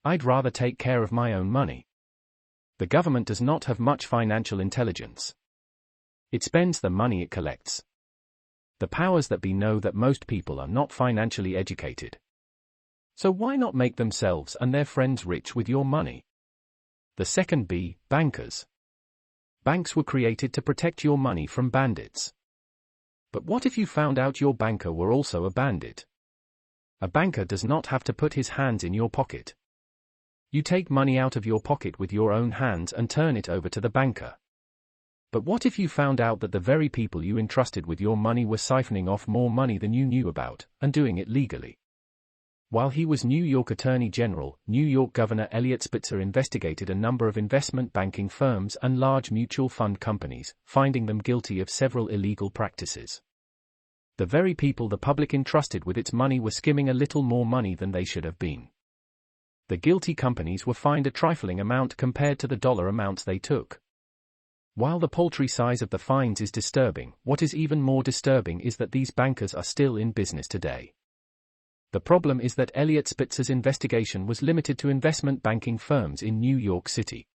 I'd rather take care of my own money. The government does not have much financial intelligence. It spends the money it collects. The powers that be know that most people are not financially educated. So why not make themselves and their friends rich with your money? The second B, bankers. Banks were created to protect your money from bandits. But what if you found out your banker were also a bandit? A banker does not have to put his hands in your pocket. You take money out of your pocket with your own hands and turn it over to the banker. But what if you found out that the very people you entrusted with your money were siphoning off more money than you knew about, and doing it legally? While he was New York Attorney General, New York Governor Eliot Spitzer investigated a number of investment banking firms and large mutual fund companies, finding them guilty of several illegal practices. The very people the public entrusted with its money were skimming a little more money than they should have been. The guilty companies were fined a trifling amount compared to the dollar amounts they took. While the paltry size of the fines is disturbing, what is even more disturbing is that these bankers are still in business today. The problem is that Eliot Spitzer's investigation was limited to investment banking firms in New York City.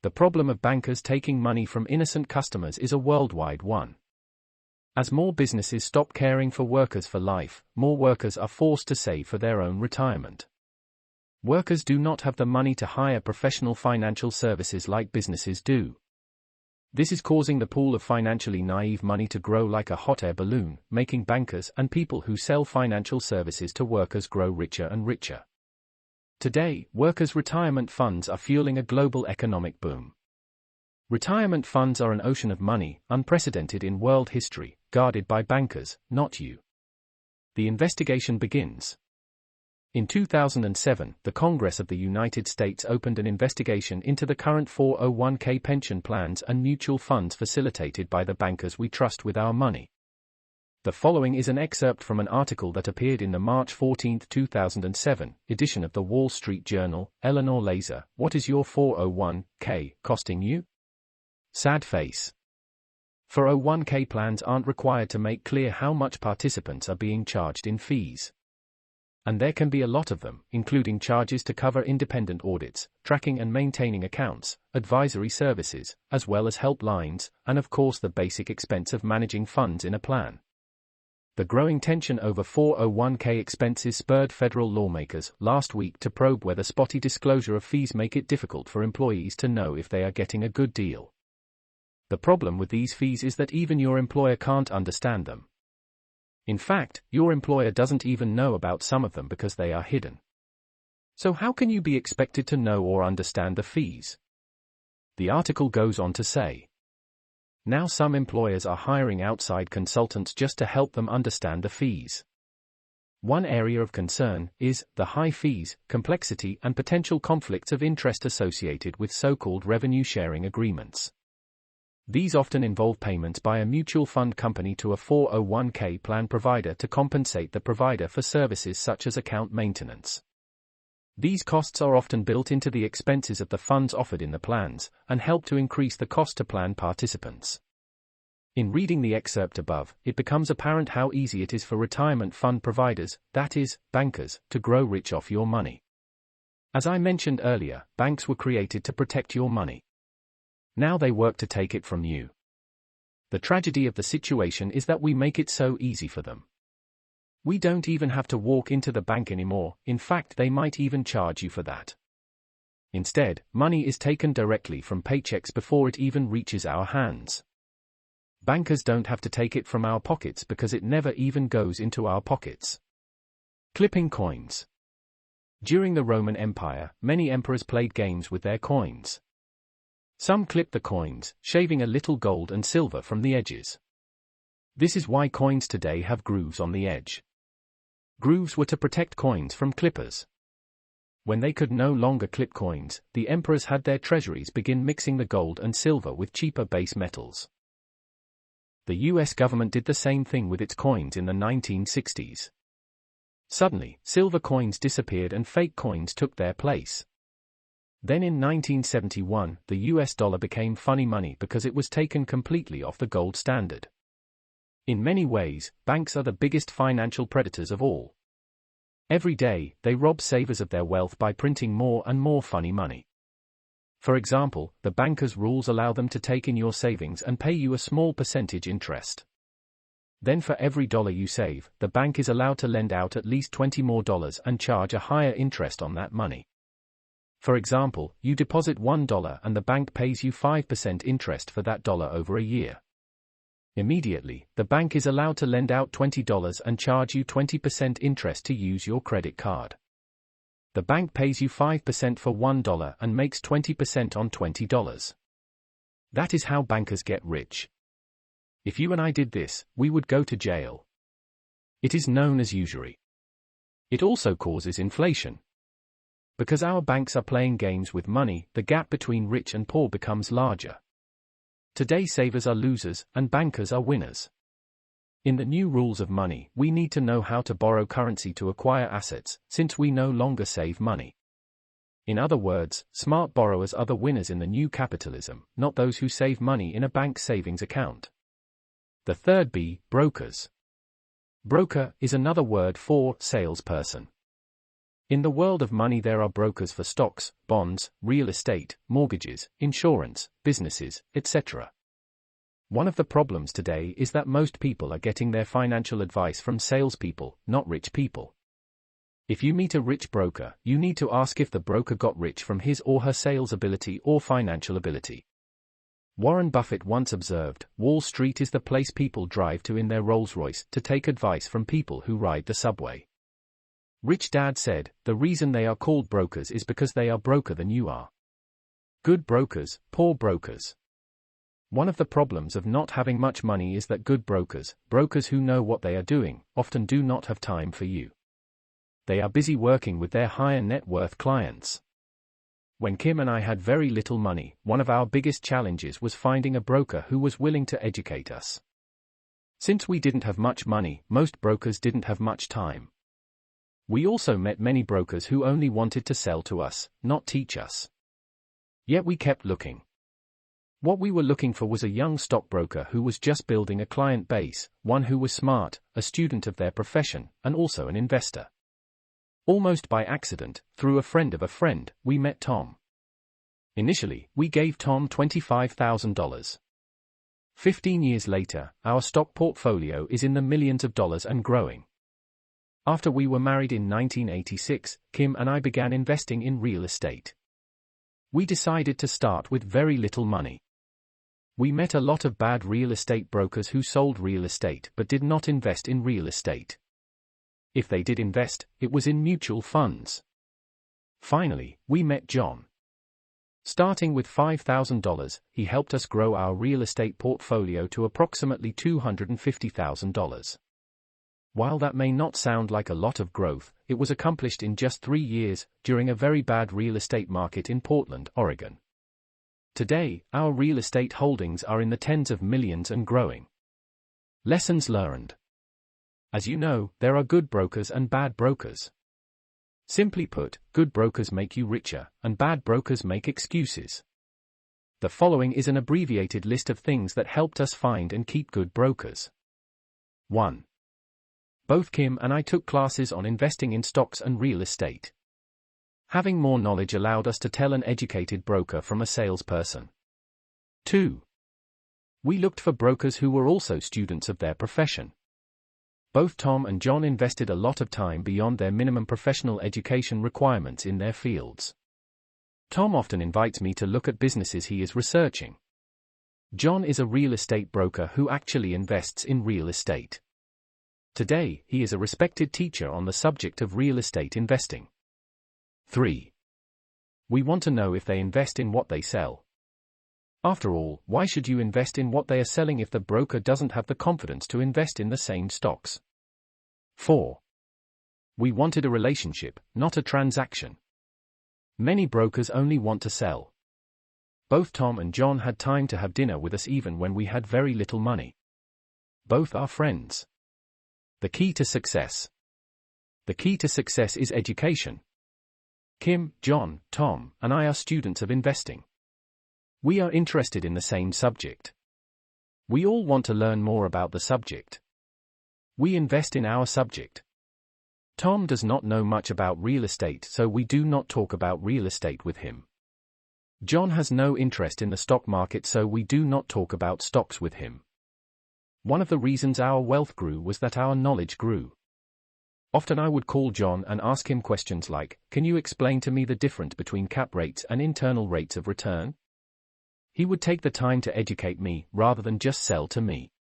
The problem of bankers taking money from innocent customers is a worldwide one. As more businesses stop caring for workers for life, more workers are forced to save for their own retirement. Workers do not have the money to hire professional financial services like businesses do. This is causing the pool of financially naive money to grow like a hot air balloon, making bankers and people who sell financial services to workers grow richer and richer. Today, workers' retirement funds are fueling a global economic boom. Retirement funds are an ocean of money, unprecedented in world history, guarded by bankers, not you. The investigation begins. In 2007, the Congress of the United States opened an investigation into the current 401k pension plans and mutual funds facilitated by the bankers we trust with our money. The following is an excerpt from an article that appeared in the March 14, 2007, edition of the Wall Street Journal. Eleanor Laser, what is your 401k costing you? Sad face. 401k plans aren't required to make clear how much participants are being charged in fees. And there can be a lot of them, including charges to cover independent audits, tracking and maintaining accounts, advisory services, as well as helplines, and of course the basic expense of managing funds in a plan. The growing tension over 401k expenses spurred federal lawmakers last week to probe whether spotty disclosure of fees make it difficult for employees to know if they are getting a good deal. The problem with these fees is that even your employer can't understand them. In fact, your employer doesn't even know about some of them because they are hidden. So how can you be expected to know or understand the fees? The article goes on to say, now some employers are hiring outside consultants just to help them understand the fees. One area of concern is the high fees, complexity, and potential conflicts of interest associated with so-called revenue sharing agreements. These often involve payments by a mutual fund company to a 401k plan provider to compensate the provider for services such as account maintenance. These costs are often built into the expenses of the funds offered in the plans, and help to increase the cost to plan participants. In reading the excerpt above, it becomes apparent how easy it is for retirement fund providers, that is, bankers, to grow rich off your money. As I mentioned earlier, banks were created to protect your money. Now they work to take it from you. The tragedy of the situation is that we make it so easy for them. We don't even have to walk into the bank anymore, in fact they might even charge you for that. Instead, money is taken directly from paychecks before it even reaches our hands. Bankers don't have to take it from our pockets because it never even goes into our pockets. Clipping coins. During the Roman Empire, many emperors played games with their coins. Some clipped the coins, shaving a little gold and silver from the edges. This is why coins today have grooves on the edge. Grooves were to protect coins from clippers. When they could no longer clip coins, the emperors had their treasuries begin mixing the gold and silver with cheaper base metals. The US government did the same thing with its coins in the 1960s. Suddenly, silver coins disappeared and fake coins took their place. Then in 1971, the US dollar became funny money because it was taken completely off the gold standard. In many ways, banks are the biggest financial predators of all. Every day, they rob savers of their wealth by printing more and more funny money. For example, the bankers' rules allow them to take in your savings and pay you a small percentage interest. Then for every dollar you save, the bank is allowed to lend out at least $20 more and charge a higher interest on that money. For example, you deposit $1 and the bank pays you 5% interest for that dollar over a year. Immediately, the bank is allowed to lend out $20 and charge you 20% interest to use your credit card. The bank pays you 5% for $1 and makes 20% on $20. That is how bankers get rich. If you and I did this, we would go to jail. It is known as usury. It also causes inflation. Because our banks are playing games with money, the gap between rich and poor becomes larger. Today savers are losers, and bankers are winners. In the new rules of money, we need to know how to borrow currency to acquire assets, since we no longer save money. In other words, smart borrowers are the winners in the new capitalism, not those who save money in a bank savings account. The third B, brokers. Broker is another word for salesperson. In the world of money, there are brokers for stocks, bonds, real estate, mortgages, insurance, businesses, etc. One of the problems today is that most people are getting their financial advice from salespeople, not rich people. If you meet a rich broker, you need to ask if the broker got rich from his or her sales ability or financial ability. Warren Buffett once observed, Wall Street is the place people drive to in their Rolls-Royce to take advice from people who ride the subway. Rich Dad said, the reason they are called brokers is because they are broker than you are. Good brokers, poor brokers. One of the problems of not having much money is that good brokers, brokers who know what they are doing, often do not have time for you. They are busy working with their higher net worth clients. When Kim and I had very little money, one of our biggest challenges was finding a broker who was willing to educate us. Since we didn't have much money, most brokers didn't have much time. We also met many brokers who only wanted to sell to us, not teach us. Yet we kept looking. What we were looking for was a young stockbroker who was just building a client base, one who was smart, a student of their profession, and also an investor. Almost by accident, through a friend of a friend, we met Tom. Initially, we gave Tom $25,000. 15 years later, our stock portfolio is in the millions of dollars and growing. After we were married in 1986, Kim and I began investing in real estate. We decided to start with very little money. We met a lot of bad real estate brokers who sold real estate but did not invest in real estate. If they did invest, it was in mutual funds. Finally, we met John. Starting with $5,000, he helped us grow our real estate portfolio to approximately $250,000. While that may not sound like a lot of growth, it was accomplished in just 3 years, during a very bad real estate market in Portland, Oregon. Today, our real estate holdings are in the tens of millions and growing. Lessons learned. As you know, there are good brokers and bad brokers. Simply put, good brokers make you richer, and bad brokers make excuses. The following is an abbreviated list of things that helped us find and keep good brokers. 1. Both Kim and I took classes on investing in stocks and real estate. Having more knowledge allowed us to tell an educated broker from a salesperson. 2. We looked for brokers who were also students of their profession. Both Tom and John invested a lot of time beyond their minimum professional education requirements in their fields. Tom often invites me to look at businesses he is researching. John is a real estate broker who actually invests in real estate. Today, he is a respected teacher on the subject of real estate investing. 3. We want to know if they invest in what they sell. After all, why should you invest in what they are selling if the broker doesn't have the confidence to invest in the same stocks? 4. We wanted a relationship, not a transaction. Many brokers only want to sell. Both Tom and John had time to have dinner with us even when we had very little money. Both are friends. The key to success. The key to success is education. Kim, John, Tom, and I are students of investing. We are interested in the same subject. We all want to learn more about the subject. We invest in our subject. Tom does not know much about real estate, so we do not talk about real estate with him. John has no interest in the stock market, so we do not talk about stocks with him. One of the reasons our wealth grew was that our knowledge grew. Often I would call John and ask him questions like, "Can you explain to me the difference between cap rates and internal rates of return?" He would take the time to educate me, rather than just sell to me.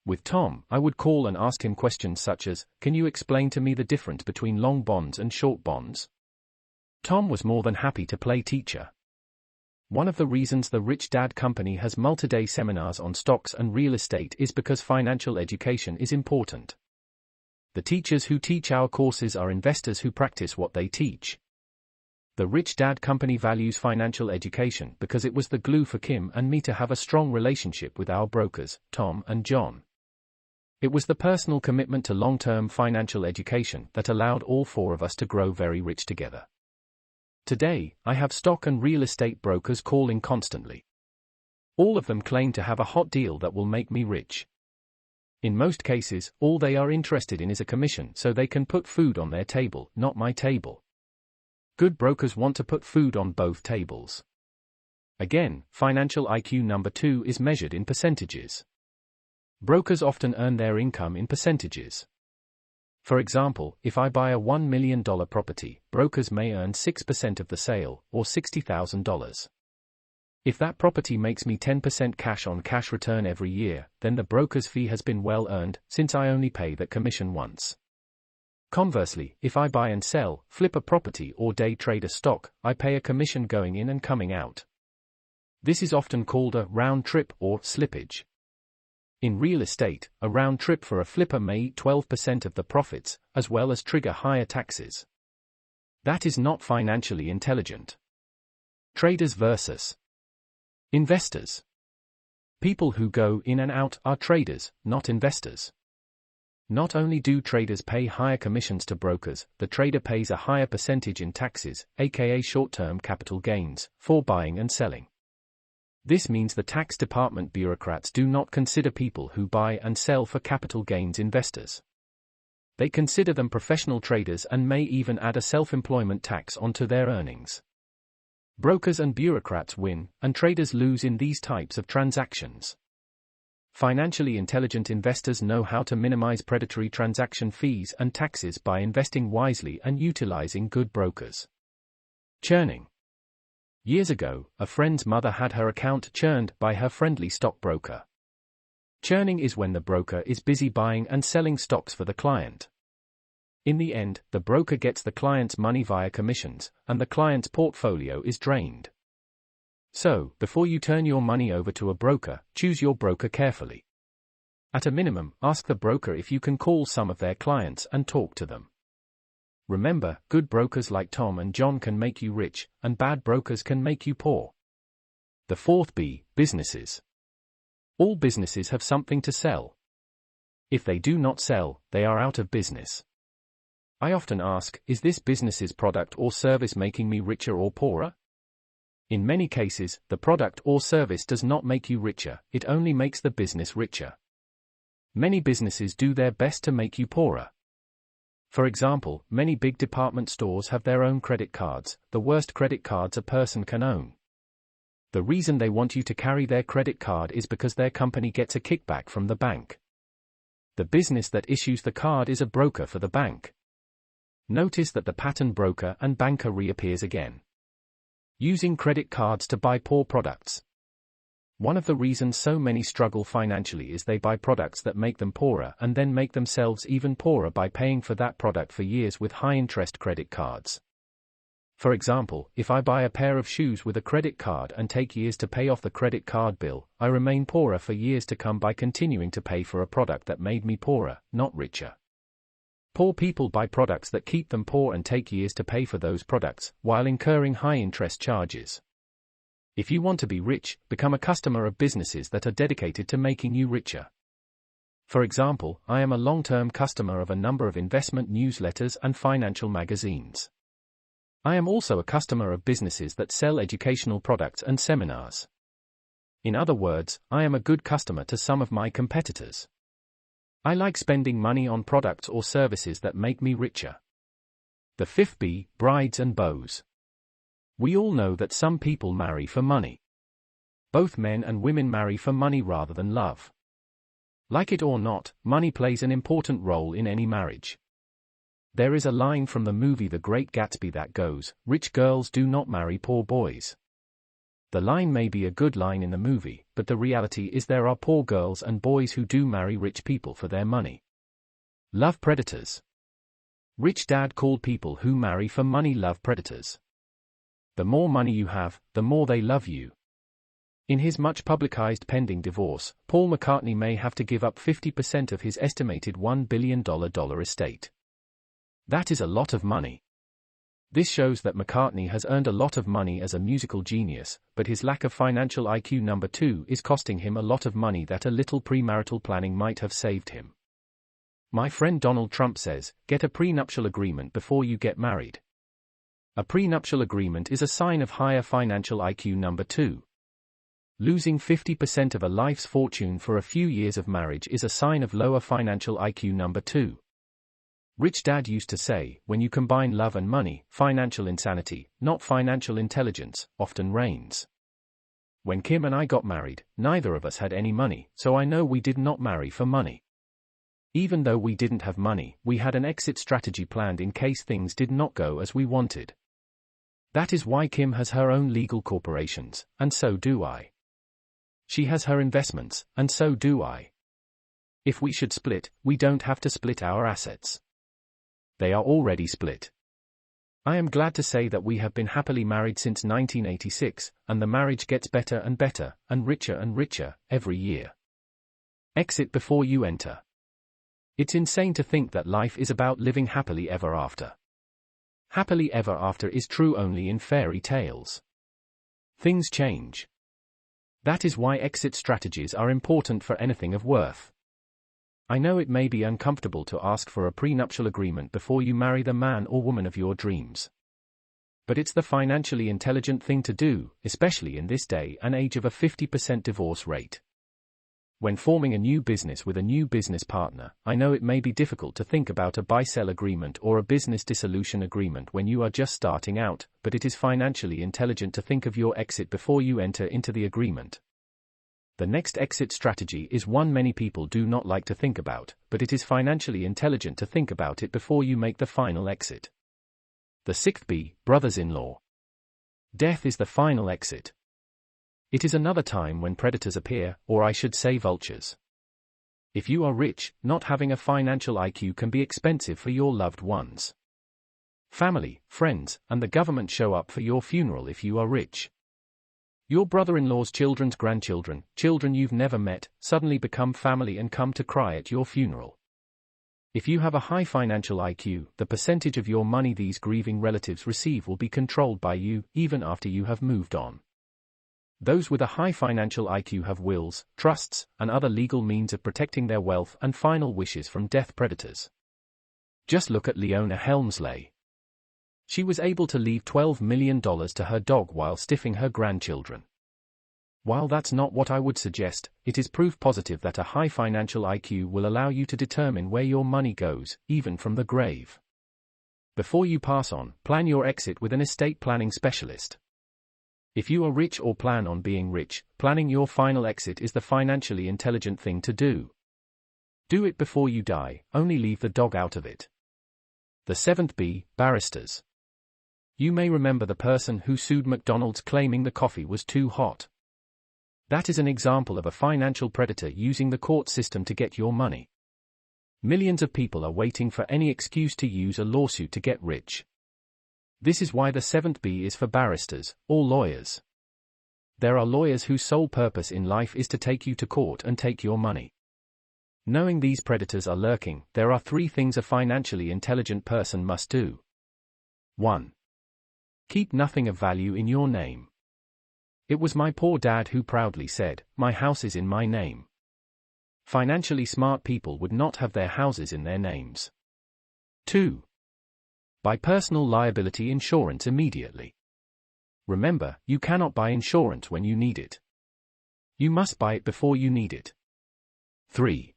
With Tom, I would call and ask him questions such as, "Can you explain to me the difference between long bonds and short bonds?" Tom was more than happy to play teacher. One of the reasons the Rich Dad Company has multi-day seminars on stocks and real estate is because financial education is important. The teachers who teach our courses are investors who practice what they teach. The Rich Dad Company values financial education because it was the glue for Kim and me to have a strong relationship with our brokers, Tom and John. It was the personal commitment to long-term financial education that allowed all four of us to grow very rich together. Today, I have stock and real estate brokers calling constantly. All of them claim to have a hot deal that will make me rich. In most cases, all they are interested in is a commission so they can put food on their table, not my table. Good brokers want to put food on both tables. Again, financial IQ number 2 is measured in percentages. Brokers often earn their income in percentages. For example, if I buy a $1 million property, brokers may earn 6% of the sale, or $60,000. If that property makes me 10% cash-on-cash return every year, then the broker's fee has been well earned, since I only pay that commission once. Conversely, if I buy and sell, flip a property or day trade a stock, I pay a commission going in and coming out. This is often called a round trip or slippage. In real estate, a round trip for a flipper may eat 12% of the profits, as well as trigger higher taxes. That is not financially intelligent. Traders versus investors. People who go in and out are traders, not investors. Not only do traders pay higher commissions to brokers, the trader pays a higher percentage in taxes, aka short-term capital gains, for buying and selling. This means the tax department bureaucrats do not consider people who buy and sell for capital gains investors. They consider them professional traders and may even add a self-employment tax onto their earnings. Brokers and bureaucrats win, and traders lose in these types of transactions. Financially intelligent investors know how to minimize predatory transaction fees and taxes by investing wisely and utilizing good brokers. Churning. Years ago, a friend's mother had her account churned by her friendly stockbroker. Churning is when the broker is busy buying and selling stocks for the client. In the end, the broker gets the client's money via commissions, and the client's portfolio is drained. So, before you turn your money over to a broker, choose your broker carefully. At a minimum, ask the broker if you can call some of their clients and talk to them. Remember, good brokers like Tom and John can make you rich, and bad brokers can make you poor. The fourth B, businesses. All businesses have something to sell. If they do not sell, they are out of business. I often ask, is this business's product or service making me richer or poorer? In many cases, the product or service does not make you richer, it only makes the business richer. Many businesses do their best to make you poorer. For example, many big department stores have their own credit cards, the worst credit cards a person can own. The reason they want you to carry their credit card is because their company gets a kickback from the bank. The business that issues the card is a broker for the bank. Notice that the pattern broker and banker reappears again. Using credit cards to buy poor products. One of the reasons so many struggle financially is they buy products that make them poorer and then make themselves even poorer by paying for that product for years with high-interest credit cards. For example, if I buy a pair of shoes with a credit card and take years to pay off the credit card bill, I remain poorer for years to come by continuing to pay for a product that made me poorer, not richer. Poor people buy products that keep them poor and take years to pay for those products, while incurring high-interest charges. If you want to be rich, become a customer of businesses that are dedicated to making you richer. For example, I am a long-term customer of a number of investment newsletters and financial magazines. I am also a customer of businesses that sell educational products and seminars. In other words, I am a good customer to some of my competitors. I like spending money on products or services that make me richer. The fifth B, brides and beaux. We all know that some people marry for money. Both men and women marry for money rather than love. Like it or not, money plays an important role in any marriage. There is a line from the movie The Great Gatsby that goes, "Rich girls do not marry poor boys." The line may be a good line in the movie, but the reality is there are poor girls and boys who do marry rich people for their money. Love predators. Rich Dad called people who marry for money love predators. The more money you have, the more they love you. In his much publicized pending divorce, Paul McCartney may have to give up 50% of his estimated $1 billion estate. That is a lot of money. This shows that McCartney has earned a lot of money as a musical genius, but his lack of financial IQ number 2 is costing him a lot of money that a little premarital planning might have saved him. My friend Donald Trump says, get a prenuptial agreement before you get married. A prenuptial agreement is a sign of higher financial IQ number 2. Losing 50% of a life's fortune for a few years of marriage is a sign of lower financial IQ. Number 2. Rich Dad used to say, when you combine love and money, financial insanity, not financial intelligence, often reigns. When Kim and I got married, neither of us had any money, so I know we did not marry for money. Even though we didn't have money, we had an exit strategy planned in case things did not go as we wanted. That is why Kim has her own legal corporations, and so do I. She has her investments, and so do I. If we should split, we don't have to split our assets. They are already split. I am glad to say that we have been happily married since 1986, and the marriage gets better and better, and richer, every year. Exit before you enter. It's insane to think that life is about living happily ever after. Happily ever after is true only in fairy tales. Things change. That is why exit strategies are important for anything of worth. I know it may be uncomfortable to ask for a prenuptial agreement before you marry the man or woman of your dreams. But it's the financially intelligent thing to do, especially in this day and age of a 50% divorce rate. When forming a new business with a new business partner, I know it may be difficult to think about a buy-sell agreement or a business dissolution agreement when you are just starting out, but it is financially intelligent to think of your exit before you enter into the agreement. The next exit strategy is one many people do not like to think about, but it is financially intelligent to think about it before you make the final exit. The 6th B, brothers-in-law. Death is the final exit. It is another time when predators appear, or I should say vultures. If you are rich, not having a financial IQ can be expensive for your loved ones. Family, friends, and the government show up for your funeral if you are rich. Your brother-in-law's children's grandchildren, children you've never met, suddenly become family and come to cry at your funeral. If you have a high financial IQ, the percentage of your money these grieving relatives receive will be controlled by you, even after you have moved on. Those with a high financial IQ have wills, trusts, and other legal means of protecting their wealth and final wishes from death predators. Just look at Leona Helmsley. She was able to leave $12 million to her dog while stiffing her grandchildren. While that's not what I would suggest, it is proof positive that a high financial IQ will allow you to determine where your money goes, even from the grave. Before you pass on, plan your exit with an estate planning specialist. If you are rich or plan on being rich, planning your final exit is the financially intelligent thing to do. Do it before you die, only leave the dog out of it. The 7th B, barristers. You may remember the person who sued McDonald's claiming the coffee was too hot. That is an example of a financial predator using the court system to get your money. Millions of people are waiting for any excuse to use a lawsuit to get rich. This is why the 7th B is for barristers, or lawyers. There are lawyers whose sole purpose in life is to take you to court and take your money. Knowing these predators are lurking, there are 3 things a financially intelligent person must do. 1. Keep nothing of value in your name. It was my poor dad who proudly said, "My house is in my name." Financially smart people would not have their houses in their names. 2. Buy personal liability insurance immediately. Remember, you cannot buy insurance when you need it. You must buy it before you need it. 3.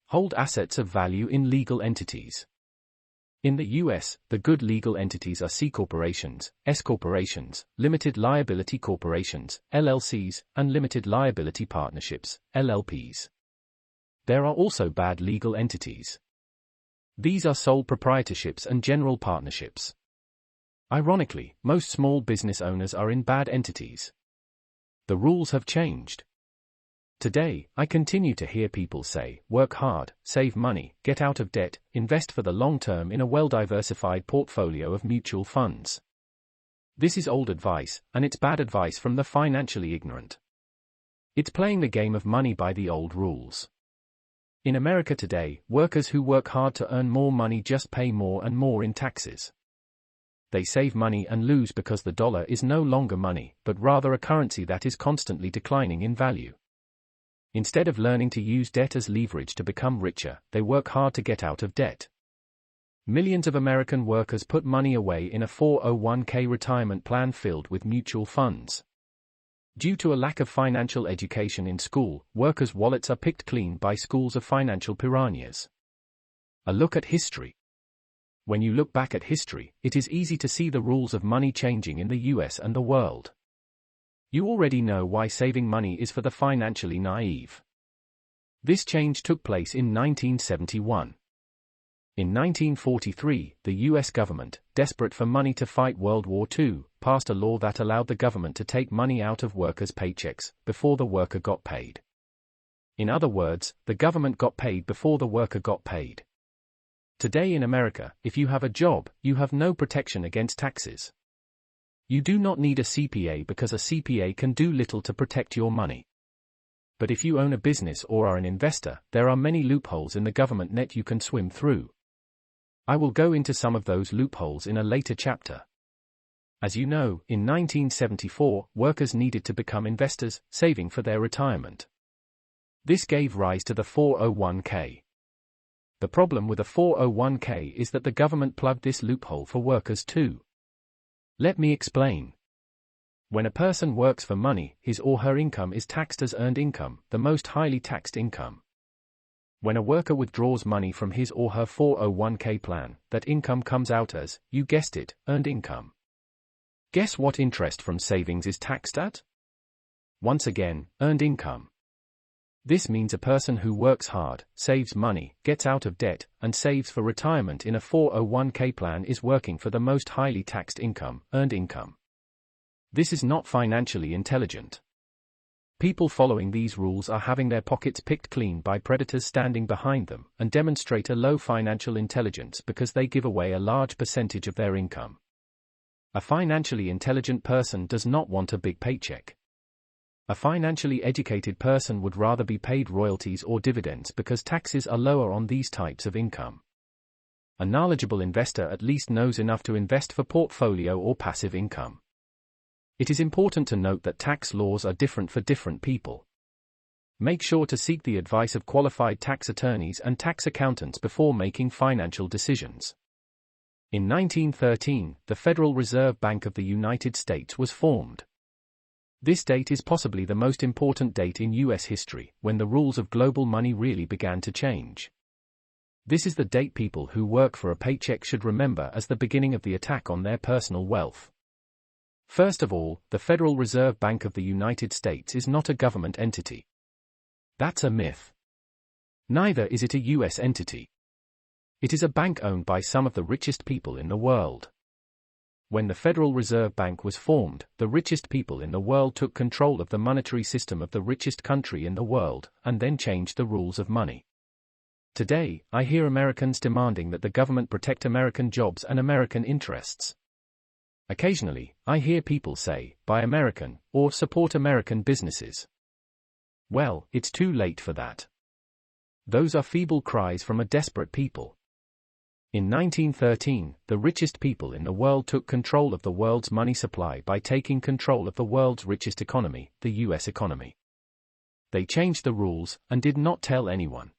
Hold assets of value in legal entities. In the US, the good legal entities are C corporations, S corporations, limited liability corporations, LLCs, and limited liability partnerships, LLPs. There are also bad legal entities. These are sole proprietorships and general partnerships. Ironically, most small business owners are in bad entities. The rules have changed. Today, I continue to hear people say, work hard, save money, get out of debt, invest for the long term in a well-diversified portfolio of mutual funds. This is old advice, and it's bad advice from the financially ignorant. It's playing the game of money by the old rules. In America today, workers who work hard to earn more money just pay more and more in taxes. They save money and lose because the dollar is no longer money, but rather a currency that is constantly declining in value. Instead of learning to use debt as leverage to become richer, they work hard to get out of debt. Millions of American workers put money away in a 401k retirement plan filled with mutual funds. Due to a lack of financial education in school, workers' wallets are picked clean by schools of financial piranhas. A look at history. When you look back at history, it is easy to see the rules of money changing in the US and the world. You already know why saving money is for the financially naive. This change took place in 1971. In 1943, the US government, desperate for money to fight World War II, passed a law that allowed the government to take money out of workers' paychecks before the worker got paid. In other words, the government got paid before the worker got paid. Today in America, if you have a job, you have no protection against taxes. You do not need a CPA because a CPA can do little to protect your money. But if you own a business or are an investor, there are many loopholes in the government net you can swim through. I will go into some of those loopholes in a later chapter. As you know, in 1974, workers needed to become investors, saving for their retirement. This gave rise to the 401k. The problem with a 401k is that the government plugged this loophole for workers too. Let me explain. When a person works for money, his or her income is taxed as earned income, the most highly taxed income. When a worker withdraws money from his or her 401k plan, that income comes out as, you guessed it, earned income. Guess what interest from savings is taxed at? Once again, earned income. This means a person who works hard, saves money, gets out of debt, and saves for retirement in a 401k plan is working for the most highly taxed income, earned income. This is not financially intelligent. People following these rules are having their pockets picked clean by predators standing behind them and demonstrate a low financial intelligence because they give away a large percentage of their income. A financially intelligent person does not want a big paycheck. A financially educated person would rather be paid royalties or dividends because taxes are lower on these types of income. A knowledgeable investor at least knows enough to invest for portfolio or passive income. It is important to note that tax laws are different for different people. Make sure to seek the advice of qualified tax attorneys and tax accountants before making financial decisions. In 1913, the Federal Reserve Bank of the United States was formed. This date is possibly the most important date in US history, when the rules of global money really began to change. This is the date people who work for a paycheck should remember as the beginning of the attack on their personal wealth. First of all, the Federal Reserve Bank of the United States is not a government entity. That's a myth. Neither is it a US entity. It is a bank owned by some of the richest people in the world. When the Federal Reserve Bank was formed, the richest people in the world took control of the monetary system of the richest country in the world, and then changed the rules of money. Today, I hear Americans demanding that the government protect American jobs and American interests. Occasionally, I hear people say, buy American, or support American businesses. Well, it's too late for that. Those are feeble cries from a desperate people. In 1913, the richest people in the world took control of the world's money supply by taking control of the world's richest economy, the US economy. They changed the rules, and did not tell anyone.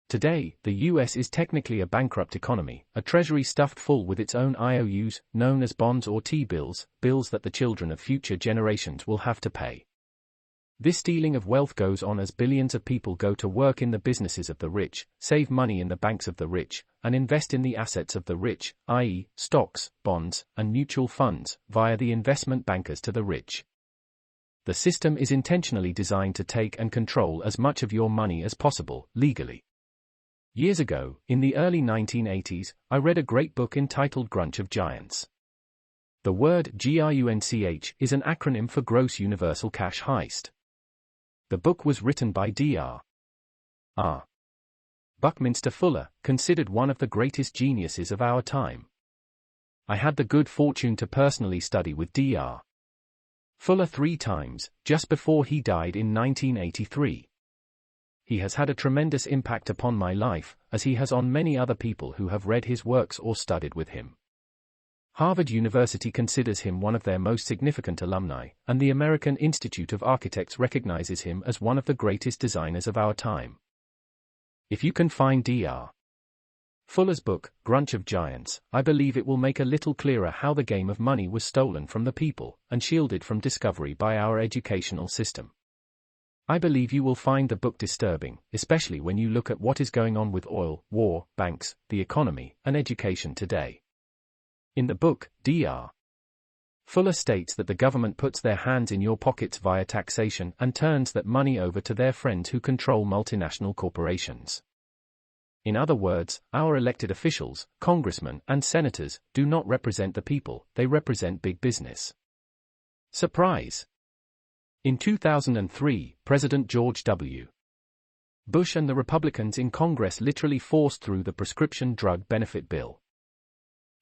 Today, the US is technically a bankrupt economy, a treasury stuffed full with its own IOUs, known as bonds or T-bills, bills that the children of future generations will have to pay. This stealing of wealth goes on as billions of people go to work in the businesses of the rich, save money in the banks of the rich, and invest in the assets of the rich, i.e., stocks, bonds, and mutual funds, via the investment bankers to the rich. The system is intentionally designed to take and control as much of your money as possible, legally. Years ago, in the early 1980s, I read a great book entitled Grunch of Giants. The word GRUNCH is an acronym for Gross Universal Cash Heist. The book was written by Dr. Buckminster Fuller, considered one of the greatest geniuses of our time. I had the good fortune to personally study with Dr. Fuller 3 times, just before he died in 1983. He has had a tremendous impact upon my life, as he has on many other people who have read his works or studied with him. Harvard University considers him one of their most significant alumni, and the American Institute of Architects recognizes him as one of the greatest designers of our time. If you can find Dr. Fuller's book, Grunch of Giants, I believe it will make a little clearer how the game of money was stolen from the people and shielded from discovery by our educational system. I believe you will find the book disturbing, especially when you look at what is going on with oil, war, banks, the economy, and education today. In the book, Dr. Fuller states that the government puts their hands in your pockets via taxation and turns that money over to their friends who control multinational corporations. In other words, our elected officials, congressmen and senators, do not represent the people, they represent big business. Surprise! In 2003, President George W. Bush and the Republicans in Congress literally forced through the Prescription Drug Benefit Bill.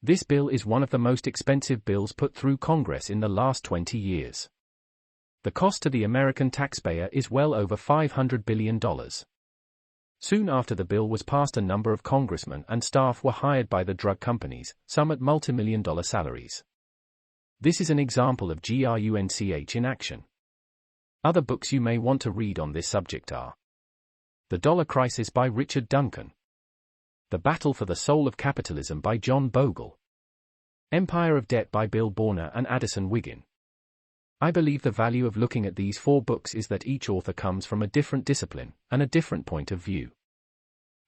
This bill is one of the most expensive bills put through Congress in the last 20 years. The cost to the American taxpayer is well over $500 billion. Soon after the bill was passed, a number of congressmen and staff were hired by the drug companies, some at multi-million-dollar salaries. This is an example of grunch in action. Other books you may want to read on this subject are The Dollar Crisis by Richard Duncan, The Battle for the Soul of Capitalism by John Bogle, Empire of Debt by Bill Borner and Addison Wiggin. I believe the value of looking at these 4 books is that each author comes from a different discipline and a different point of view.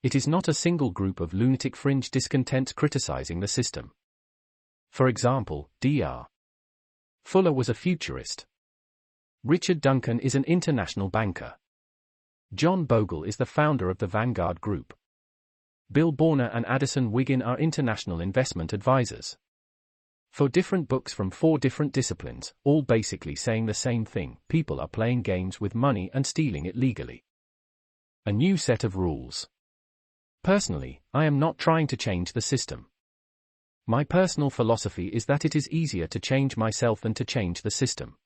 It is not a single group of lunatic fringe discontents criticizing the system. For example, Dr. Fuller was a futurist. Richard Duncan is an international banker. John Bogle is the founder of the Vanguard Group. Bill Borner and Addison Wiggin are international investment advisors. 4 different books from 4 different disciplines, all basically saying the same thing: people are playing games with money and stealing it legally. A new set of rules. Personally, I am not trying to change the system. My personal philosophy is that it is easier to change myself than to change the system.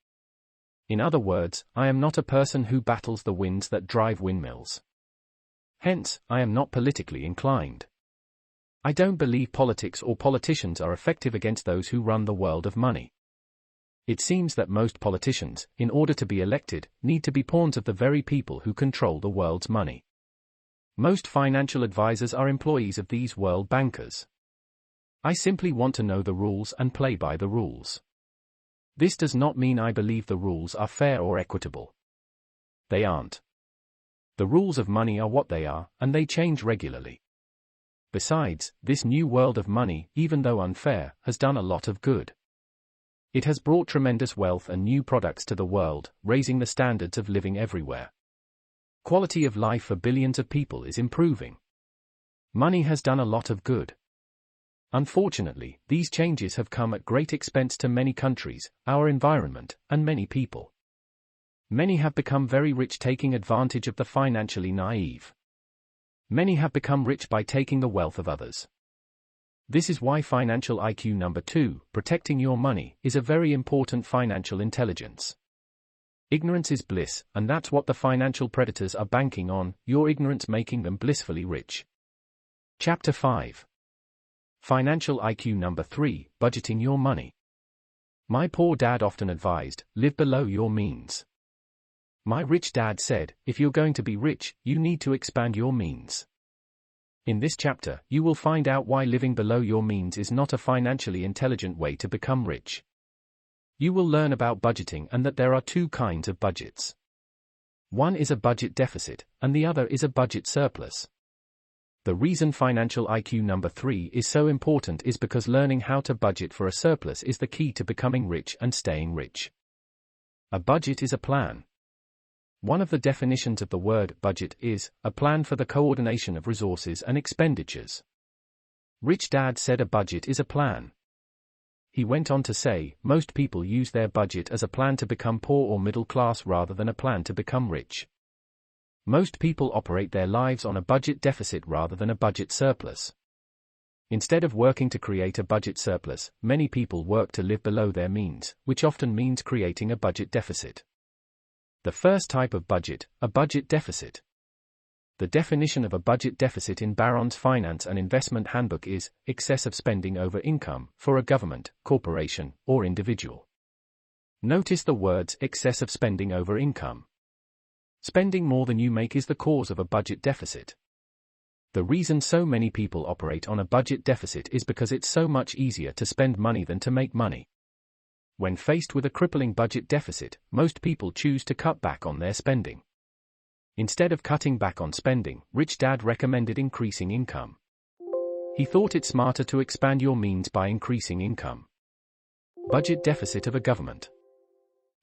In other words, I am not a person who battles the winds that drive windmills. Hence, I am not politically inclined. I don't believe politics or politicians are effective against those who run the world of money. It seems that most politicians, in order to be elected, need to be pawns of the very people who control the world's money. Most financial advisors are employees of these world bankers. I simply want to know the rules and play by the rules. This does not mean I believe the rules are fair or equitable. They aren't. The rules of money are what they are, and they change regularly. Besides, this new world of money, even though unfair, has done a lot of good. It has brought tremendous wealth and new products to the world, raising the standards of living everywhere. Quality of life for billions of people is improving. Money has done a lot of good. Unfortunately, these changes have come at great expense to many countries, our environment, and many people. Many have become very rich taking advantage of the financially naive. Many have become rich by taking the wealth of others. This is why financial IQ number 2, protecting your money, is a very important financial intelligence. Ignorance is bliss, and that's what the financial predators are banking on, your ignorance making them blissfully rich. Chapter 5. Financial IQ number 3, budgeting your money. My poor dad often advised, live below your means. My rich dad said, if you're going to be rich, you need to expand your means. In this chapter, you will find out why living below your means is not a financially intelligent way to become rich. You will learn about budgeting and that there are 2 kinds of budgets. One is a budget deficit, and the other is a budget surplus. The reason financial IQ number 3 is so important is because learning how to budget for a surplus is the key to becoming rich and staying rich. A budget is a plan. One of the definitions of the word budget is a plan for the coordination of resources and expenditures. Rich Dad said a budget is a plan. He went on to say, most people use their budget as a plan to become poor or middle class rather than a plan to become rich. Most people operate their lives on a budget deficit rather than a budget surplus. Instead of working to create a budget surplus, many people work to live below their means, which often means creating a budget deficit. The first type of budget, a budget deficit. The definition of a budget deficit in Barron's Finance and Investment Handbook is excessive spending over income for a government, corporation, or individual. Notice the words excessive spending over income. Spending more than you make is the cause of a budget deficit. The reason so many people operate on a budget deficit is because it's so much easier to spend money than to make money. When faced with a crippling budget deficit, most people choose to cut back on their spending. Instead of cutting back on spending, Rich Dad recommended increasing income. He thought it smarter to expand your means by increasing income. Budget deficit of a government.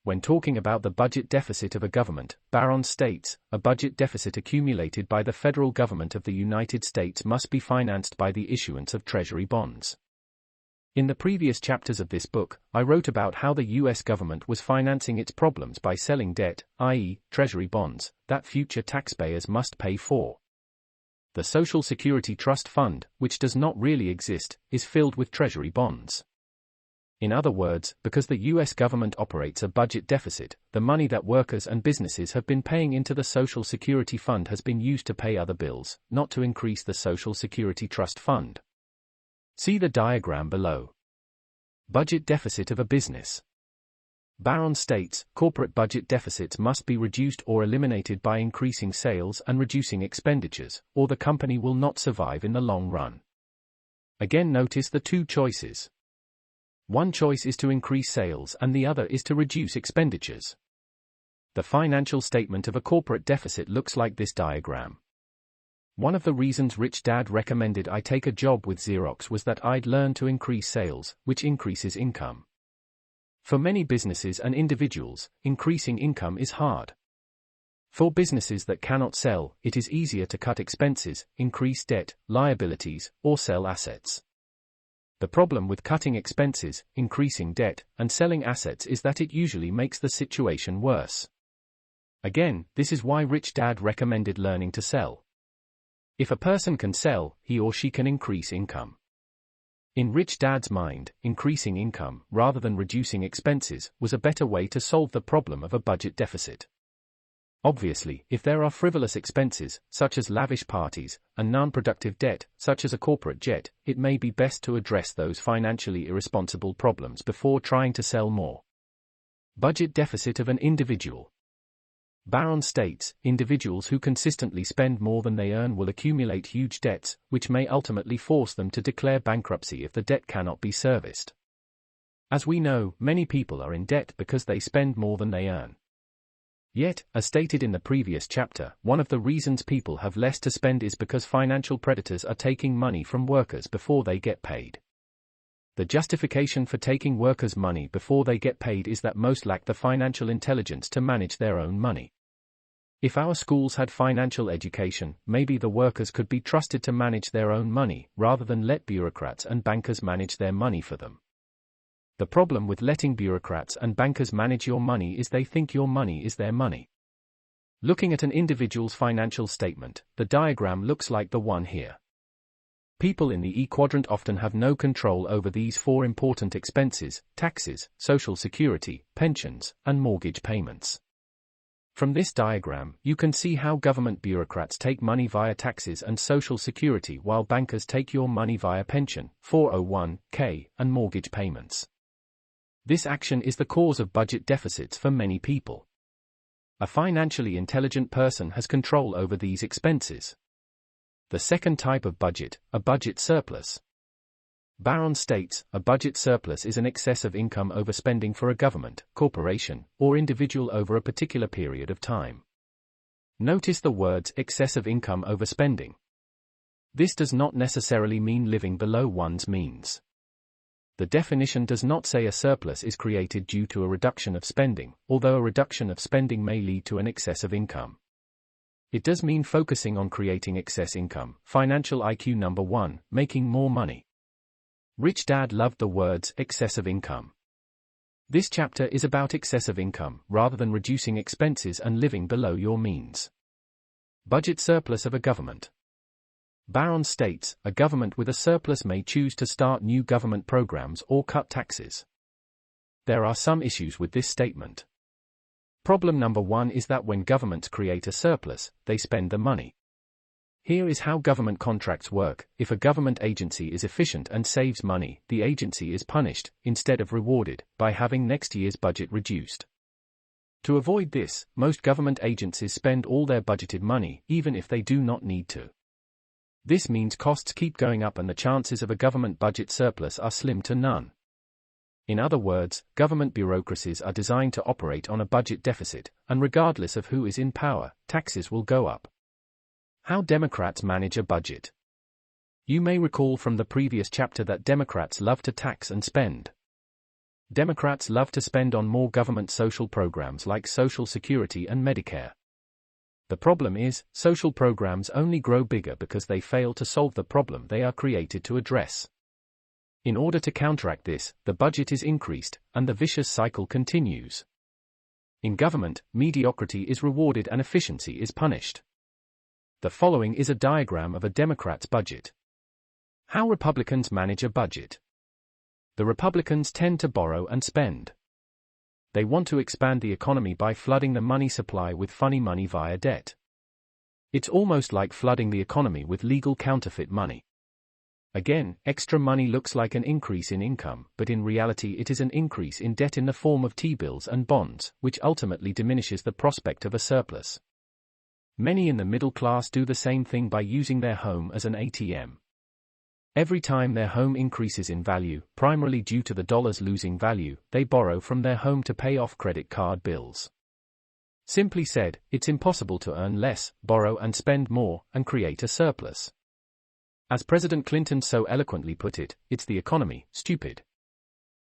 When talking about the budget deficit of a government, Barron states, a budget deficit accumulated by the federal government of the United States must be financed by the issuance of Treasury bonds. In the previous chapters of this book, I wrote about how the US government was financing its problems by selling debt, i.e., Treasury bonds, that future taxpayers must pay for. The Social Security Trust Fund, which does not really exist, is filled with Treasury bonds. In other words, because the US government operates a budget deficit, the money that workers and businesses have been paying into the Social Security Fund has been used to pay other bills, not to increase the Social Security Trust Fund. See the diagram below. Budget deficit of a business. Barron states, corporate budget deficits must be reduced or eliminated by increasing sales and reducing expenditures, or the company will not survive in the long run. Again, notice the two choices. One choice is to increase sales and the other is to reduce expenditures. The financial statement of a corporate deficit looks like this diagram. One of the reasons Rich Dad recommended I take a job with Xerox was that I'd learn to increase sales, which increases income. For many businesses and individuals, increasing income is hard. For businesses that cannot sell, it is easier to cut expenses, increase debt, liabilities, or sell assets. The problem with cutting expenses, increasing debt, and selling assets is that it usually makes the situation worse. Again, this is why Rich Dad recommended learning to sell. If a person can sell, he or she can increase income. In Rich Dad's mind, increasing income, rather than reducing expenses, was a better way to solve the problem of a budget deficit. Obviously, if there are frivolous expenses, such as lavish parties, and non-productive debt, such as a corporate jet, it may be best to address those financially irresponsible problems before trying to sell more. Budget deficit of an individual. Barron states, individuals who consistently spend more than they earn will accumulate huge debts, which may ultimately force them to declare bankruptcy if the debt cannot be serviced. As we know, many people are in debt because they spend more than they earn. Yet, as stated in the previous chapter, one of the reasons people have less to spend is because financial predators are taking money from workers before they get paid. The justification for taking workers' money before they get paid is that most lack the financial intelligence to manage their own money. If our schools had financial education, maybe the workers could be trusted to manage their own money, rather than let bureaucrats and bankers manage their money for them. The problem with letting bureaucrats and bankers manage your money is they think your money is their money. Looking at an individual's financial statement, the diagram looks like the one here. People in the E quadrant often have no control over these four important expenses: taxes, social security, pensions, and mortgage payments. From this diagram, you can see how government bureaucrats take money via taxes and social security while bankers take your money via pension, 401k, and mortgage payments. This action is the cause of budget deficits for many people. A financially intelligent person has control over these expenses. The second type of budget, a budget surplus. Barron states, a budget surplus is an excess of income overspending for a government, corporation, or individual over a particular period of time. Notice the words excessive income overspending. This does not necessarily mean living below one's means. The definition does not say a surplus is created due to a reduction of spending, although a reduction of spending may lead to an excess of income. It does mean focusing on creating excess income. Financial IQ number 1, making more money. Rich Dad loved the words excessive income. This chapter is about excessive income, rather than reducing expenses and living below your means. Budget surplus of a government. Barron states, a government with a surplus may choose to start new government programs or cut taxes. There are some issues with this statement. Problem number 1 is that when governments create a surplus, they spend the money. Here is how government contracts work. If a government agency is efficient and saves money, the agency is punished, instead of rewarded, by having next year's budget reduced. To avoid this, most government agencies spend all their budgeted money, even if they do not need to. This means costs keep going up and the chances of a government budget surplus are slim to none. In other words, government bureaucracies are designed to operate on a budget deficit, and regardless of who is in power, taxes will go up. How Democrats manage a budget. You may recall from the previous chapter that Democrats love to tax and spend. Democrats love to spend on more government social programs like Social Security and Medicare. The problem is, social programs only grow bigger because they fail to solve the problem they are created to address. In order to counteract this, the budget is increased, and the vicious cycle continues. In government, mediocrity is rewarded and efficiency is punished. The following is a diagram of a Democrat's budget. How Republicans manage a budget. The Republicans tend to borrow and spend. They want to expand the economy by flooding the money supply with funny money via debt. It's almost like flooding the economy with legal counterfeit money. Again, extra money looks like an increase in income, but in reality it is an increase in debt in the form of T-bills and bonds, which ultimately diminishes the prospect of a surplus. Many in the middle class do the same thing by using their home as an ATM. Every time their home increases in value, primarily due to the dollar's losing value, they borrow from their home to pay off credit card bills. Simply said, it's impossible to earn less, borrow and spend more, and create a surplus. As President Clinton so eloquently put it, it's the economy, stupid.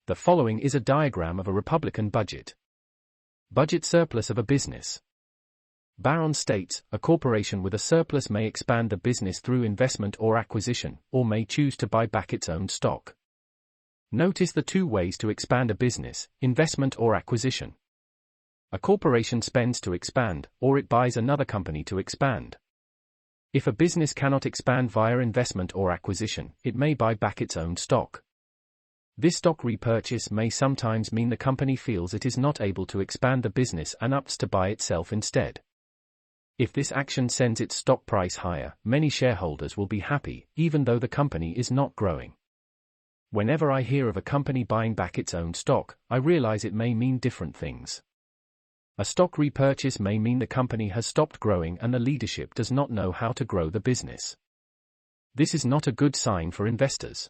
The following is a diagram of a Republican budget. Budget surplus of a business. Barron states, a corporation with a surplus may expand the business through investment or acquisition, or may choose to buy back its own stock. Notice the two ways to expand a business, investment or acquisition. A corporation spends to expand, or it buys another company to expand. If a business cannot expand via investment or acquisition, it may buy back its own stock. This stock repurchase may sometimes mean the company feels it is not able to expand the business and opts to buy itself instead. If this action sends its stock price higher, many shareholders will be happy, even though the company is not growing. Whenever I hear of a company buying back its own stock, I realize it may mean different things. A stock repurchase may mean the company has stopped growing and the leadership does not know how to grow the business. This is not a good sign for investors.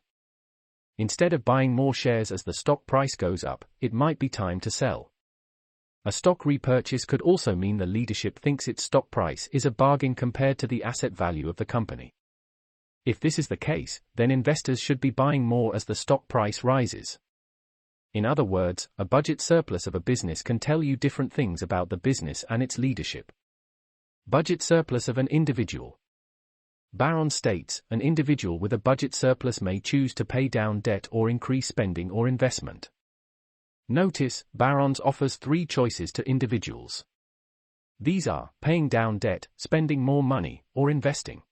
Instead of buying more shares as the stock price goes up, it might be time to sell. A stock repurchase could also mean the leadership thinks its stock price is a bargain compared to the asset value of the company. If this is the case, then investors should be buying more as the stock price rises. In other words, a budget surplus of a business can tell you different things about the business and its leadership. Budget surplus of an individual. Barron states, an individual with a budget surplus may choose to pay down debt or increase spending or investment. Notice, Barron's offers three choices to individuals. These are, paying down debt, spending more money, or investing.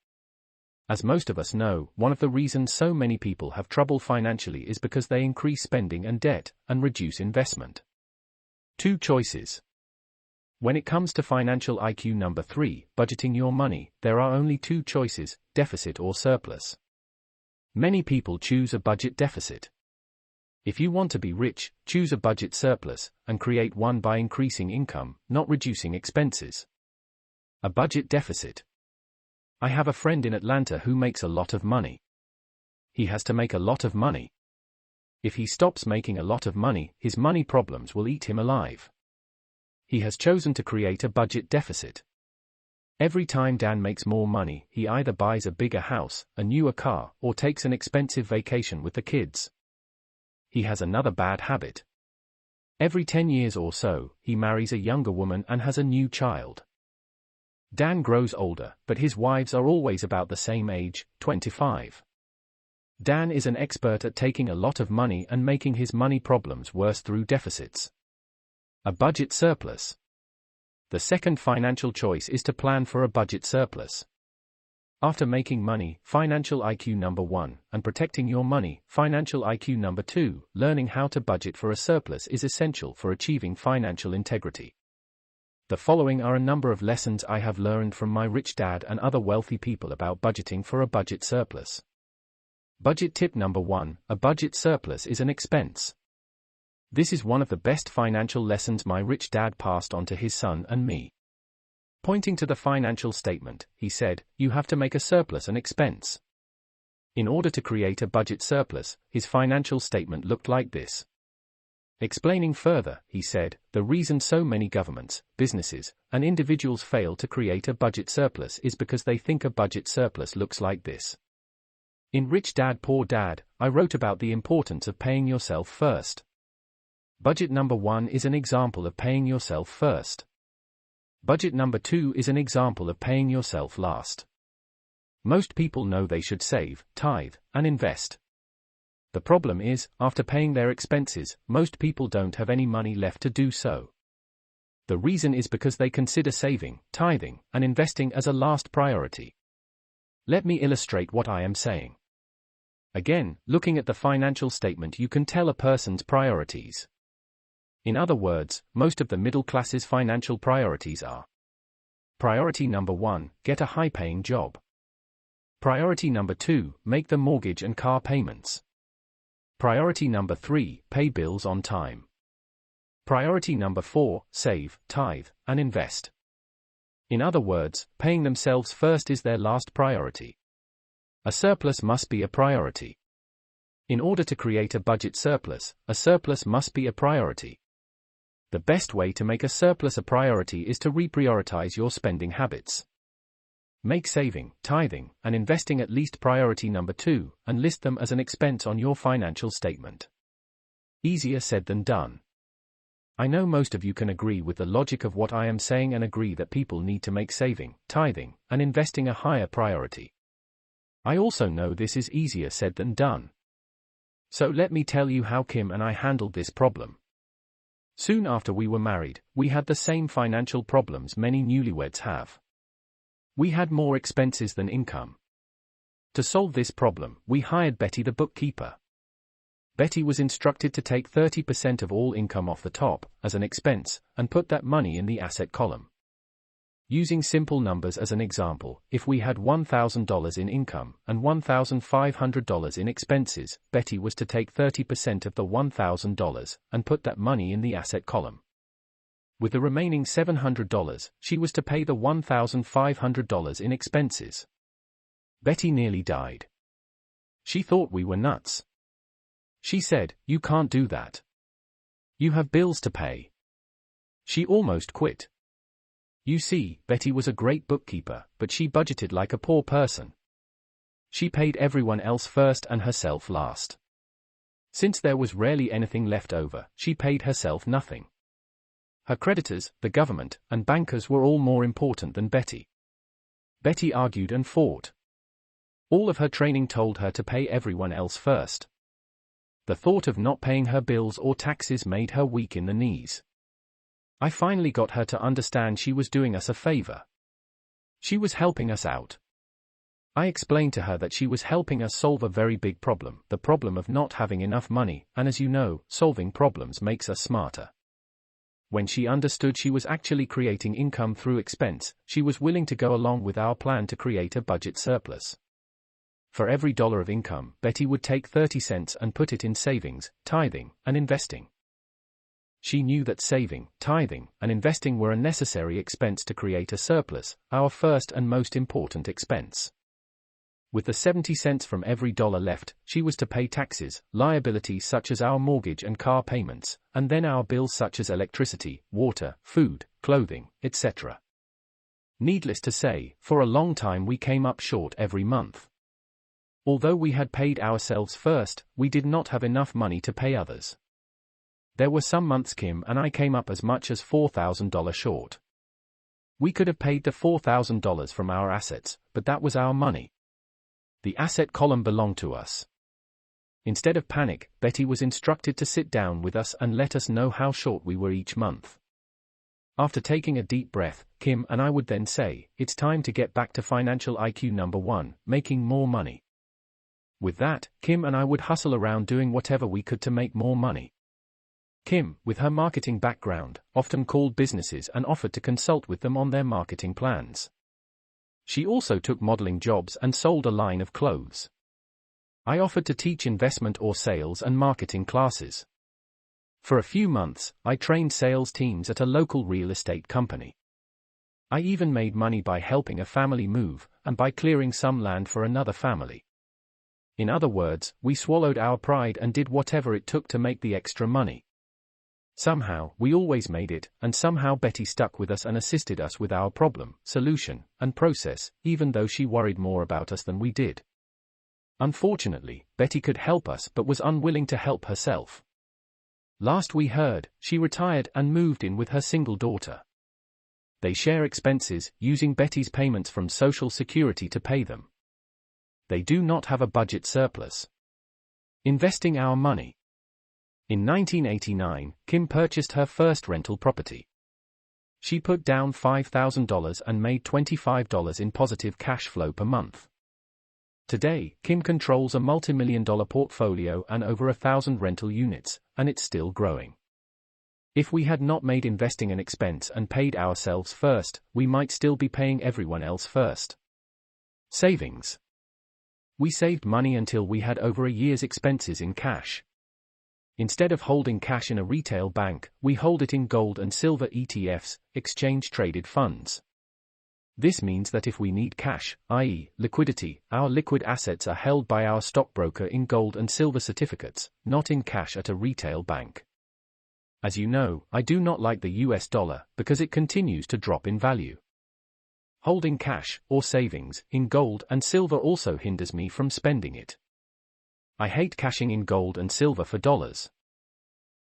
As most of us know, one of the reasons so many people have trouble financially is because they increase spending and debt, and reduce investment. Two choices. When it comes to financial IQ number 3, budgeting your money, there are only two choices, deficit or surplus. Many people choose a budget deficit. If you want to be rich, choose a budget surplus, and create one by increasing income, not reducing expenses. A budget deficit. I have a friend in Atlanta who makes a lot of money. He has to make a lot of money. If he stops making a lot of money, his money problems will eat him alive. He has chosen to create a budget deficit. Every time Dan makes more money, he either buys a bigger house, a newer car, or takes an expensive vacation with the kids. He has another bad habit. Every 10 years or so, he marries a younger woman and has a new child. Dan grows older, but his wives are always about the same age, 25. Dan is an expert at taking a lot of money and making his money problems worse through deficits. A budget surplus. The second financial choice is to plan for a budget surplus. After making money, financial IQ number 1, and protecting your money, financial IQ number 2, learning how to budget for a surplus is essential for achieving financial integrity. The following are a number of lessons I have learned from my rich dad and other wealthy people about budgeting for a budget surplus. Budget tip number 1, a budget surplus is an expense. This is one of the best financial lessons my rich dad passed on to his son and me. Pointing to the financial statement, he said, "You have to make a surplus an expense." In order to create a budget surplus, his financial statement looked like this. Explaining further, he said, "The reason so many governments, businesses, and individuals fail to create a budget surplus is because they think a budget surplus looks like this." In Rich Dad Poor Dad, I wrote about the importance of paying yourself first. Budget number 1 is an example of paying yourself first. Budget number 2 is an example of paying yourself last. Most people know they should save, tithe, and invest. The problem is, after paying their expenses, most people don't have any money left to do so. The reason is because they consider saving, tithing, and investing as a last priority. Let me illustrate what I am saying. Again, looking at the financial statement, you can tell a person's priorities. In other words, most of the middle class's financial priorities are: priority number 1, get a high-paying job. Priority number 2, make the mortgage and car payments. Priority number 3, pay bills on time. Priority number 4, save, tithe, and invest. In other words, paying themselves first is their last priority. A surplus must be a priority. In order to create a budget surplus, a surplus must be a priority. The best way to make a surplus a priority is to reprioritize your spending habits. Make saving, tithing, and investing at least priority number 2, and list them as an expense on your financial statement. Easier said than done. I know most of you can agree with the logic of what I am saying and agree that people need to make saving, tithing, and investing a higher priority. I also know this is easier said than done. So let me tell you how Kim and I handled this problem. Soon after we were married, we had the same financial problems many newlyweds have. We had more expenses than income. To solve this problem, we hired Betty the bookkeeper. Betty was instructed to take 30% of all income off the top, as an expense, and put that money in the asset column. Using simple numbers as an example, if we had $1,000 in income and $1,500 in expenses, Betty was to take 30% of the $1,000 and put that money in the asset column. With the remaining $700, she was to pay the $1,500 in expenses. Betty nearly died. She thought we were nuts. She said, "You can't do that. You have bills to pay." She almost quit. You see, Betty was a great bookkeeper, but she budgeted like a poor person. She paid everyone else first and herself last. Since there was rarely anything left over, she paid herself nothing. Her creditors, the government, and bankers were all more important than Betty. Betty argued and fought. All of her training told her to pay everyone else first. The thought of not paying her bills or taxes made her weak in the knees. I finally got her to understand she was doing us a favor. She was helping us out. I explained to her that she was helping us solve a very big problem, the problem of not having enough money, and as you know, solving problems makes us smarter. When she understood she was actually creating income through expense, she was willing to go along with our plan to create a budget surplus. For every dollar of income, Betty would take 30 cents and put it in savings, tithing, and investing. She knew that saving, tithing, and investing were a necessary expense to create a surplus, our first and most important expense. With the 70 cents from every dollar left, she was to pay taxes, liabilities such as our mortgage and car payments, and then our bills such as electricity, water, food, clothing, etc. Needless to say, for a long time we came up short every month. Although we had paid ourselves first, we did not have enough money to pay others. There were some months Kim and I came up as much as $4,000 short. We could have paid the $4,000 from our assets, but that was our money. The asset column belonged to us. Instead of panic, Betty was instructed to sit down with us and let us know how short we were each month. After taking a deep breath, Kim and I would then say, "It's time to get back to financial IQ number 1, making more money." With that, Kim and I would hustle around doing whatever we could to make more money. Kim, with her marketing background, often called businesses and offered to consult with them on their marketing plans. She also took modeling jobs and sold a line of clothes. I offered to teach investment or sales and marketing classes. For a few months, I trained sales teams at a local real estate company. I even made money by helping a family move, and by clearing some land for another family. In other words, we swallowed our pride and did whatever it took to make the extra money. Somehow, we always made it, and somehow Betty stuck with us and assisted us with our problem, solution, and process, even though she worried more about us than we did. Unfortunately, Betty could help us but was unwilling to help herself. Last we heard, she retired and moved in with her single daughter. They share expenses, using Betty's payments from Social Security to pay them. They do not have a budget surplus. Investing our money. In 1989, Kim purchased her first rental property. She put down $5,000 and made $25 in positive cash flow per month. Today, Kim controls a multi-million-dollar portfolio and over 1,000 rental units, and it's still growing. If we had not made investing an expense and paid ourselves first, we might still be paying everyone else first. Savings. We saved money until we had over a year's expenses in cash. Instead of holding cash in a retail bank, we hold it in gold and silver ETFs, exchange-traded funds. This means that if we need cash, i.e., liquidity, our liquid assets are held by our stockbroker in gold and silver certificates, not in cash at a retail bank. As you know, I do not like the US dollar because it continues to drop in value. Holding cash, or savings, in gold and silver also hinders me from spending it. I hate cashing in gold and silver for dollars.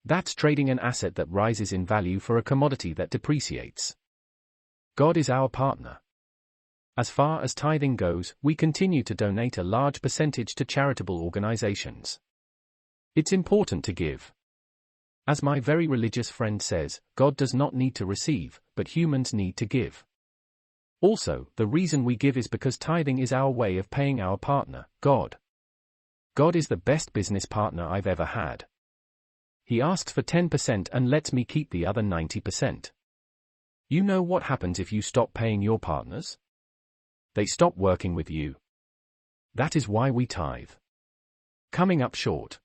That's trading an asset that rises in value for a commodity that depreciates. God is our partner. As far as tithing goes, we continue to donate a large percentage to charitable organizations. It's important to give. As my very religious friend says, God does not need to receive, but humans need to give. Also, the reason we give is because tithing is our way of paying our partner, God. God is the best business partner I've ever had. He asks for 10% and lets me keep the other 90%. You know what happens if you stop paying your partners? They stop working with you. That is why we tithe. Coming up short.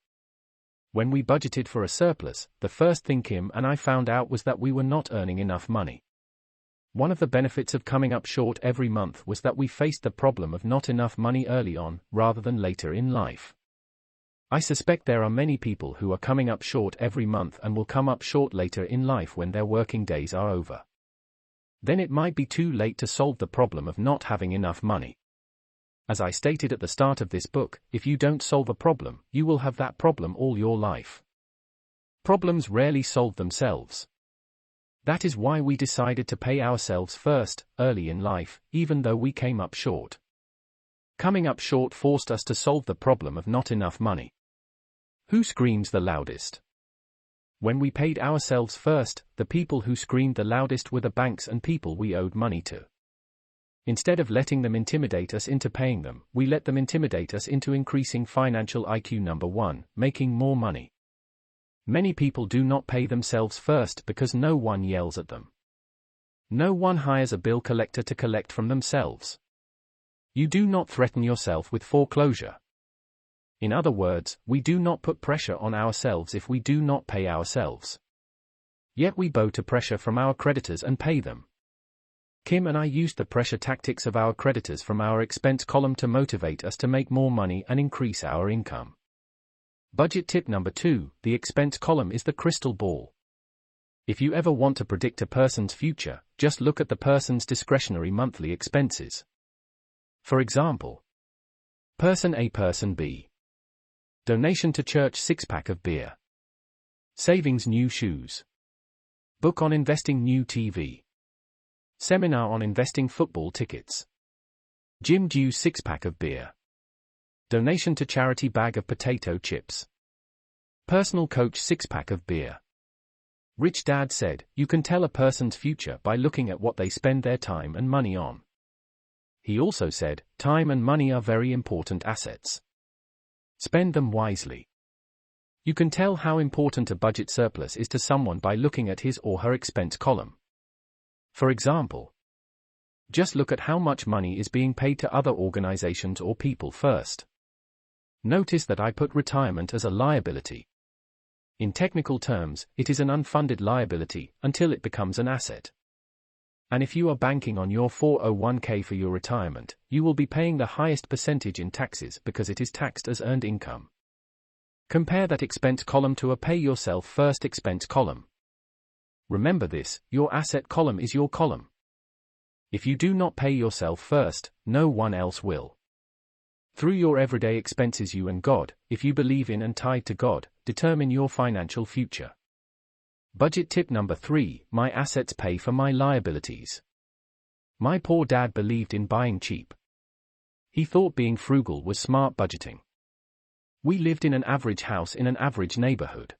When we budgeted for a surplus, the first thing Kim and I found out was that we were not earning enough money. One of the benefits of coming up short every month was that we faced the problem of not enough money early on, rather than later in life. I suspect there are many people who are coming up short every month and will come up short later in life when their working days are over. Then it might be too late to solve the problem of not having enough money. As I stated at the start of this book, if you don't solve a problem, you will have that problem all your life. Problems rarely solve themselves. That is why we decided to pay ourselves first, early in life, even though we came up short. Coming up short forced us to solve the problem of not enough money. Who screams the loudest? When we paid ourselves first, the people who screamed the loudest were the banks and people we owed money to. Instead of letting them intimidate us into paying them, we let them intimidate us into increasing financial IQ. Number 1, making more money. Many people do not pay themselves first because no one yells at them. No one hires a bill collector to collect from themselves. You do not threaten yourself with foreclosure. In other words, we do not put pressure on ourselves if we do not pay ourselves. Yet we bow to pressure from our creditors and pay them. Kim and I used the pressure tactics of our creditors from our expense column to motivate us to make more money and increase our income. Budget tip number 2, the expense column is the crystal ball. If you ever want to predict a person's future, just look at the person's discretionary monthly expenses. For example, Person A, Person B. Donation to church 6-pack of beer. Savings new shoes. Book on investing new TV. Seminar on investing football tickets. Gym dues 6-pack of beer. Donation to charity bag of potato chips. Personal coach 6-pack of beer. Rich Dad said, you can tell a person's future by looking at what they spend their time and money on. He also said, time and money are very important assets. Spend them wisely. You can tell how important a budget surplus is to someone by looking at his or her expense column. For example, just look at how much money is being paid to other organizations or people first. Notice that I put retirement as a liability. In technical terms, it is an unfunded liability until it becomes an asset. And if you are banking on your 401k for your retirement, you will be paying the highest percentage in taxes because it is taxed as earned income. Compare that expense column to a pay yourself first expense column. Remember this, your asset column is your column. If you do not pay yourself first, no one else will. Through your everyday expenses, you and God, if you believe in and tied to God, determine your financial future. Budget tip number 3, my assets pay for my liabilities. My poor dad believed in buying cheap. He thought being frugal was smart budgeting. We lived in an average house in an average neighborhood.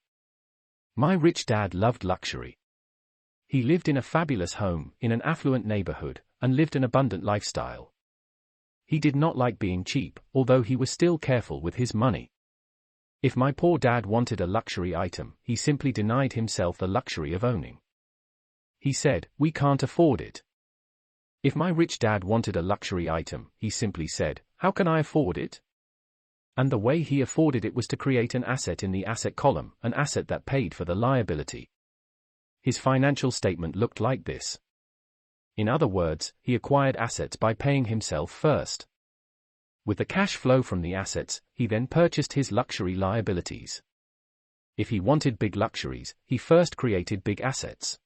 My rich dad loved luxury. He lived in a fabulous home, in an affluent neighborhood, and lived an abundant lifestyle. He did not like being cheap, although he was still careful with his money. If my poor dad wanted a luxury item, he simply denied himself the luxury of owning. He said, "We can't afford it." If my rich dad wanted a luxury item, he simply said, "How can I afford it?" And the way he afforded it was to create an asset in the asset column, an asset that paid for the liability. His financial statement looked like this. In other words, he acquired assets by paying himself first. With the cash flow from the assets, he then purchased his luxury liabilities. If he wanted big luxuries, he first created big assets.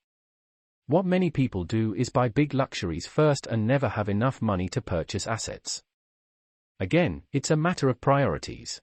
What many people do is buy big luxuries first and never have enough money to purchase assets. Again, it's a matter of priorities.